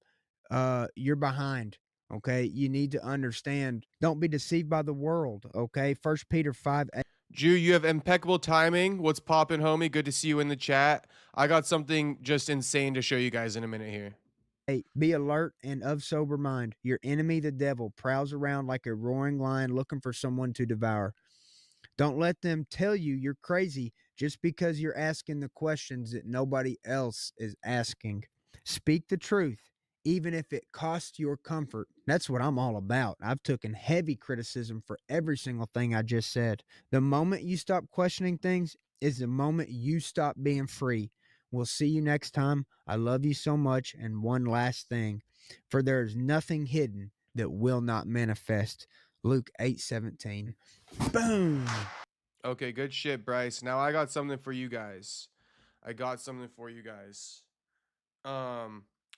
you're behind. Okay, you need to understand. Don't be deceived by the world. Okay, 1 Peter 5. Jew, you have impeccable timing. What's poppin', homie? Good to see you in the chat. I got something just insane to show you guys in a minute here. Hey, be alert and of sober mind. Your enemy, the devil, prowls around like a roaring lion looking for someone to devour. Don't let them tell you you're crazy just because you're asking the questions that nobody else is asking. Speak the truth, even if it costs your comfort. That's what I'm all about. I've taken heavy criticism for every single thing I just said. The moment you stop questioning things is the moment you stop being free. We'll see you next time. I love you so much. And one last thing, for there is nothing hidden that will not manifest. Luke 8:17. Boom. Okay, good shit, Bryce. Now I got something for you guys.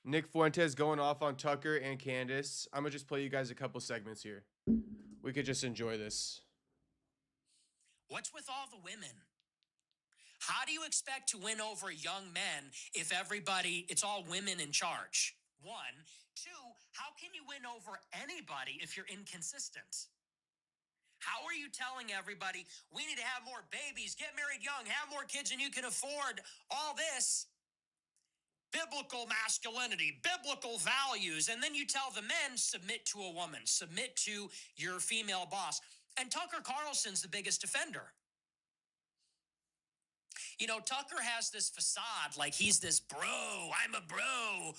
Nick Fuentes going off on Tucker and Candace. I'm gonna just play you guys a couple segments here. We could just enjoy this. What's with all the women? How do you expect to win over young men if it's all women in charge? 1. 2, how can you win over anybody if you're inconsistent? How are you telling everybody, we need to have more babies, get married young, have more kids than you can afford, all this? Biblical masculinity, biblical values, and then you tell the men, submit to a woman, submit to your female boss. And Tucker Carlson's the biggest offender. You know, Tucker has this facade like he's this bro. I'm a bro.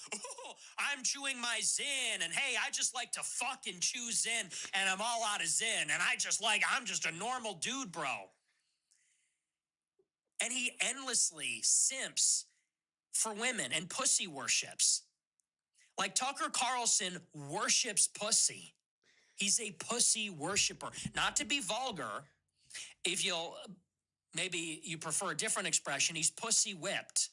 I'm chewing my Zen. And hey, I just like to fucking chew Zen. And I'm all out of Zen. And I'm just a normal dude, bro. And he endlessly simps for women and pussy worships. Like Tucker Carlson worships pussy. He's a pussy worshiper. Not to be vulgar, if you'll... Maybe you prefer a different expression. He's pussy whipped.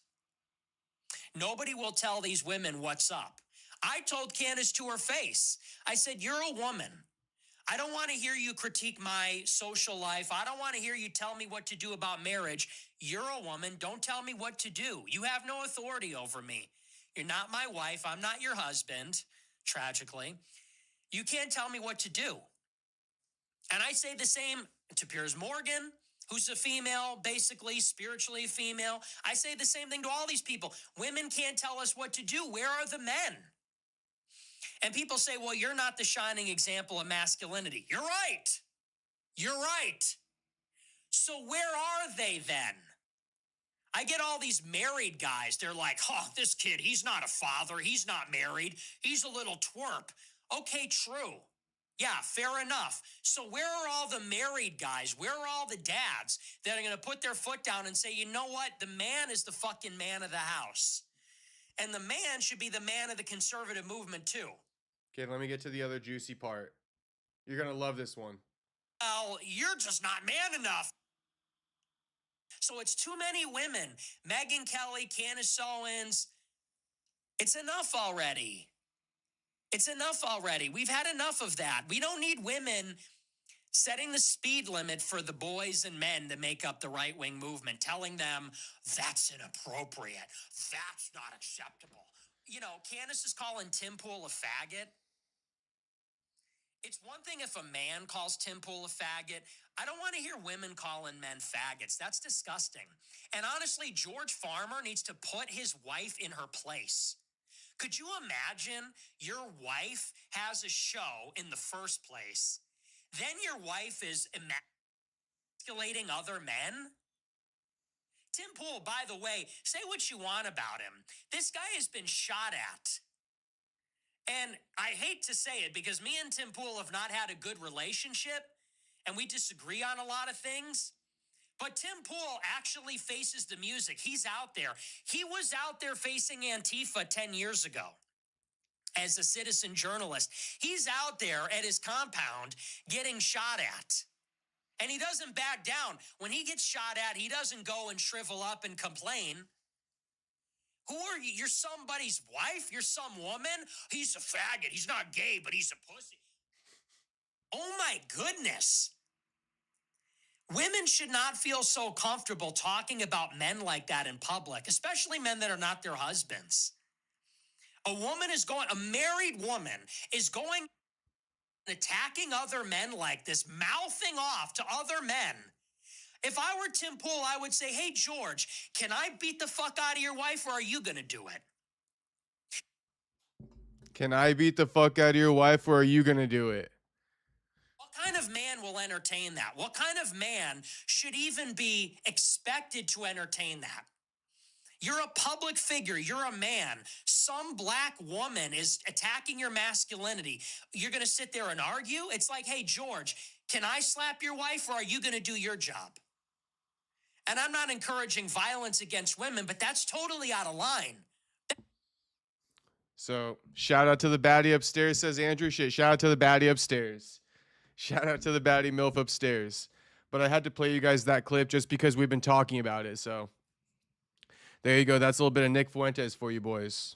Nobody will tell these women what's up. I told Candace to her face, I said, you're a woman. I don't want to hear you critique my social life. I don't want to hear you tell me what to do about marriage. You're a woman. Don't tell me what to do. You have no authority over me. You're not my wife. I'm not your husband, tragically. You can't tell me what to do. And I say the same to Piers Morgan, who's a female, basically spiritually female. I say the same thing to all these people. Women can't tell us what to do. Where are the men? And people say, well, you're not the shining example of masculinity. You're right. You're right. So where are they then? I get all these married guys. They're like, oh, this kid, he's not a father. He's not married. He's a little twerp. Okay, true. Yeah, fair enough. So where are all the married guys? Where are all the dads that are going to put their foot down and say, you know what? The man is the fucking man of the house. And the man should be the man of the conservative movement too. Okay, let me get to the other juicy part. You're going to love this one. Well, you're just not man enough. So it's too many women. Megyn Kelly, Candace Owens. It's enough already. It's enough already. We've had enough of that. We don't need women setting the speed limit for the boys and men that make up the right-wing movement, telling them that's inappropriate. That's not acceptable. You know, Candace is calling Tim Pool a faggot. It's one thing if a man calls Tim Pool a faggot. I don't want to hear women calling men faggots. That's disgusting. And honestly, George Farmer needs to put his wife in her place. Could you imagine your wife has a show in the first place, then your wife is emasculating other men? Tim Pool, by the way, say what you want about him. This guy has been shot at. And I hate to say it because me and Tim Pool have not had a good relationship and we disagree on a lot of things. But Tim Pool actually faces the music. He's out there. He was out there facing Antifa 10 years ago as a citizen journalist. He's out there at his compound getting shot at. And he doesn't back down. When he gets shot at, he doesn't go and shrivel up and complain. Who are you? You're somebody's wife? You're some woman? He's a faggot. He's not gay, but he's a pussy. Oh my goodness. Women should not feel so comfortable talking about men like that in public, especially men that are not their husbands. A married woman is going attacking other men like this, mouthing off to other men. If I were Tim Pool, I would say, hey, George, can I beat the fuck out of your wife or are you going to do it? Can I beat the fuck out of your wife or are you going to do it? What kind of man will entertain that? What kind of man should even be expected to entertain that? You're a public figure. You're a man. Some black woman is attacking your masculinity. You're going to sit there and argue? It's like, hey, George, can I slap your wife or are you going to do your job? And I'm not encouraging violence against women, but that's totally out of line. So shout out to the baddie upstairs, says Andrew. Shit, shout out to the baddie upstairs. Shout out to the baddie MILF upstairs. But I had to play you guys that clip just because we've been talking about it. So there you go. That's a little bit of Nick Fuentes for you boys.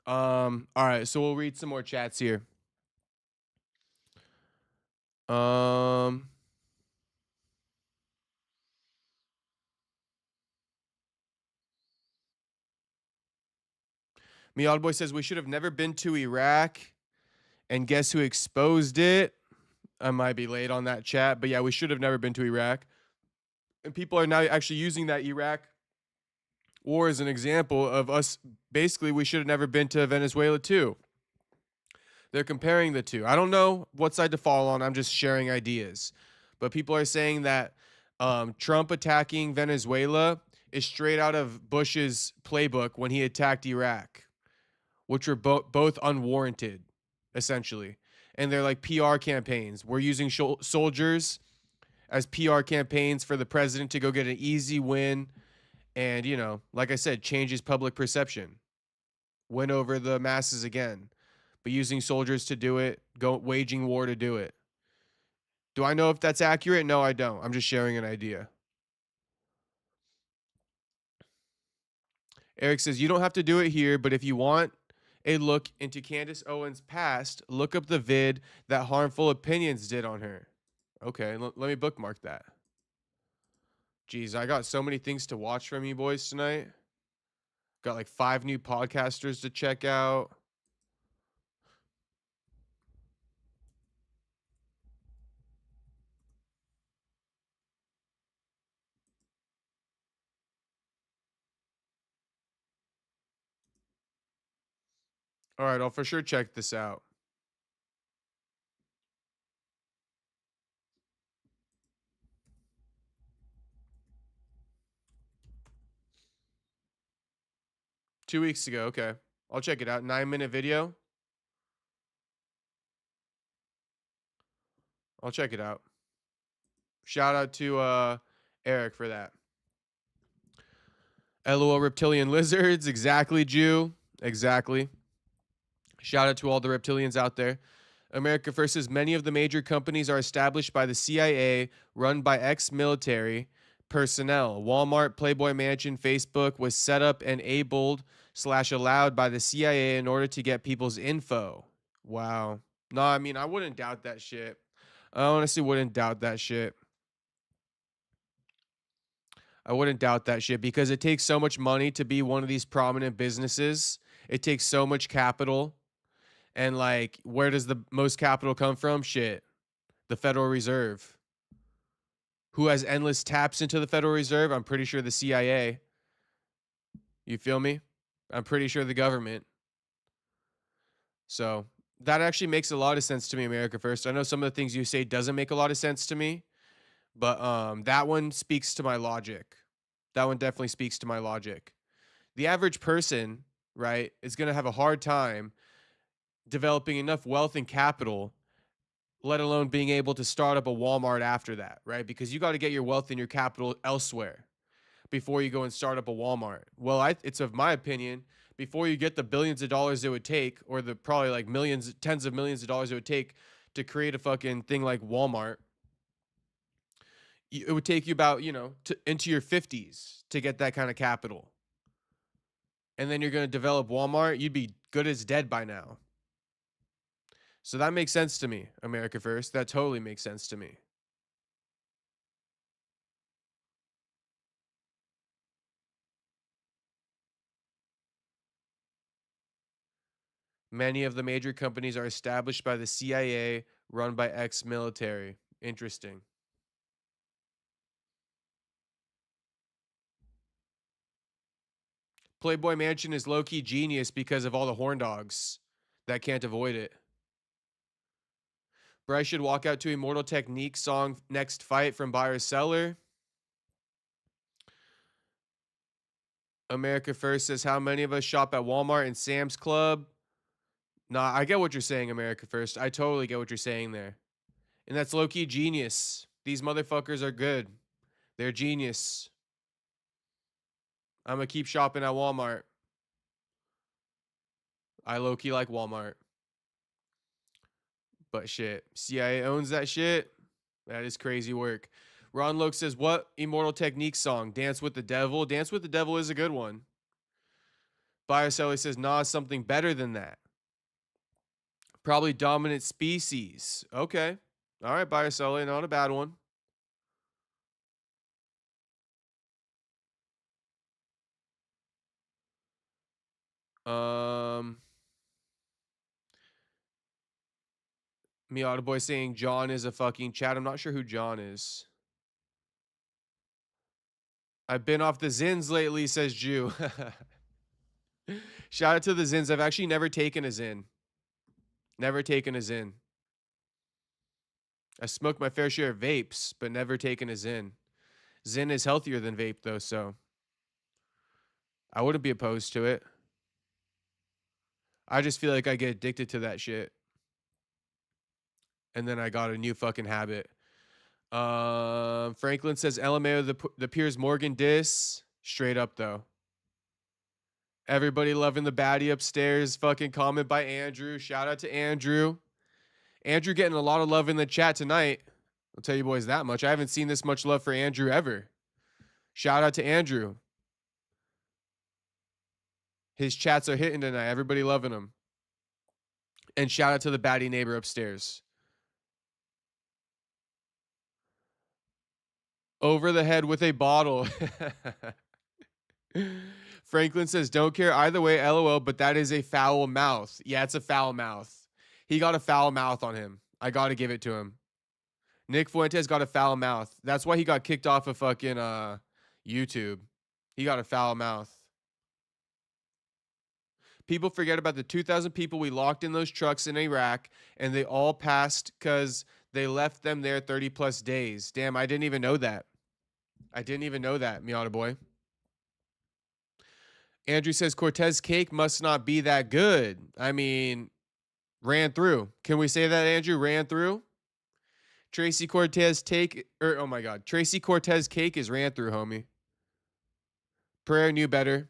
All right, so we'll read some more chats here. Miad Boy says we should have never been to Iraq. And guess who exposed it? I might be late on that chat, but yeah, we should have never been to Iraq. And people are now actually using that Iraq war as an example of us. Basically, we should have never been to Venezuela too. They're comparing the two. I don't know what side to fall on. I'm just sharing ideas. But people are saying that Trump attacking Venezuela is straight out of Bush's playbook when he attacked Iraq, which were both unwarranted, essentially. And they're like PR campaigns. We're using soldiers as PR campaigns for the president to go get an easy win. And, you know, like I said, changes public perception. Win over the masses again. But using soldiers to do it, waging war to do it. Do I know if that's accurate? No, I don't. I'm just sharing an idea. Eric says, you don't have to do it here, but if you want a look into Candace Owens' past, look up the vid that Harmful Opinions did on her. Okay, let me bookmark that. Jeez, I got so many things to watch from you boys tonight. Got like 5 new podcasters to check out. All right, I'll for sure check this out. Two weeks ago, okay. I'll check it out. 9-minute video. I'll check it out. Shout out to Eric for that. LOL Reptilian Lizards. Exactly, Jew. Exactly. Shout out to all the reptilians out there. America First says many of the major companies are established by the CIA, run by ex-military personnel. Walmart, Playboy Mansion, Facebook was set up, enabled / allowed by the CIA in order to get people's info. Wow. No, I mean, I wouldn't doubt that shit. I honestly wouldn't doubt that shit. I wouldn't doubt that shit because it takes so much money to be one of these prominent businesses. It takes so much capital. And like, where does the most capital come from? Shit. The Federal Reserve. Who has endless taps into the Federal Reserve? I'm pretty sure the CIA. You feel me? I'm pretty sure the government. So that actually makes a lot of sense to me, America First. I know some of the things you say doesn't make a lot of sense to me, but that one speaks to my logic. That one definitely speaks to my logic. The average person, right, is going to have a hard time developing enough wealth and capital, let alone being able to start up a Walmart after that, right? Because you got to get your wealth and your capital elsewhere before you go and start up a Walmart. Well, it's of my opinion, before you get the billions of dollars it would take, or the probably like millions, tens of millions of dollars it would take to create a fucking thing like Walmart, it would take you about, into your 50s to get that kind of capital. And then you're going to develop Walmart, you'd be good as dead by now. So that makes sense to me, America First. That totally makes sense to me. Many of the major companies are established by the CIA, run by ex-military. Interesting. Playboy Mansion is low-key genius because of all the horn dogs that can't avoid it. Bryce should walk out to Immortal Technique song next fight from Buyer Seller. America First says, how many of us shop at Walmart and Sam's Club? Nah, I get what you're saying, America First. I totally get what you're saying there. And that's low-key genius. These motherfuckers are good. They're genius. I'm going to keep shopping at Walmart. I low-key like Walmart. But shit, CIA owns that shit. That is crazy work. Ron Loke says, what Immortal Technique song? Dance with the Devil? Dance with the Devil is a good one. Biocelli says, nah, something better than that. Probably Dominant Species. Okay. All right, Biocelli, not a bad one. Miata Boy saying John is a fucking chat. I'm not sure who John is. I've been off the Zins lately, says Jew. Shout out to the Zins. I've actually never taken a Zin. Never taken a Zin. I smoked my fair share of vapes, but never taken a Zin. Zin is healthier than vape, though, so I wouldn't be opposed to it. I just feel like I get addicted to that shit. And then I got a new fucking habit. Franklin says LMAO the Piers Morgan diss. Straight up, though. Everybody loving the baddie upstairs. Fucking comment by Andrew. Shout out to Andrew. Andrew getting a lot of love in the chat tonight. I'll tell you boys that much. I haven't seen this much love for Andrew ever. Shout out to Andrew. His chats are hitting tonight. Everybody loving him. And shout out to the baddie neighbor upstairs. Over the head with a bottle. Franklin says, don't care either way, LOL, but that is a foul mouth. Yeah, it's a foul mouth. He got a foul mouth on him. I got to give it to him. Nick Fuentes got a foul mouth. That's why he got kicked off of fucking YouTube. He got a foul mouth. People forget about the 2,000 people we locked in those trucks in Iraq, and they all passed because they left them there 30 plus days. Damn, I didn't even know that. I didn't even know that, Miata boy. Andrew says Cortez cake must not be that good. I mean, ran through. Can we say that, Andrew? Ran through? Tracy Cortez oh my God. Tracy Cortez cake is ran through, homie. Pereira knew better.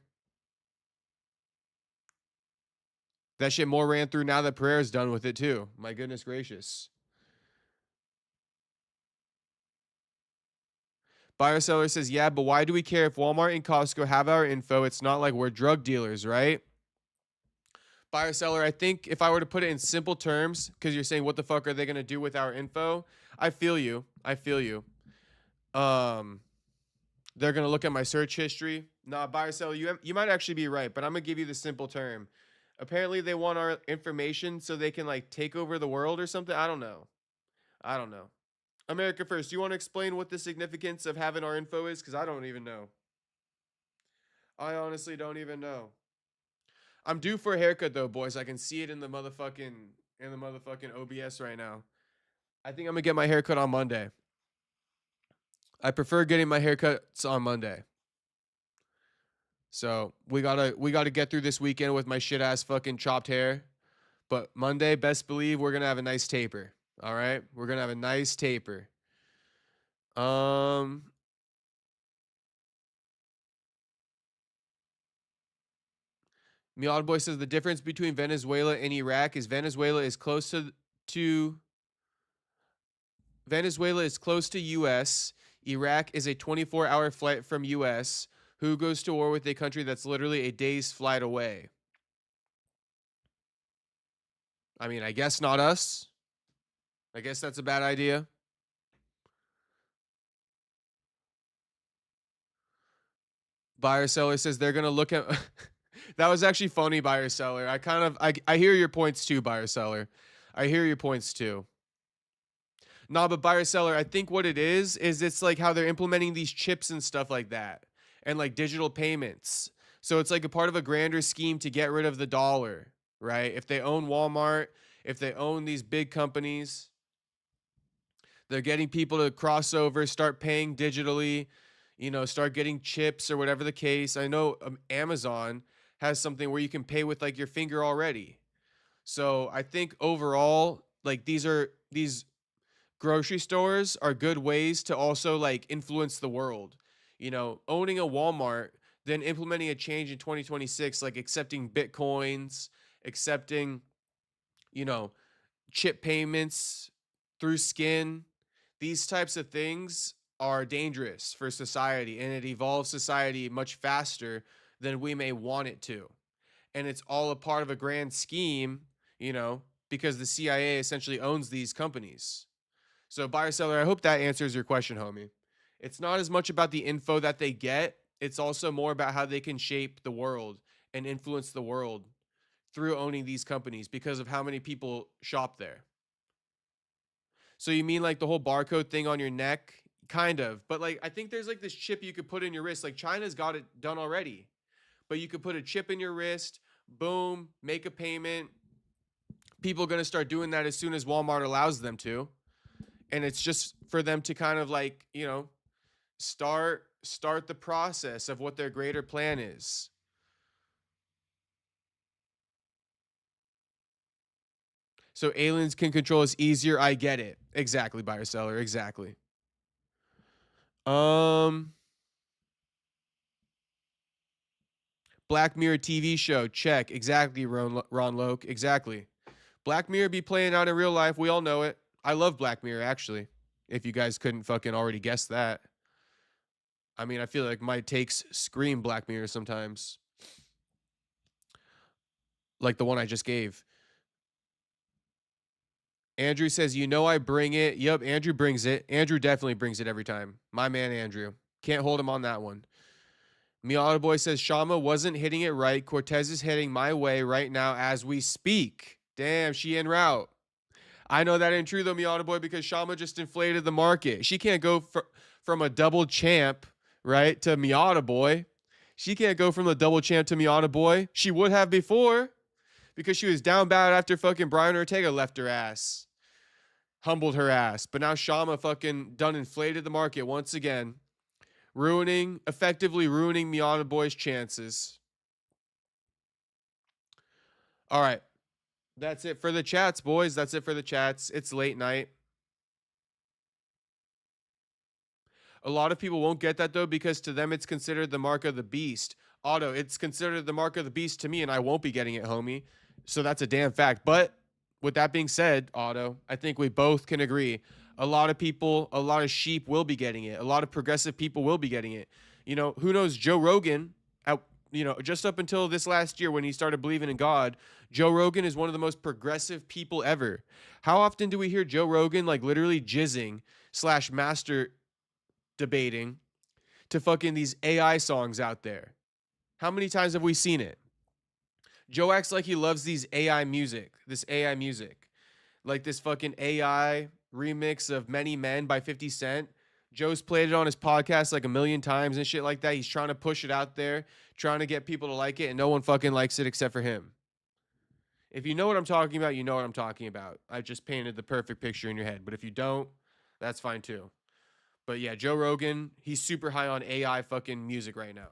That shit more ran through now that Pereira's done with it too. My goodness gracious. Buyer seller says, yeah, but why do we care if Walmart and Costco have our info? It's not like we're drug dealers, right? Buyer seller, I think if I were to put it in simple terms, because you're saying what the fuck are they going to do with our info? I feel you. I feel you. They're going to look at my search history. Nah, buyer seller, you might actually be right, but I'm going to give you the simple term. Apparently they want our information so they can like take over the world or something. I don't know. I don't know. America First, do you want to explain what the significance of having our info is? Because I don't even know. I honestly don't even know. I'm due for a haircut though, boys. I can see it in the motherfucking OBS right now. I think I'm gonna get my haircut on Monday. I prefer getting my haircuts on Monday. So we gotta get through this weekend with my shit ass fucking chopped hair. But Monday, best believe we're gonna have a nice taper. All right, we're gonna have a nice taper. Miad Boy says the difference between Venezuela and Iraq is Venezuela is close to US. Iraq is a 24-hour flight from US. Who goes to war with a country that's literally a day's flight away? I mean, I guess not us. I guess that's a bad idea. Buyer seller says they're gonna look at. That was actually funny, buyer seller. I hear your points too, buyer seller. I hear your points too. Nah, but buyer seller, I think what it is it's like how they're implementing these chips and stuff like that, and like digital payments. So it's like a part of a grander scheme to get rid of the dollar, right? If they own Walmart, if they own these big companies, they're getting people to cross over, start paying digitally, start getting chips or whatever the case. I know Amazon has something where you can pay with like your finger already. So I think overall, like these grocery stores are good ways to also like influence the world. Owning a Walmart, then implementing a change in 2026, like accepting Bitcoins, accepting, chip payments through skin. These types of things are dangerous for society, and it evolves society much faster than we may want it to. And it's all a part of a grand scheme, because the CIA essentially owns these companies. So buyer seller, I hope that answers your question, homie. It's not as much about the info that they get. It's also more about how they can shape the world and influence the world through owning these companies because of how many people shop there. So you mean like the whole barcode thing on your neck? Kind of. But like, I think there's like this chip you could put in your wrist. Like China's got it done already. But you could put a chip in your wrist, boom, make a payment. People are going to start doing that as soon as Walmart allows them to. And it's just for them to kind of like, start the process of what their greater plan is. So aliens can control us easier. I get it. Exactly, buyer seller. Exactly. Black Mirror TV show. Check. Exactly, Ron Loke. Exactly. Black Mirror be playing out in real life. We all know it. I love Black Mirror, actually. If you guys couldn't fucking already guess that. I mean, I feel like my takes scream Black Mirror sometimes. Like the one I just gave. Andrew says, I bring it. Yep, Andrew brings it. Andrew definitely brings it every time. My man, Andrew. Can't hold him on that one. Miata Boy says, Shama wasn't hitting it right. Cortez is heading my way right now as we speak. Damn, she en route. I know that ain't true, though, Miata Boy, because Shama just inflated the market. She can't go from a double champ, right, to Miata Boy. She can't go from the double champ to Miata Boy. She would have before because she was down bad after fucking Brian Ortega left her ass. Humbled her ass. But now Shama fucking done inflated the market once again. Effectively ruining Miata Boy's chances. All right. That's it for the chats, boys. That's it for the chats. It's late night. A lot of people won't get that, though, because to them it's considered the mark of the beast. Otto, it's considered the mark of the beast to me, and I won't be getting it, homie. So that's a damn fact. But with that being said, Otto, I think we both can agree. A lot of people, a lot of sheep will be getting it. A lot of progressive people will be getting it. Who knows? Joe Rogan, just up until this last year when he started believing in God, Joe Rogan is one of the most progressive people ever. How often do we hear Joe Rogan like literally jizzing / master debating to fucking these AI songs out there? How many times have we seen it? Joe acts like he loves this AI music, like this fucking AI remix of Many Men by 50 Cent. Joe's played it on his podcast like a million times and shit like that. He's trying to push it out there, trying to get people to like it, and no one fucking likes it except for him. If you know what I'm talking about, you know what I'm talking about. I just painted the perfect picture in your head. But if you don't, that's fine too. But yeah, Joe Rogan, he's super high on AI fucking music right now.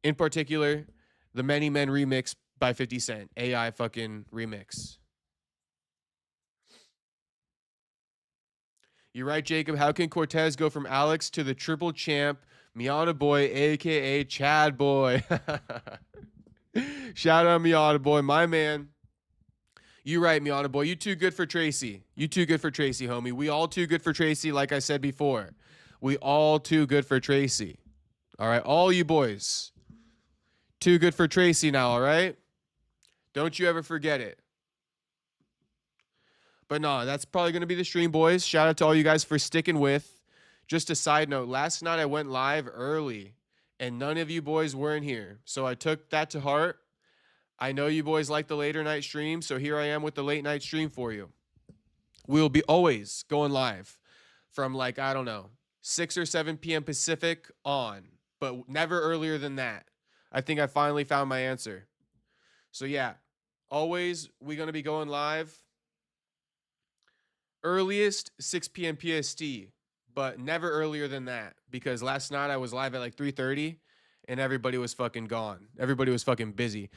In particular, the Many Men remix by 50 Cent. AI fucking remix. You're right, Jacob. How can Cortez go from Alex to the triple champ, Miata Boy, a.k.a. Chad Boy? Shout out Miata Boy, my man. You right, Miata Boy. You too good for Tracy. You too good for Tracy, homie. We all too good for Tracy, like I said before. We all too good for Tracy. All right, all you boys. Too good for Tracy now, all right? Don't you ever forget it. But no, that's probably going to be the stream, boys. Shout out to all you guys for sticking with. Just a side note, last night I went live early, and none of you boys weren't here. So I took that to heart. I know you boys like the later night stream, so here I am with the late night stream for you. We'll be always going live from like, I don't know, 6 or 7 p.m. Pacific on, but never earlier than that. I think I finally found my answer. So yeah, always we're going to be going live. Earliest 6 p.m. PST, but never earlier than that, because last night I was live at like 3:30 and everybody was fucking gone. Everybody was fucking busy.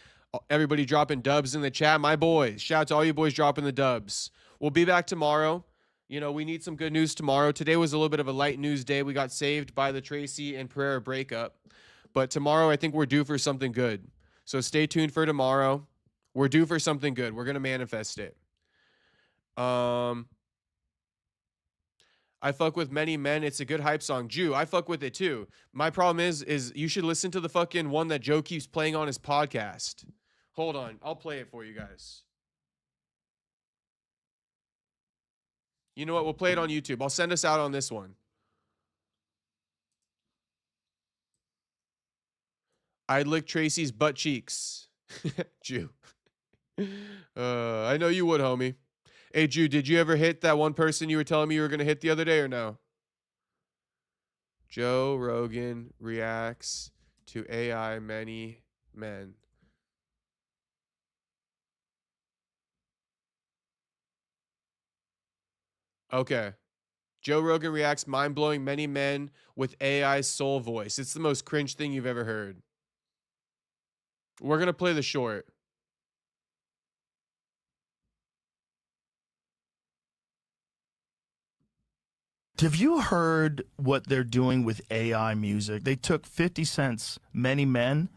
Everybody dropping dubs in the chat. My boys, shout out to all you boys dropping the dubs. We'll be back tomorrow. You know, we need some good news tomorrow. Today was a little bit of a light news day. We got saved by the Tracy and Pereira breakup. But tomorrow I think we're due for something good. So stay tuned for tomorrow. We're due for something good. We're going to manifest it. I fuck with Many Men. It's a good hype song. Jew, I fuck with it too. My problem is you should listen to the fucking one that Joe keeps playing on his podcast. Hold on. I'll play it for you guys. You know what? We'll play it on YouTube. I'll send us out on this one. I'd lick Tracy's butt cheeks. Jew. I know you would, homie. Hey, Jew, did you ever hit that one person you were telling me you were going to hit the other day or no? Joe Rogan reacts to AI Many Men. Okay. Joe Rogan reacts mind-blowing Many Men with AI soul voice. It's the most cringe thing you've ever heard. We're going to play the short. Have you heard what they're doing with AI music? They took 50 Cent's Many Men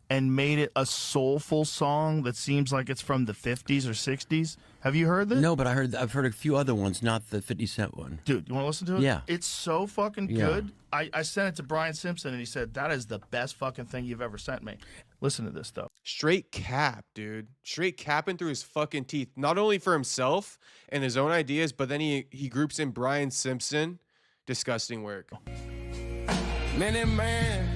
and made it a soulful song that seems like it's from the 50s or 60s. Have you heard this? No, but I've heard a few other ones, not the 50 Cent one. Dude, you want to listen to it? Yeah. It's so fucking good. I sent it to Brian Simpson, and he said, that is the best fucking thing you've ever sent me. Listen to this, though. Straight cap, dude. Straight capping through his fucking teeth. Not only for himself and his own ideas, but then he groups in Brian Simpson. Disgusting work. Many men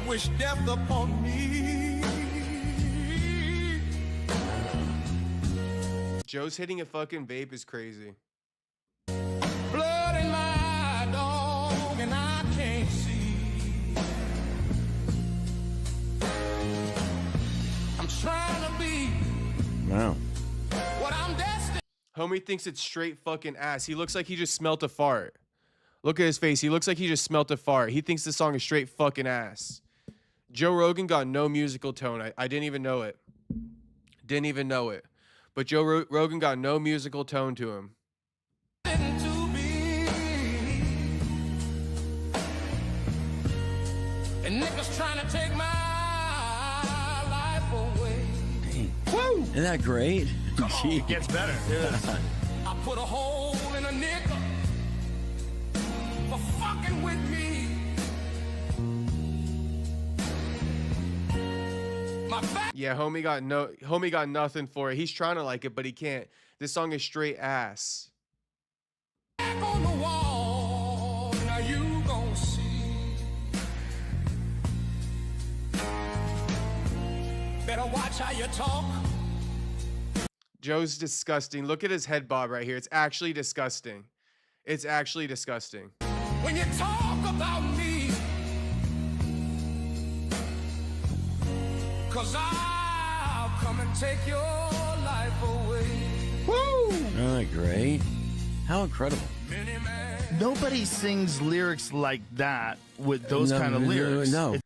wish death upon me. Joe's hitting a fucking vape is crazy. Blood in my dog and I can't see. I'm trying to be Wow. what I'm destined. Homie thinks it's straight fucking ass. He looks like he just smelt a fart. Look at his face. He looks like he just smelt a fart. He thinks the song is straight fucking ass. Joe Rogan got no musical tone. I didn't even know it. Didn't even know it. But Joe Rogan got no musical tone to him. And niggas trying to take my life away. Woo! Isn't that great? It gets better. I put a hole in a nigga for fucking with me. Yeah, homie got nothing for it. He's trying to like it, but he can't. This song is straight ass. Back on the wall, now you gon' see. Better watch how you talk. Joe's disgusting. Look at his head bob right here. It's actually disgusting. It's actually disgusting. When you talk about me, 'cause I'll come and take your life away. Woo! Isn't that great? How incredible. Nobody sings lyrics like that with those kind of lyrics. No.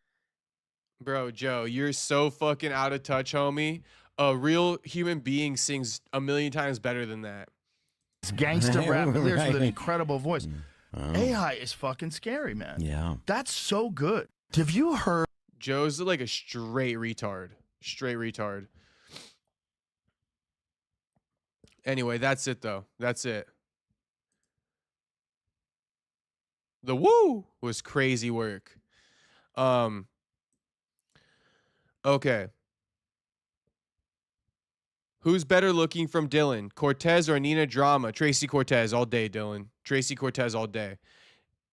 Bro, Joe, you're so fucking out of touch, homie. A real human being sings a million times better than that. It's gangster rap lyrics with an Right. incredible voice. AI is fucking scary, man. Yeah. That's so good. Have you heard? Joe's like a straight retard. Straight retard. Anyway, that's it though. That's it. The woo was crazy work. Okay. Who's better looking from Dylan? Cortez or Nina Drama? Tracy Cortez all day, Dylan. Tracy Cortez all day.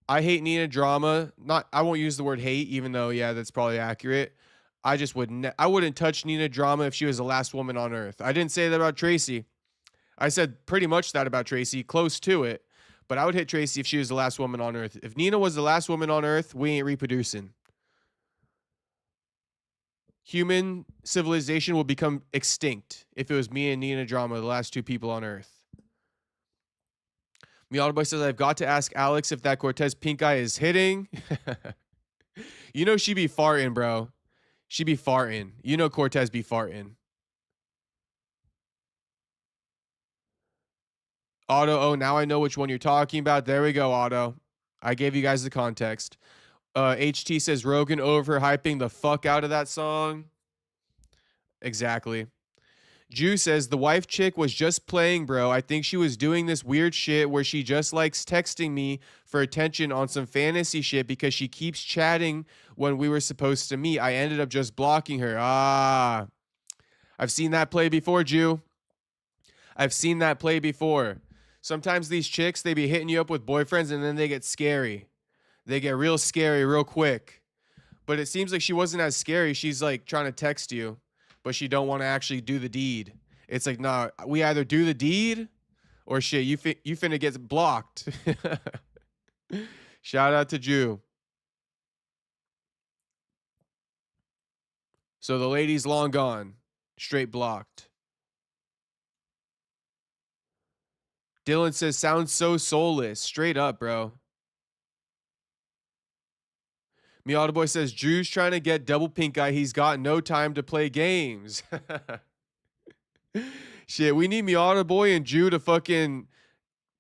I hate Nina Drama. I won't use the word hate, even though, yeah, that's probably accurate. I just I wouldn't touch Nina Drama if she was the last woman on earth. I didn't say that about Tracy. I said pretty much that about Tracy, close to it. But I would hit Tracy if she was the last woman on earth. If Nina was the last woman on earth, we ain't reproducing. Human civilization will become extinct if it was me and Nina Drama, the last two people on earth. Miata Boy says, I've got to ask Alex if that Cortez pink eye is hitting. You know she be farting, bro. She be farting. You know Cortez be farting. Otto, oh, now I know which one you're talking about. There we go, Otto. I gave you guys the context. HT says, Rogan overhyping the fuck out of that song. Exactly. Jew says, the wife chick was just playing, bro. I think she was doing this weird shit where she just likes texting me for attention on some fantasy shit because she keeps chatting when we were supposed to meet. I ended up just blocking her. Ah. I've seen that play before, Jew. I've seen that play before. Sometimes these chicks, they be hitting you up with boyfriends and then they get scary. They get real scary real quick. But it seems like she wasn't as scary. She's like trying to text you, but she don't want to actually do the deed. It's like, nah, we either do the deed or shit, you finna get blocked. Shout out to Jew. So the lady's long gone. Straight blocked. Dylan says, sounds so soulless. Straight up, bro. Miata Boy says, Drew's trying to get double pink eye. He's got no time to play games. Shit, we need Miata Boy and Drew to fucking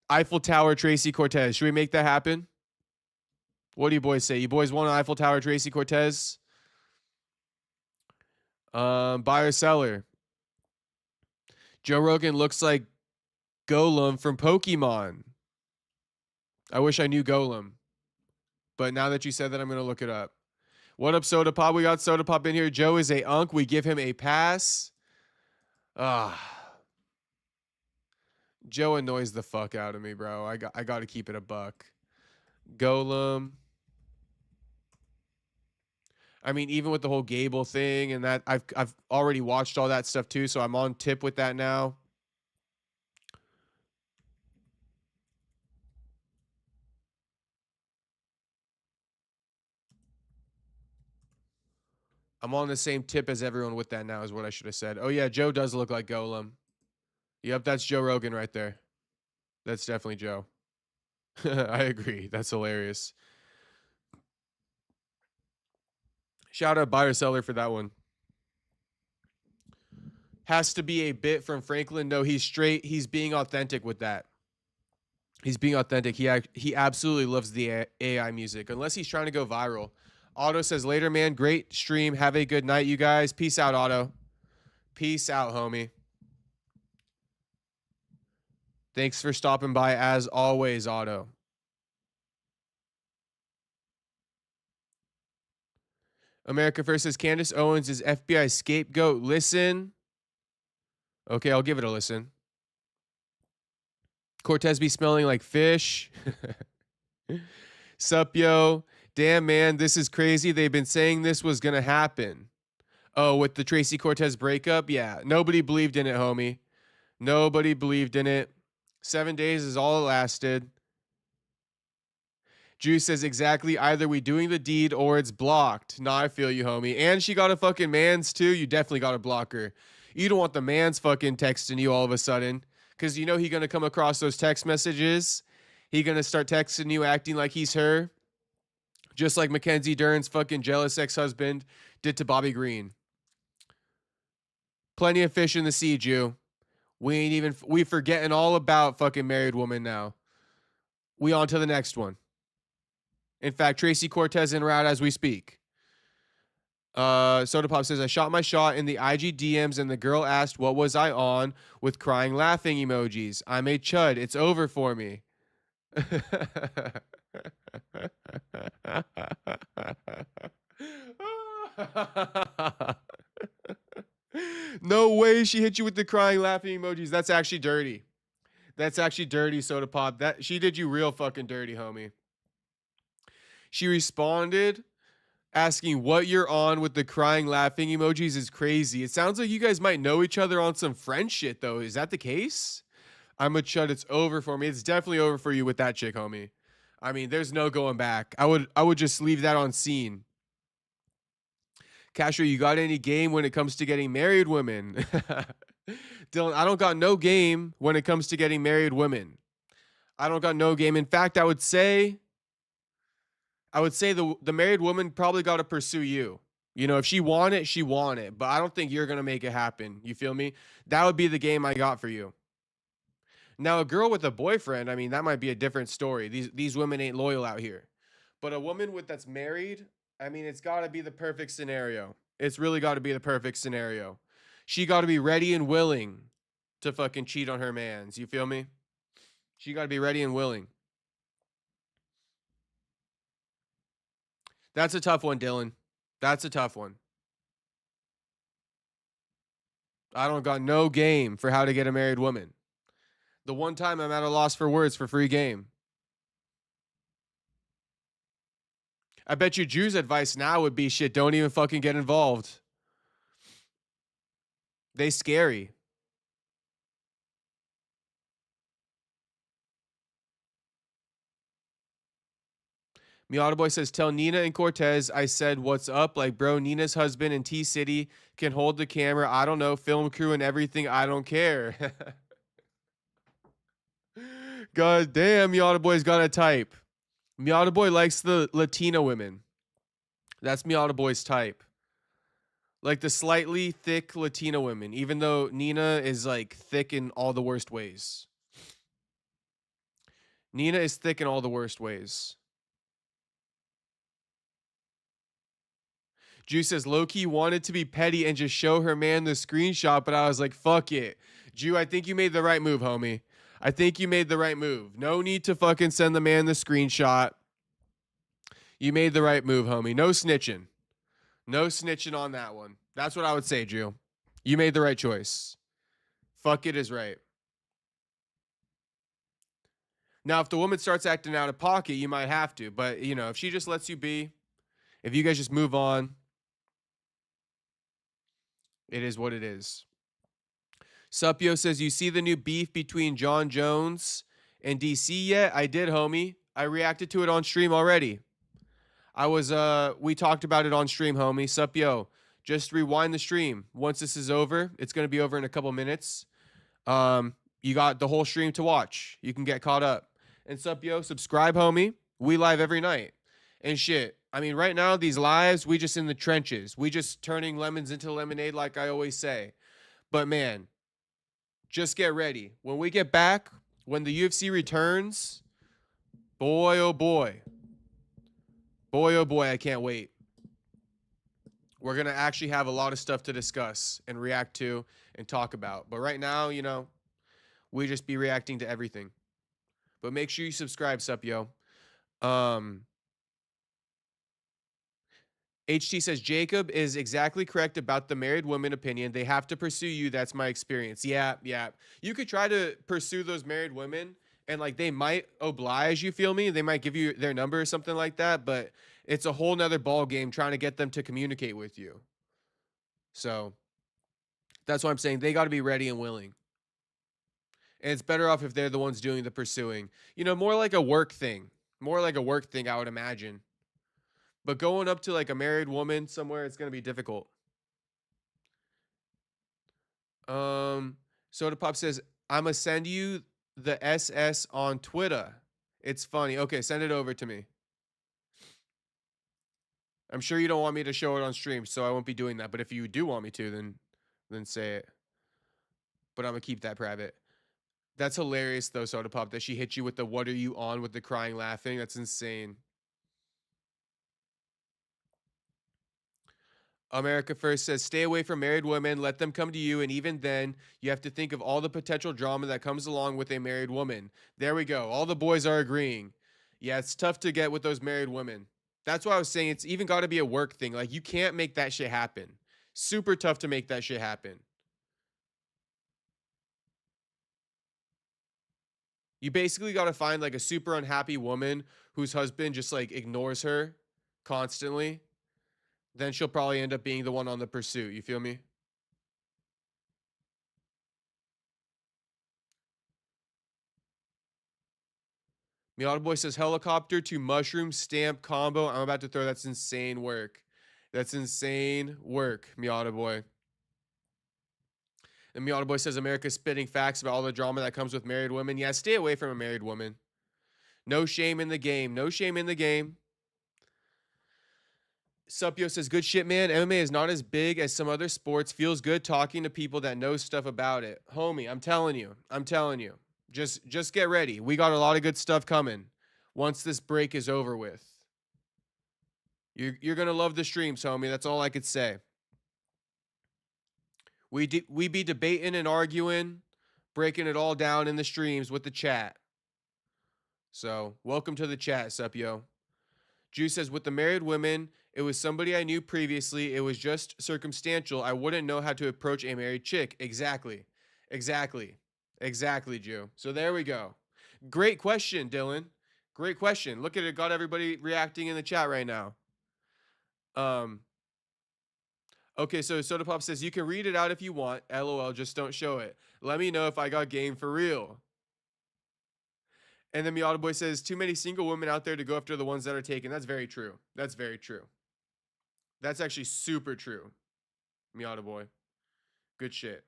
Eiffel Tower Tracy Cortez. Should we make that happen? What do you boys say? You boys want Eiffel Tower Tracy Cortez? Buyer seller. Joe Rogan looks like Golem from Pokemon. I wish I knew Golem. But now that you said that, I'm going to look it up. What up, Soda Pop? We got Soda Pop in here. Joe is a unk. We give him a pass. Joe annoys the fuck out of me, bro. I got to keep it a buck. Golem. I mean, even with the whole Gable thing and that, I've already watched all that stuff too, so I'm on tip with that now. I'm on the same tip as everyone with that now is what I should have said. Oh, yeah, Joe does look like Golem. Yep, that's Joe Rogan right there. That's definitely Joe. I agree. That's hilarious. Shout out buyer seller for that one. Has to be a bit from Franklin. No, he's straight. He's being authentic with that. He's being authentic. He absolutely loves the AI music, unless he's trying to go viral. Otto says, later, man. Great stream. Have a good night, you guys. Peace out, Otto. Peace out, homie. Thanks for stopping by, as always, Otto. America First says, Candace Owens is FBI scapegoat. Listen. Okay, I'll give it a listen. Cortez be smelling like fish. Sup, yo. Damn, man, this is crazy. They've been saying this was going to happen. Oh, with the Tracy Cortez breakup? Yeah, nobody believed in it, homie. Nobody believed in it. 7 days is all it lasted. Drew says, exactly, either we doing the deed or it's blocked. Nah, I feel you, homie. And she got a fucking mans, too. You definitely got to block her. You don't want the mans fucking texting you all of a sudden. Because you know he going to come across those text messages. He going to start texting you acting like he's her. Just like Mackenzie Dern's fucking jealous ex-husband did to Bobby Green. Plenty of fish in the sea, Jew. We forgetting all about fucking married woman now. We on to the next one. In fact, Tracy Cortez en route as we speak. Soda Pop says, I shot my shot in the IG DMs and the girl asked what was I on with crying laughing emojis. I'm a chud. It's over for me. No way she hit you with the crying laughing emojis. That's actually dirty. That's actually dirty, Soda Pop. That she did you real fucking dirty, homie. She responded asking what you're on with the crying laughing emojis is crazy. It sounds like you guys might know each other on some friend shit though. Is that the case? I'm a chud. It's over for me. It's definitely over for you with that chick, homie. I mean, there's no going back. I would just leave that on scene. Castro, you got any game when it comes to getting married women? Dylan, I don't got no game when it comes to getting married women. I don't got no game. In fact, I would say the married woman probably got to pursue you. You know, if she want it, she want it. But I don't think you're going to make it happen. You feel me? That would be the game I got for you. Now, a girl with a boyfriend, I mean, that might be a different story. These women ain't loyal out here. But a woman that's married, I mean, it's got to be the perfect scenario. It's really got to be the perfect scenario. She got to be ready and willing to fucking cheat on her mans. You feel me? She got to be ready and willing. That's a tough one, Dylan. That's a tough one. I don't got no game for how to get a married woman. The one time I'm at a loss for words for free game. I bet you Drew's advice now would be shit, don't even fucking get involved. They scary. Miata Boy says, tell Nina and Cortez I said what's up. Like, bro, Nina's husband in T-City can hold the camera. I don't know, film crew and everything. I don't care. God damn, Miata Boy's got a type. Miata Boy likes the Latina women. That's Miata Boy's type. Like the slightly thick Latina women, even though Nina is like thick in all the worst ways. Nina is thick in all the worst ways. Juice says, low-key wanted to be petty and just show her man the screenshot, but I was like, fuck it. Jew, I think you made the right move, homie. I think you made the right move. No need to fucking send the man the screenshot. You made the right move, homie. No snitching. No snitching on that one. That's what I would say, Jew. You made the right choice. Fuck it is right. Now, if the woman starts acting out of pocket, you might have to. But, you know, if she just lets you be, if you guys just move on, it is what it is. Supio says, you see the new beef between John Jones and DC yet? I did, homie. I reacted to it on stream already. We talked about it on stream, homie. Supio, just rewind the stream. Once this is over, it's going to be over in a couple minutes. You got the whole stream to watch. You can get caught up. And Supio, subscribe, homie. We live every night. And shit, I mean, right now, these lives, we just in the trenches. We just turning lemons into lemonade like I always say. But man, just get ready. When we get back, when the UFC returns, boy, oh boy. Boy, oh boy, I can't wait. We're going to actually have a lot of stuff to discuss and react to and talk about. But right now, you know, we just be reacting to everything. But make sure you subscribe, Supyo. HT says, Jacob is exactly correct about the married woman opinion. They have to pursue you. That's my experience. Yeah. You could try to pursue those married women and like they might oblige, you feel me? They might give you their number or something like that, but it's a whole nother ball game trying to get them to communicate with you. So that's why I'm saying they got to be ready and willing. And it's better off if they're the ones doing the pursuing. You know, more like a work thing. More like a work thing, I would imagine. But going up to like a married woman somewhere, it's going to be difficult. Soda Pop says, I'm going to send you the SS on Twitter. It's funny. Okay, send it over to me. I'm sure you don't want me to show it on stream, so I won't be doing that. But if you do want me to, then say it. But I'm gonna keep that private. That's hilarious though, Soda Pop, that she hit you with the "What are you on?" with the crying laughing. That's insane. America First says, stay away from married women. Let them come to you. And even then, you have to think of all the potential drama that comes along with a married woman. There we go. All the boys are agreeing. Yeah, it's tough to get with those married women. That's why I was saying it's even got to be a work thing. Like, you can't make that shit happen. Super tough to make that shit happen. You basically got to find like a super unhappy woman whose husband just like ignores her constantly. Then she'll probably end up being the one on the pursuit. You feel me? Miata Boy says helicopter to mushroom stamp combo. I'm about to throw. That's insane work. That's insane work, Miata Boy. And Miata Boy says America's spitting facts about all the drama that comes with married women. Yeah, stay away from a married woman. No shame in the game. No shame in the game. Supyo says, good shit, man. MMA is not as big as some other sports. Feels good talking to people that know stuff about it. Homie, I'm telling you. I'm telling you. Just get ready. We got a lot of good stuff coming once this break is over with. You're going to love the streams, homie. That's all I could say. We be debating and arguing, breaking it all down in the streams with the chat. So, welcome to the chat, Supyo. Drew says, with the married women, it was somebody I knew previously. It was just circumstantial. I wouldn't know how to approach a married chick. Exactly. Exactly. Exactly, Drew. So there we go. Great question, Dylan. Great question. Look at it. Got everybody reacting in the chat right now. Okay, so Soda Pop says, you can read it out if you want. LOL, just don't show it. Let me know if I got game for real. And then Miata Boy says, too many single women out there to go after the ones that are taken. That's very true. That's very true. That's actually super true, Miata Boy. Good shit.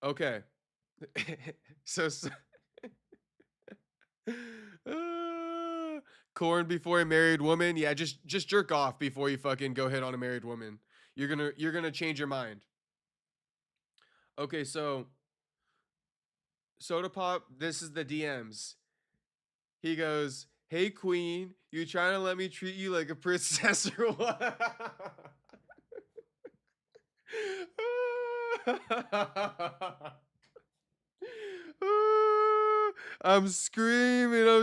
Okay. so corn before a married woman. Yeah, just jerk off before you fucking go hit on a married woman. You're gonna change your mind. Okay, so Soda Pop, this is the DMs. He goes, hey queen, you trying to let me treat you like a princess or what? I'm screaming.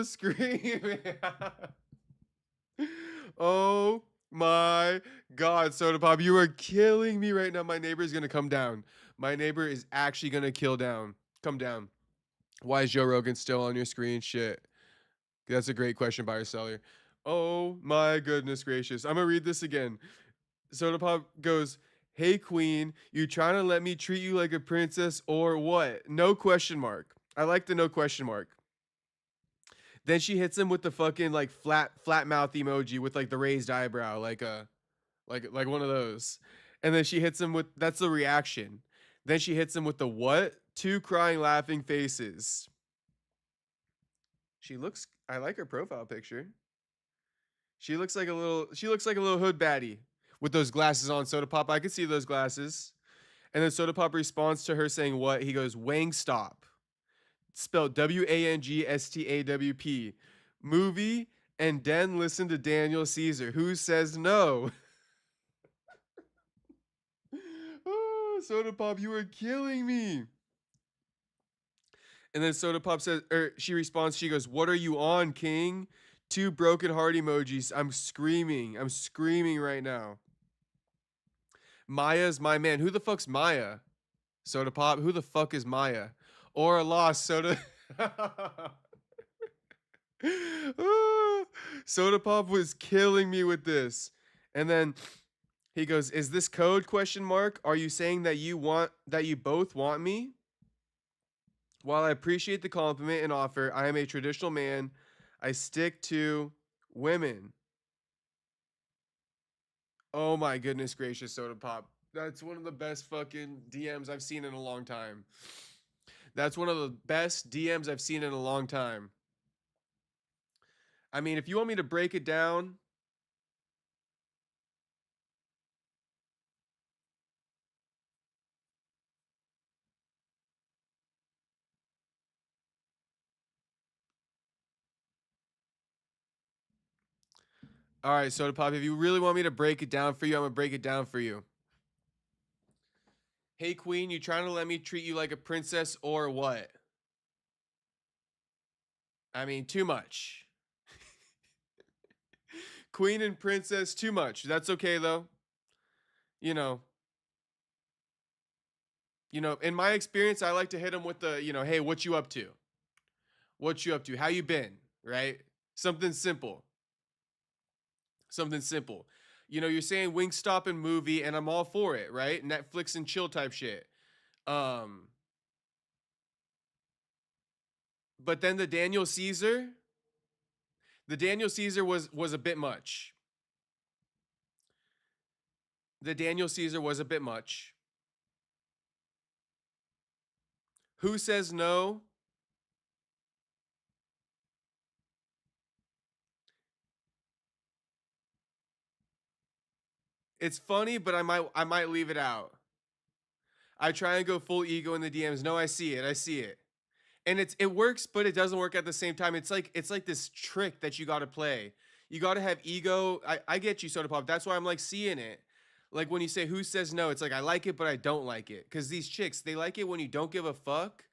Oh my God, Soda Pop, you are killing me right now. My neighbor is gonna come down. My neighbor is actually gonna come down. Why is Joe Rogan still on your screen? Shit. That's a great question, buyer seller. Oh my goodness gracious. I'm gonna read this again. Soda Pop goes, hey queen, you trying to let me treat you like a princess or what? No question mark. I like the no question mark. Then she hits him with the fucking like flat mouth emoji with like the raised eyebrow, like one of those. And then she hits him with, that's the reaction. Then she hits him with the what? Two crying laughing faces. I like her profile picture. She looks like a little hood baddie with those glasses on, Soda Pop. I could see those glasses. And then Soda Pop responds to her saying what? He goes, Wangstop. Spelled WANGSTAWP. Movie, and then listen to Daniel Caesar. Who says no? Oh, Soda Pop, you are killing me. And then Soda Pop says, she responds, she goes, what are you on, king? Two broken heart emojis. I'm screaming right now. Maya's my man. Who the fuck's Maya? Soda Pop, who the fuck is Maya? Or a loss, Soda. Soda Pop was killing me with this. And then he goes, is this code, question mark? Are you saying that you both want me? While I appreciate the compliment and offer, I am a traditional man. I stick to women. Oh my goodness gracious, Soda Pop. That's one of the best fucking DMs I've seen in a long time. That's one of the best DMs I've seen in a long time. I mean, if you want me to break it down, all right, Soda Pop, if you really want me to break it down for you, I'm gonna break it down for you. Hey, Queen, you trying to let me treat you like a princess or what? I mean, too much. Queen and princess, too much. That's okay, though. You know, in my experience, I like to hit them with the, hey, what you up to? What you up to? How you been? Right? Something simple. Something simple. You're saying Wingstop and movie, and I'm all for it, right? Netflix and chill type shit. But then the Daniel Caesar was a bit much. The Daniel Caesar was a bit much. Who says no? It's funny, but I might leave it out. I try and go full ego in the DMs. No, I see it. I see it. And it works, but it doesn't work at the same time. It's like this trick that you got to play. You got to have ego. I get you, Soda Pop. That's why I'm like seeing it. Like when you say who says no, it's like I like it, but I don't like it. Because these chicks, they like it when you don't give a fuck.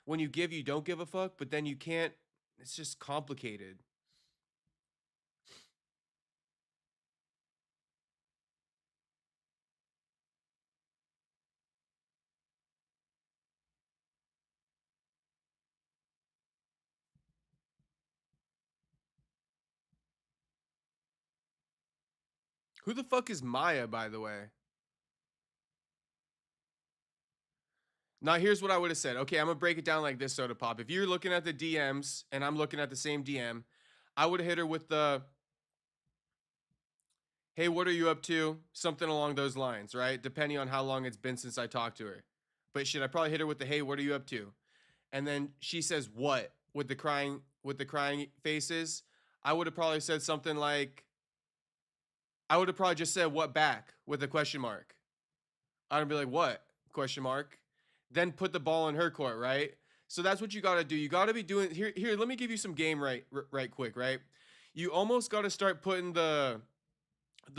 When you give, you don't give a fuck, but then you can't. It's just complicated. Who the fuck is Maya, by the way? Now, here's what I would have said. Okay, I'm going to break it down like this, Soda Pop. If you're looking at the DMs and I'm looking at the same DM, I would have hit her with the, hey, what are you up to? Something along those lines, right? Depending on how long it's been since I talked to her. But should I probably hit her with the, hey, what are you up to? And then she says, what? With the crying faces. I would have probably said something like, I would have probably just said, what back? With a question mark. I'd be like, what? Question mark. Then put the ball in her court, right? So that's what you got to do. You got to be doing here. Let me give you some game right quick, right? You almost got to start putting the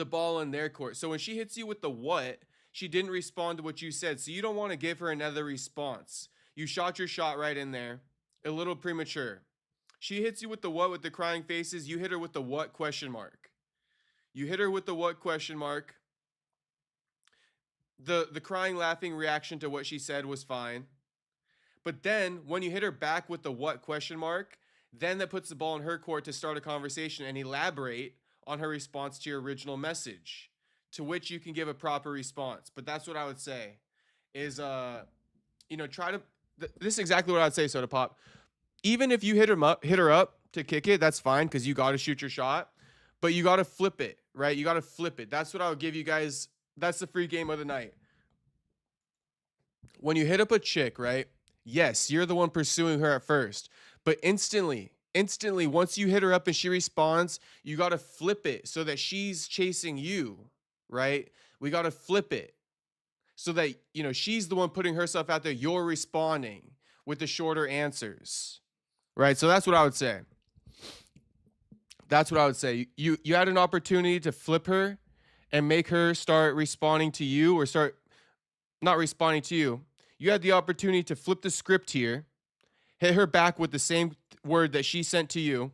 ball in their court. So when she hits you with the what, she didn't respond to what you said. So you don't want to give her another response. You shot your shot right in there. A little premature. She hits you with the what with the crying faces. You hit her with the what question mark. You hit her with the what question mark. The crying, laughing reaction to what she said was fine. But then when you hit her back with the what question mark, then that puts the ball in her court to start a conversation and elaborate on her response to your original message, to which you can give a proper response. But that's what I would say is, try to, this is exactly what I'd say, Soda Pop. Even if you hit her up to kick it, that's fine because you got to shoot your shot, but you got to flip it, right? You got to flip it. That's what I would give you guys. That's the free game of the night. When you hit up a chick, right? Yes, you're the one pursuing her at first, but instantly, once you hit her up and she responds, you got to flip it so that she's chasing you, right? We got to flip it so that, she's the one putting herself out there. You're responding with the shorter answers, right? So that's what I would say. That's what I would say. You had an opportunity to flip her and make her start responding to you, or start not responding to you. You had the opportunity to flip the script here, hit her back with the same word that she sent to you.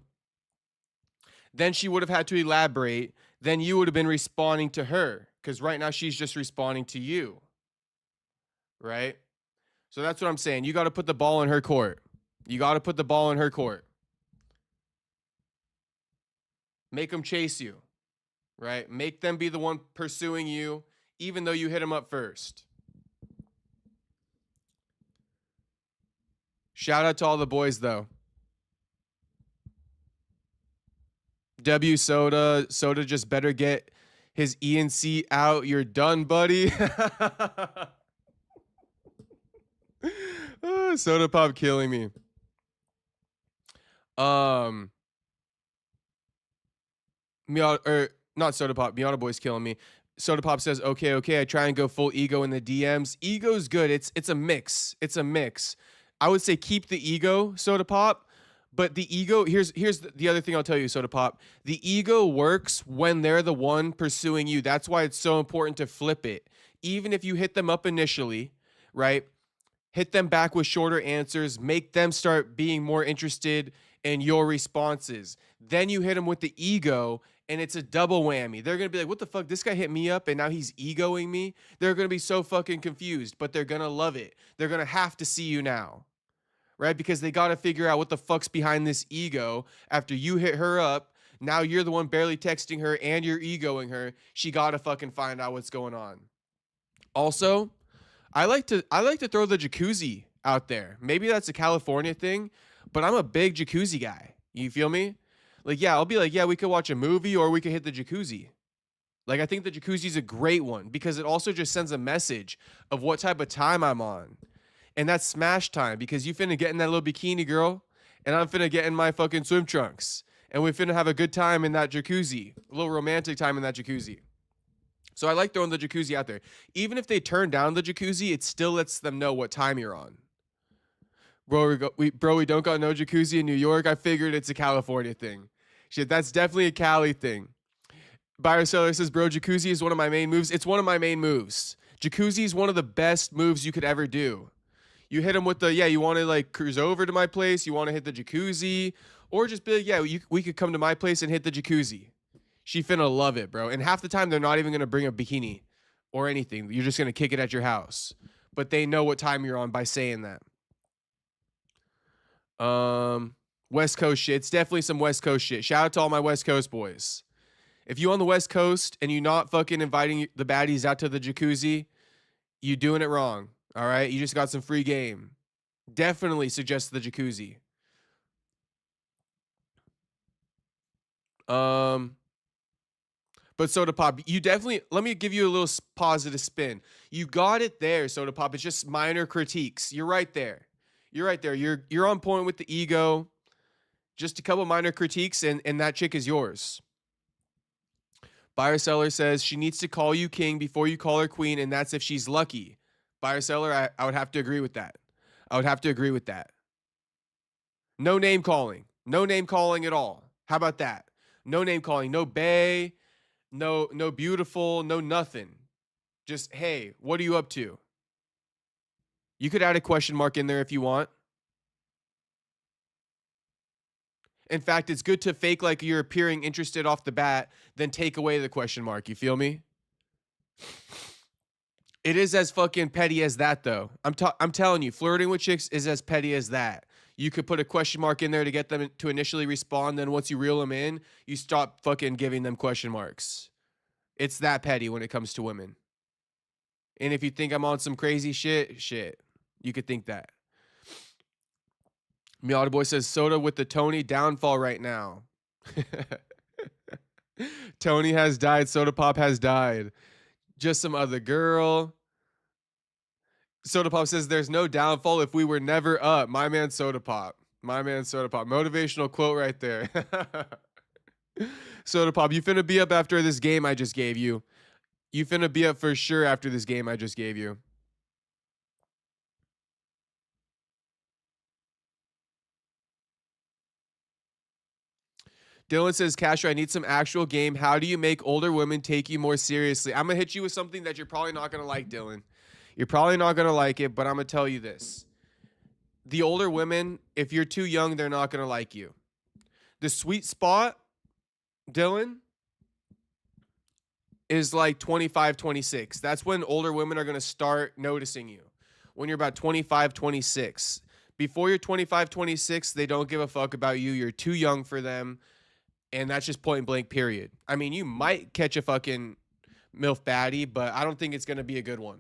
Then she would have had to elaborate. Then you would have been responding to her, because right now she's just responding to you, right? So that's what I'm saying. You got to put the ball in her court. You got to put the ball in her court. Make them chase you, right? Make them be the one pursuing you, even though you hit them up first. Shout out to all the boys, though. W Soda just better get his ENC out. You're done, buddy. Oh, Soda Pop killing me. Or not Soda Pop. Miata Boy's killing me. Soda Pop says, okay. I try and go full ego in the DMs. Ego's good. It's a mix. It's a mix. I would say keep the ego, Soda Pop. But the ego, here's the other thing I'll tell you, Soda Pop. The ego works when they're the one pursuing you. That's why it's so important to flip it. Even if you hit them up initially, right? Hit them back with shorter answers. Make them start being more interested in your responses. Then you hit them with the ego, and it's a double whammy. They're going to be like, what the fuck? This guy hit me up, and now he's egoing me? They're going to be so fucking confused, but they're going to love it. They're going to have to see you now. Right? Because they got to figure out what the fuck's behind this ego after you hit her up. Now you're the one barely texting her and you're egoing her. She got to fucking find out what's going on. Also, I like to throw the jacuzzi out there. Maybe that's a California thing, but I'm a big jacuzzi guy. You feel me? Like, yeah, I'll be like, yeah, we could watch a movie or we could hit the jacuzzi. Like, I think the jacuzzi is a great one because it also just sends a message of what type of time I'm on. And that's smash time because you finna get in that little bikini, girl, and I'm finna get in my fucking swim trunks. And we finna have a good time in that jacuzzi, a little romantic time in that jacuzzi. So I like throwing the jacuzzi out there. Even if they turn down the jacuzzi, it still lets them know what time you're on. Bro, we don't got no jacuzzi in New York. I figured it's a California thing. Shit, that's definitely a Cali thing. Buyer Seller says, bro, jacuzzi is one of my main moves. It's one of my main moves. Jacuzzi is one of the best moves you could ever do. You hit them with the, yeah, you want to like cruise over to my place. You want to hit the jacuzzi or just be like, yeah, we could come to my place and hit the jacuzzi. She finna love it, bro. And half the time they're not even going to bring a bikini or anything. You're just going to kick it at your house. But they know what time you're on by saying that. West Coast shit. It's definitely some West Coast shit. Shout out to all my West Coast boys. If you on the West Coast and you're not fucking inviting the baddies out to the jacuzzi, you doing it wrong. All right, you just got some free game. Definitely suggest the jacuzzi. But Soda Pop, you definitely, let me give you a little positive spin. You got it there, Soda Pop. It's just minor critiques. You're right there. You're right there. You're on point with the ego. Just a couple minor critiques, and that chick is yours. Buyer Seller says she needs to call you king before you call her queen, and that's if she's lucky. Buyer Seller, I would have to agree with that. I would have to agree with that. No name calling. No name calling at all. How about that? No name calling. No bae. No beautiful. No nothing. Just, hey, what are you up to? You could add a question mark in there if you want. In fact, it's good to fake like you're appearing interested off the bat, then take away the question mark. You feel me? It is as fucking petty as that, though. I'm telling you, flirting with chicks is as petty as that. You could put a question mark in there to get them to initially respond. Then once you reel them in, you stop fucking giving them question marks. It's that petty when it comes to women. And if you think I'm on some crazy shit, you could think that. Miata Boy says, Soda with the Tony downfall right now. Tony has died. Soda Pop has died. Just some other girl. Soda Pop says, there's no downfall if we were never up. My man Soda Pop. My man Soda Pop. Motivational quote right there. Soda Pop, you finna be up after this game I just gave you. You finna be up for sure after this game I just gave you. Dylan says, Castro, I need some actual game. How do you make older women take you more seriously? I'm going to hit you with something that you're probably not going to like, Dylan. You're probably not going to like it, but I'm going to tell you this. The older women, if you're too young, they're not going to like you. The sweet spot, Dylan, is like 25, 26. That's when older women are going to start noticing you. When you're about 25, 26. Before you're 25, 26, they don't give a fuck about you. You're too young for them. And that's just point blank, period. I mean, you might catch a fucking MILF baddie, but I don't think it's going to be a good one.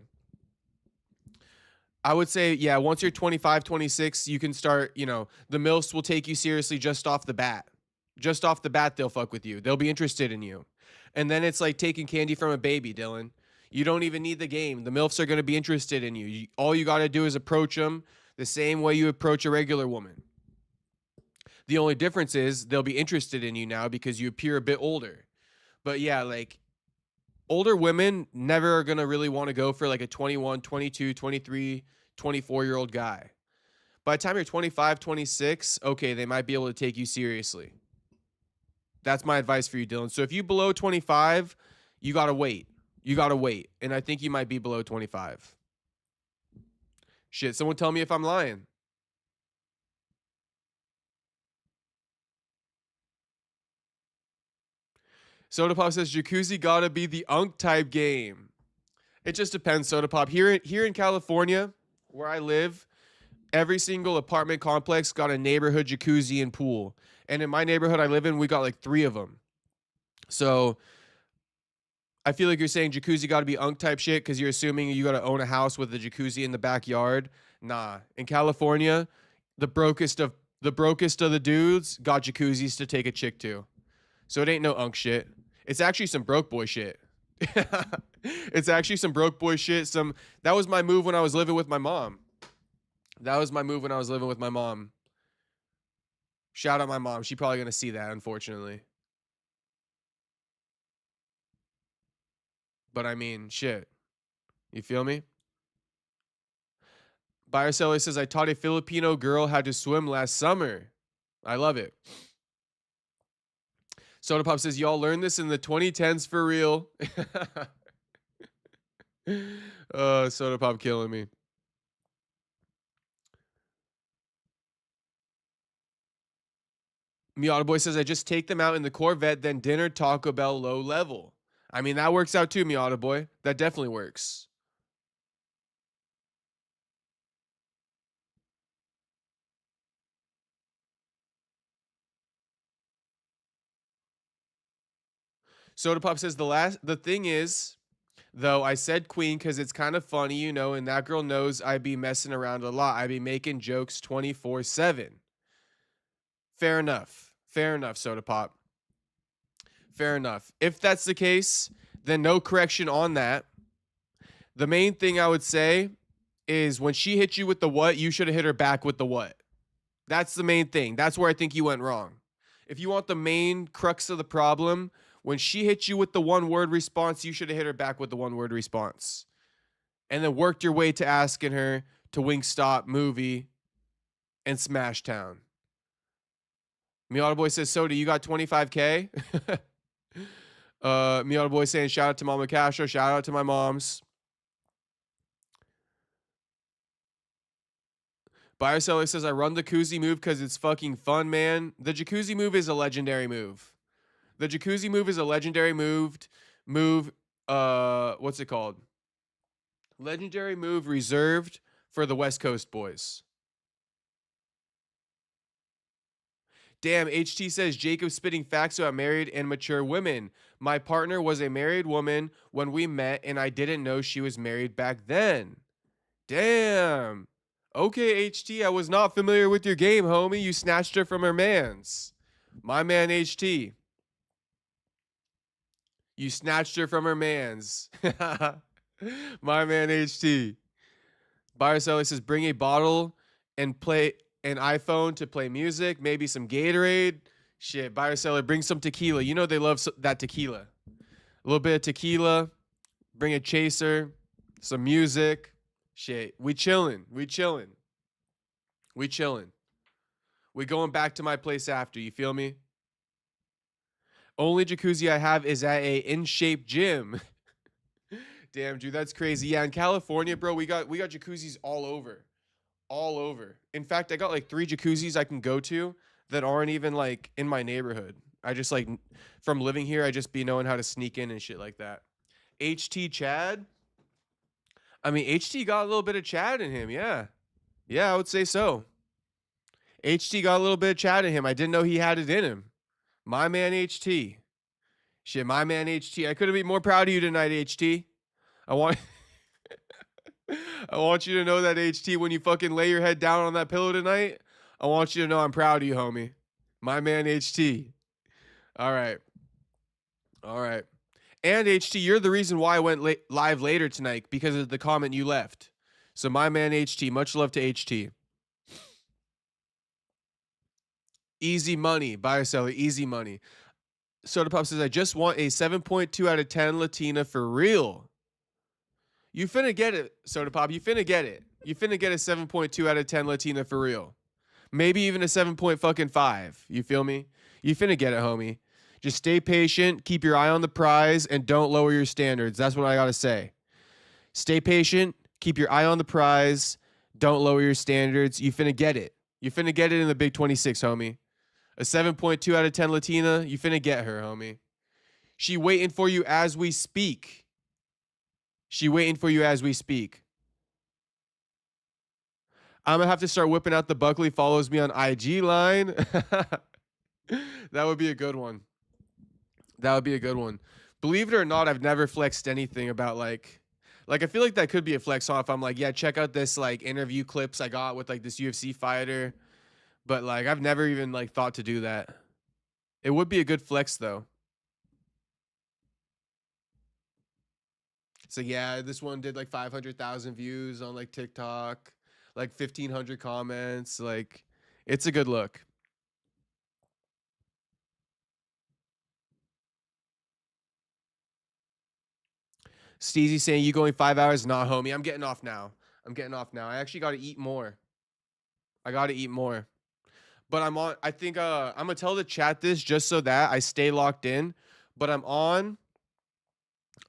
I would say, yeah, once you're 25, 26, you can start, the MILFs will take you seriously just off the bat. Just off the bat, they'll fuck with you. They'll be interested in you. And then it's like taking candy from a baby, Dylan. You don't even need the game. The MILFs are going to be interested in you. All you got to do is approach them the same way you approach a regular woman. The only difference is they'll be interested in you now because you appear a bit older. But yeah, like older women never are going to really want to go for like a 21, 22, 23, 24-year-old guy. By the time you're 25, 26, okay, they might be able to take you seriously. That's my advice for you, Dylan. So if you below 25, you got to wait. You got to wait. And I think you might be below 25. Shit, someone tell me if I'm lying. Soda Pop says jacuzzi gotta be the unk type game. It just depends, Soda Pop. Here in California, where I live, every single apartment complex got a neighborhood jacuzzi and pool. And in my neighborhood I live in, we got like 3 of them. So I feel like you're saying jacuzzi got to be unk type shit because you're assuming you got to own a house with a jacuzzi in the backyard. Nah, in California, the brokest of the dudes got jacuzzis to take a chick to. So it ain't no unk shit. It's actually some broke boy shit. It's actually some broke boy shit. That was my move when I was living with my mom. Shout out my mom. She's probably gonna see that, unfortunately. But I mean, shit. You feel me? Buyer Seller says, I taught a Filipino girl how to swim last summer. I love it. Soda Pop says, y'all learned this in the 2010s for real. Soda Pop killing me. Miata Boy says, I just take them out in the Corvette, then dinner, Taco Bell, low level. I mean, that works out too, Miata Boy. That definitely works. Soda Pop says, the thing is, though, I said queen because it's kind of funny, you know, and that girl knows I be messing around a lot. I be making jokes 24/7. Fair enough. Fair enough, Soda Pop. Fair enough. If that's the case, then no correction on that. The main thing I would say is when she hit you with the what, you should have hit her back with the what. That's the main thing. That's where I think you went wrong. If you want the main crux of the problem, when she hit you with the one-word response, you should have hit her back with the one-word response. And then worked your way to asking her to Wingstop, movie, and Smash Town. Miata Boy says, Soda, you got 25K? Miata Boy saying, shout out to Mama Castro. Shout out to my moms. Buyer Seller says, I run the jacuzzi move because it's fucking fun, man. The jacuzzi move is a legendary move. The jacuzzi move is a legendary move. What's it called? Legendary move reserved for the West Coast boys. Damn, HT says, Jacob spitting facts about married and mature women. My partner was a married woman when we met, and I didn't know she was married back then. Damn. Okay, HT, I was not familiar with your game, homie. You snatched her from her mans. My man, HT. You snatched her from her mans. My man, HT. Buyer Seller says, bring a bottle and play an iPhone to play music, maybe some Gatorade. Shit, Buyer Seller, bring some tequila. You know they love that tequila. A little bit of tequila. Bring a chaser. Some music. Shit, we chilling. We chilling. We chilling. We going back to my place after. You feel me? Only jacuzzi I have is at a in-shape gym. Damn, dude, that's crazy. Yeah, in California, bro, we got jacuzzis all over. All over. In fact, I got like 3 jacuzzis I can go to that aren't even like in my neighborhood. I just like, from living here, I just be knowing how to sneak in and shit like that. HT Chad? I mean, HT got a little bit of Chad in him, yeah. Yeah, I would say so. HT got a little bit of Chad in him. I didn't know he had it in him. My man HT. Shit, my man HT. I couldn't be more proud of you tonight, HT. I want you to know that, HT, when you fucking lay your head down on that pillow tonight, I want you to know I'm proud of you, homie. My man HT. All right. All right. And HT, you're the reason why I went live later tonight, because of the comment you left. So my man HT, much love to HT. Easy money, buyer seller, easy money. Soda Pop says, I just want a 7.2 out of 10 Latina for real. You finna get it, Soda Pop. You finna get it. You finna get a 7.2 out of 10 Latina for real. Maybe even a 7.5. You feel me? You finna get it, homie. Just stay patient, keep your eye on the prize, and don't lower your standards. That's what I gotta say. Stay patient, keep your eye on the prize, don't lower your standards. You finna get it. You finna get it in the Big 26, homie. A 7.2 out of 10 Latina, you finna get her, homie. She waiting for you as we speak. She waiting for you as we speak. I'm gonna have to start whipping out the Buckley follows me on IG line. That would be a good one. That would be a good one. Believe it or not, I've never flexed anything about like I feel like that could be a flex off. I'm like, yeah, check out this like interview clips I got with like this UFC fighter. But like I've never even like thought to do that. It would be a good flex though. So yeah, this one did like 500,000 views on like TikTok, like 1,500 comments. Like it's a good look. Steezy saying, you going 5 hours? Nah, homie. I'm getting off now. I actually got to eat more. But I think I'm going to tell the chat this just so that I stay locked in. But I'm on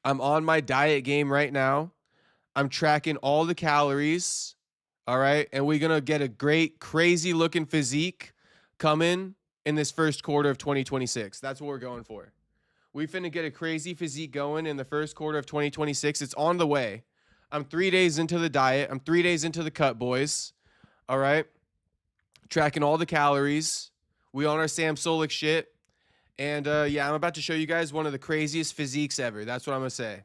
my diet game right now. I'm tracking all the calories. All right. And we're going to get a great, crazy looking physique coming in this first quarter of 2026. That's what we're going for. We finna get a crazy physique going in the first quarter of 2026. It's on the way. I'm 3 days into the diet. I'm 3 days into the cut, boys. All right. Tracking all the calories. We on our Sam Solik shit. And yeah, I'm about to show you guys one of the craziest physiques ever. That's what I'm going to say.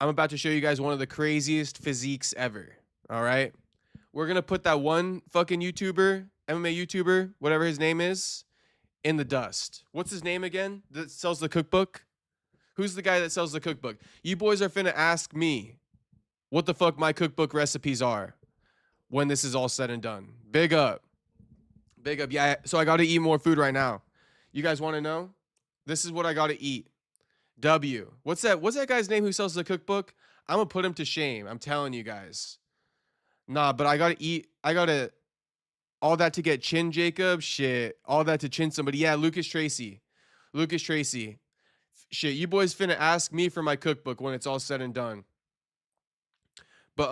I'm about to show you guys one of the craziest physiques ever. All right. We're going to put that one fucking YouTuber, MMA YouTuber, whatever his name is, in the dust. What's his name again that sells the cookbook? Who's the guy that sells the cookbook? You boys are finna ask me what the fuck my cookbook recipes are when this is all said and done. Big up. Yeah, so I got to eat more food right now. You guys want to know? This is what I got to eat. W. What's that guy's name who sells the cookbook? I'm going to put him to shame. I'm telling you guys. Nah, but I got to eat. I got to... All that to get chin Jacob? Shit. All that to chin somebody? Yeah, Lucas Tracy. Shit, you boys finna ask me for my cookbook when it's all said and done. But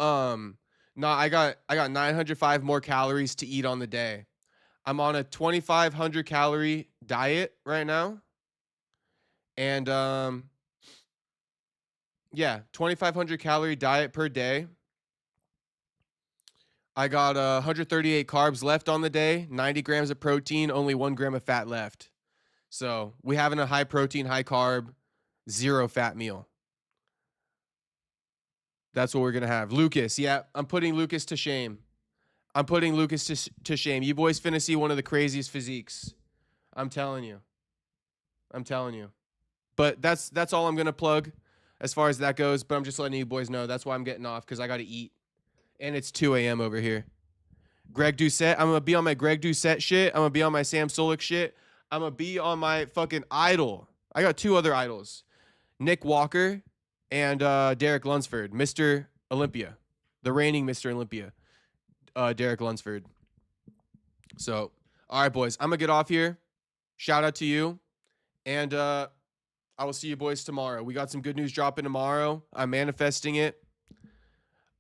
nah, I got 905 more calories to eat on the day. I'm on a 2,500 calorie diet right now. And yeah, 2,500 calorie diet per day. I got 138 carbs left on the day, 90 grams of protein, only 1 gram of fat left. So we having a high protein, high carb, 0 fat meal. That's what we're going to have. Lucas, yeah, I'm putting Lucas to shame. To shame. You boys finna see one of the craziest physiques. I'm telling you. But that's all I'm going to plug as far as that goes. But I'm just letting you boys know. That's why I'm getting off, because I got to eat. And it's 2 a.m. over here. Greg Doucette. I'm going to be on my Greg Doucette shit. I'm going to be on my Sam Solik shit. I'm going to be on my fucking idol. I got 2 other idols. Nick Walker and Derek Lunsford. Mr. Olympia. The reigning Mr. Olympia. Derek Lunsford. So, all right, boys. I'm going to get off here. Shout out to you. And I will see you boys tomorrow. We got some good news dropping tomorrow. I'm manifesting it.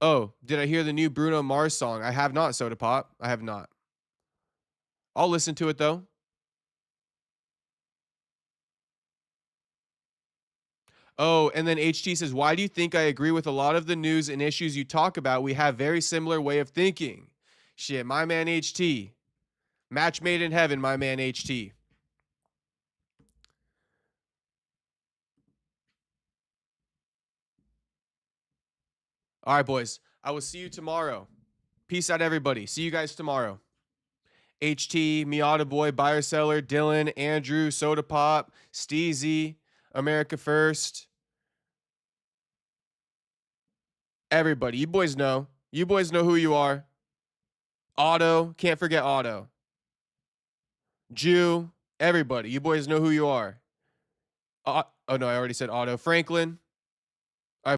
Oh, did I hear the new Bruno Mars song? I have not, Soda Pop. I have not. I'll listen to it, though. Oh, and then HT says, why do you think I agree with a lot of the news and issues you talk about? We have very similar way of thinking. Shit, my man HT. Match made in heaven, my man HT. All right, boys. I will see you tomorrow. Peace out, everybody. See you guys tomorrow. HT, Miata Boy, Buyer Seller, Dylan, Andrew, Soda Pop, Steezy, America First. Everybody. You boys know. You boys know who you are. Otto. Can't forget Otto. Jew. Everybody. You boys know who you are. oh no, I already said Otto. Franklin,